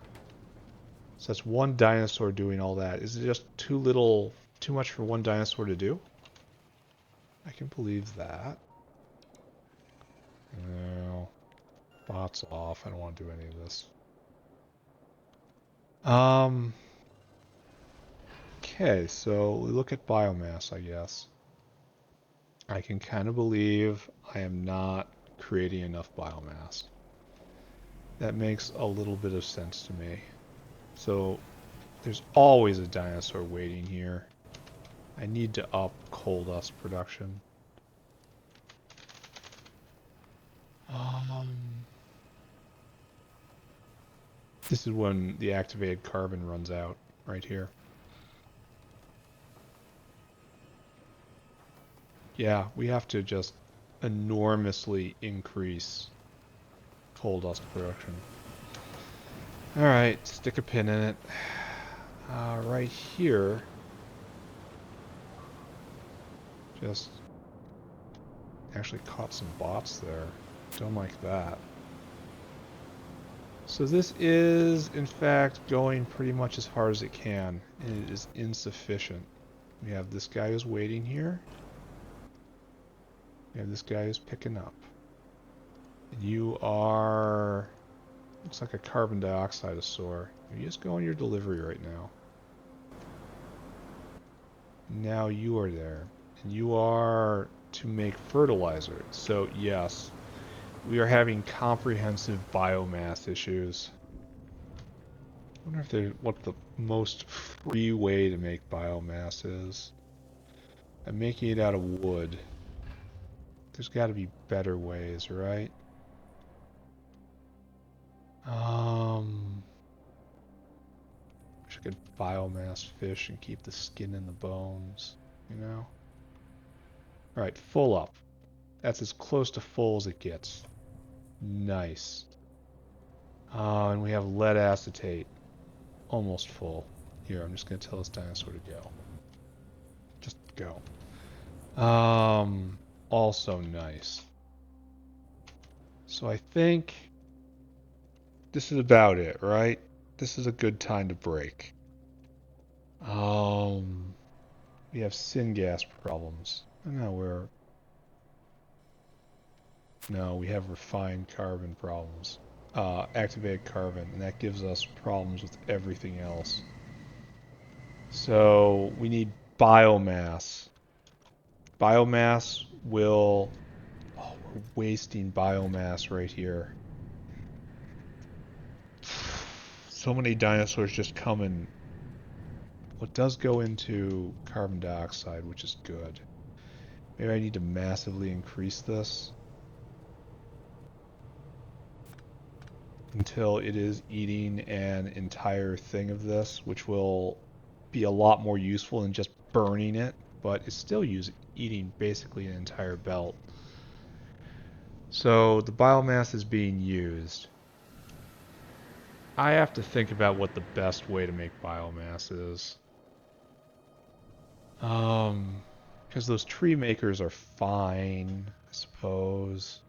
So that's one dinosaur doing all that. Is it just too much for one dinosaur to do? I can believe that. No. Bots off. I don't want to do any of this. Okay, so we look at biomass, I guess. I can kind of believe I am not creating enough biomass. That makes a little bit of sense to me. So there's always a dinosaur waiting here. I need to up coal dust production. This is when the activated carbon runs out, right here. Yeah, we have to just enormously increase coal dust production. Alright, stick a pin in it. Right here. Just actually caught some bots there. Don't like that. So this is, in fact, going pretty much as hard as it can, and it is insufficient. We have this guy who's waiting here. We have this guy who's picking up. And you are... looks like a carbon dioxide-osaur. You just go on your delivery right now. Now you are there. And you are to make fertilizer. So, yes. We are having comprehensive biomass issues. I wonder if what the most free way to make biomass is. I'm making it out of wood. There's got to be better ways, right? Wish I could biomass fish and keep the skin and the bones, you know? Alright, full up. That's as close to full as it gets. Nice. And we have lead acetate. Almost full. Here, I'm just going to tell this dinosaur to go. Just go. Also nice. So I think this is about it, right? This is a good time to break. We have syngas problems. No, we have refined carbon problems. Activated carbon, and that gives us problems with everything else. So we need biomass. Biomass will... oh, we're wasting biomass right here. So many dinosaurs just come and... well, it does go into carbon dioxide, which is good. Maybe I need to massively increase this until it is eating an entire thing of this, which will be a lot more useful than just burning it, but it's still eating basically an entire belt. So the biomass is being used. I have to think about what the best way to make biomass is. Because those tree makers are fine, I suppose.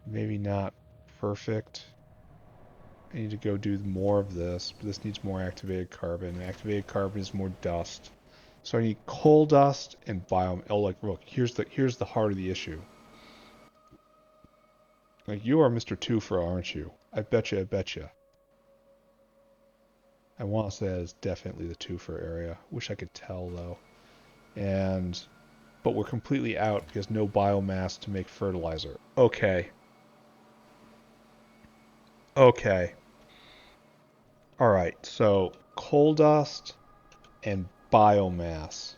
Maybe not perfect. I need to go do more of this, but this needs more activated carbon. Activated carbon is more dust. So I need coal dust and biome. Oh, like, look, here's the heart of the issue. Like, you are Mr. Twofer, aren't you? I betcha, I betcha. I want to say that is definitely the Twofer area. Wish I could tell, though. And but we're completely out because no biomass to make fertilizer. Okay. Okay. All right. So coal dust and biomass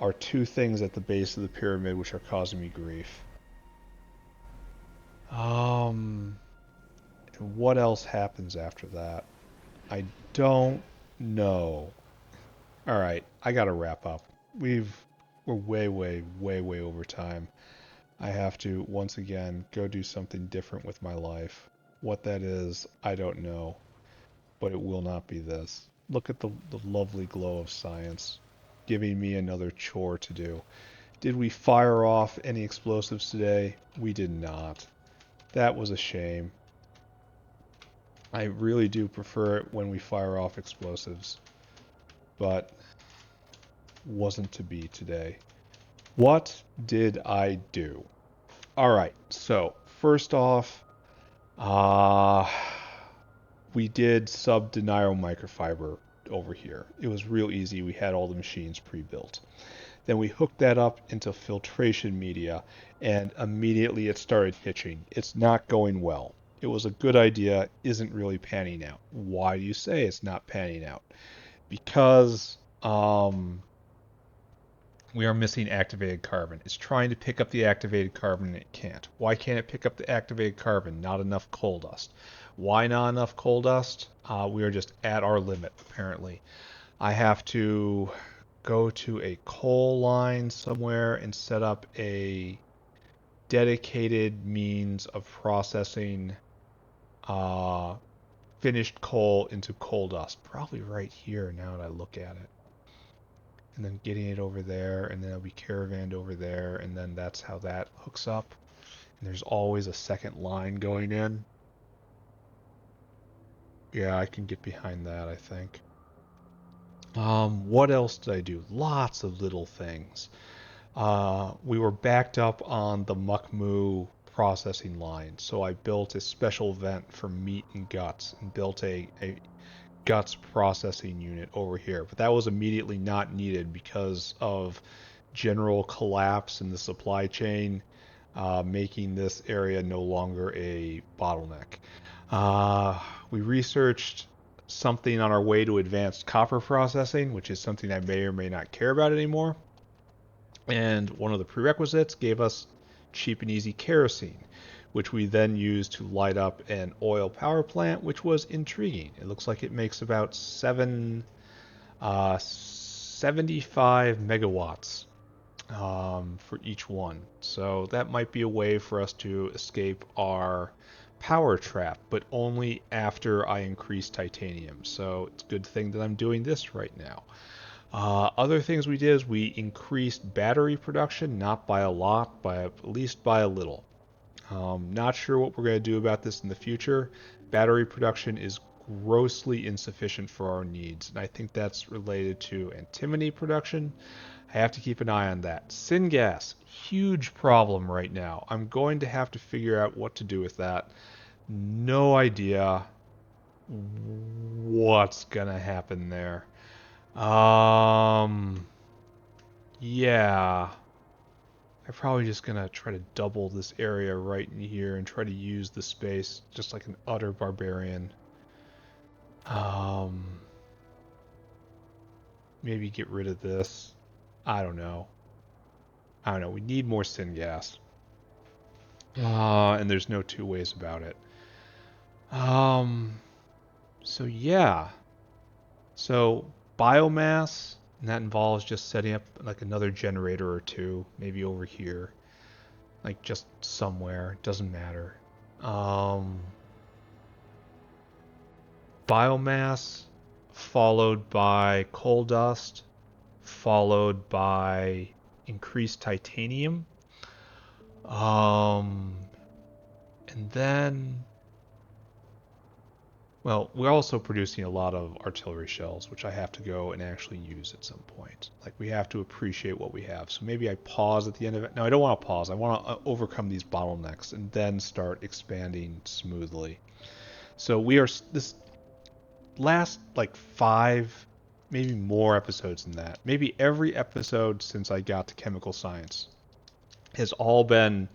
are two things at the base of the pyramid which are causing me grief. Um, what else happens after that? I don't know. All right, I gotta wrap up. We're way over time. I have to once again go do something different with my life. What that is, I don't know, but it will not be this. Look at the lovely glow of science, giving me another chore to do. Did we fire off any explosives today? We did not. That was a shame. I really do prefer it when we fire off explosives, but wasn't to be today. What did I do? All right, so first off, uh, we did Sub-Denier Microfiber over here. It was real easy. We had all the machines pre-built. Then we hooked that up into filtration media, and immediately it started hitching. It's not going well. It was a good idea, isn't really panning out. Why do you say it's not panning out? Because we are missing activated carbon. It's trying to pick up the activated carbon and it can't. Why can't it pick up the activated carbon? Not enough coal dust. Why not enough coal dust? We are just at our limit, apparently. I have to go to a coal line somewhere and set up a dedicated means of processing finished coal into coal dust. Probably right here now that I look at it. And then getting it over there, and then it'll be caravanned over there, and then that's how that hooks up. And there's always a second line going in. Yeah, I can get behind that, I think. What else did I do? Lots of little things. We were backed up on the muck-moo processing line, so I built a special vent for meat and guts, and built a guts processing unit over here. But that was immediately not needed because of general collapse in the supply chain, making this area no longer a bottleneck. We researched something on our way to advanced copper processing, which is something I may or may not care about anymore. And one of the prerequisites gave us cheap and easy kerosene, which we then used to light up an oil power plant, which was intriguing. It looks like it makes about 75 megawatts for each one. So that might be a way for us to escape our power trap, but only after I increase titanium. So it's a good thing that I'm doing this right now. Other things we did is we increased battery production, not by a lot, but at least by a little. Not sure what we're going to do about this in the future. Battery production is grossly insufficient for our needs, and I think that's related to antimony production. I have to keep an eye on that. Syngas, huge problem right now. I'm going to have to figure out what to do with that. No idea what's going to happen there. Yeah. I'm probably just gonna try to double this area right in here and try to use the space just like an utter barbarian. Maybe get rid of this. I don't know. We need more syngas. And there's no two ways about it. So yeah. So biomass, and that involves just setting up like another generator or two, maybe over here. Like just somewhere, doesn't matter. Biomass, followed by coal dust, followed by increased titanium. And then, well, we're also producing a lot of artillery shells, which I have to go and actually use at some point. Like, we have to appreciate what we have. So maybe I pause at the end of it. No, I don't want to pause. I want to overcome these bottlenecks and then start expanding smoothly. So we are, this last like 5 maybe more episodes than that. Maybe every episode since I got to chemical science has all been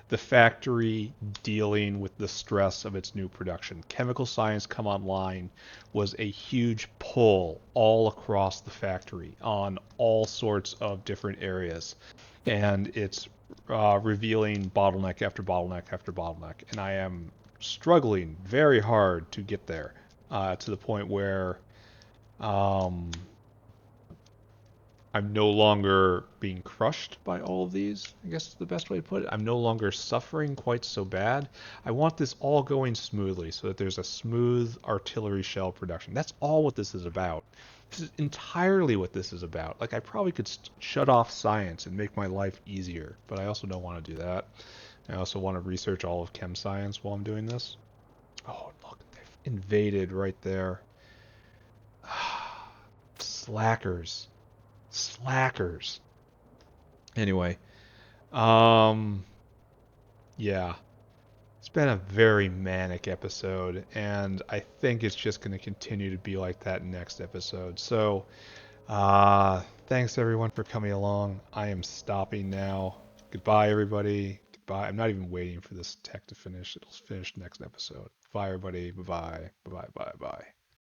the factory dealing with the stress of its new production. Chemical science come online was a huge pull all across the factory on all sorts of different areas. And it's revealing bottleneck after bottleneck after bottleneck. And I am struggling very hard to get there to the point where um, I'm no longer being crushed by all of these, I guess is the best way to put it. I'm no longer suffering quite so bad. I want this all going smoothly so that there's a smooth artillery shell production. That's all what this is about. This is entirely what this is about. Like, I probably could shut off science and make my life easier, but I also don't want to do that. I also want to research all of chem science while I'm doing this. Oh, look, they've invaded right there. Slackers. Slackers. Anyway, um, yeah, it's been a very manic episode, and I think it's just going to continue to be like that next episode. So, thanks everyone for coming along. I am stopping now. Goodbye, everybody. Goodbye. I'm not even waiting for this tech to finish. It'll finish next episode. Bye, everybody. Bye bye. Bye bye. Bye bye.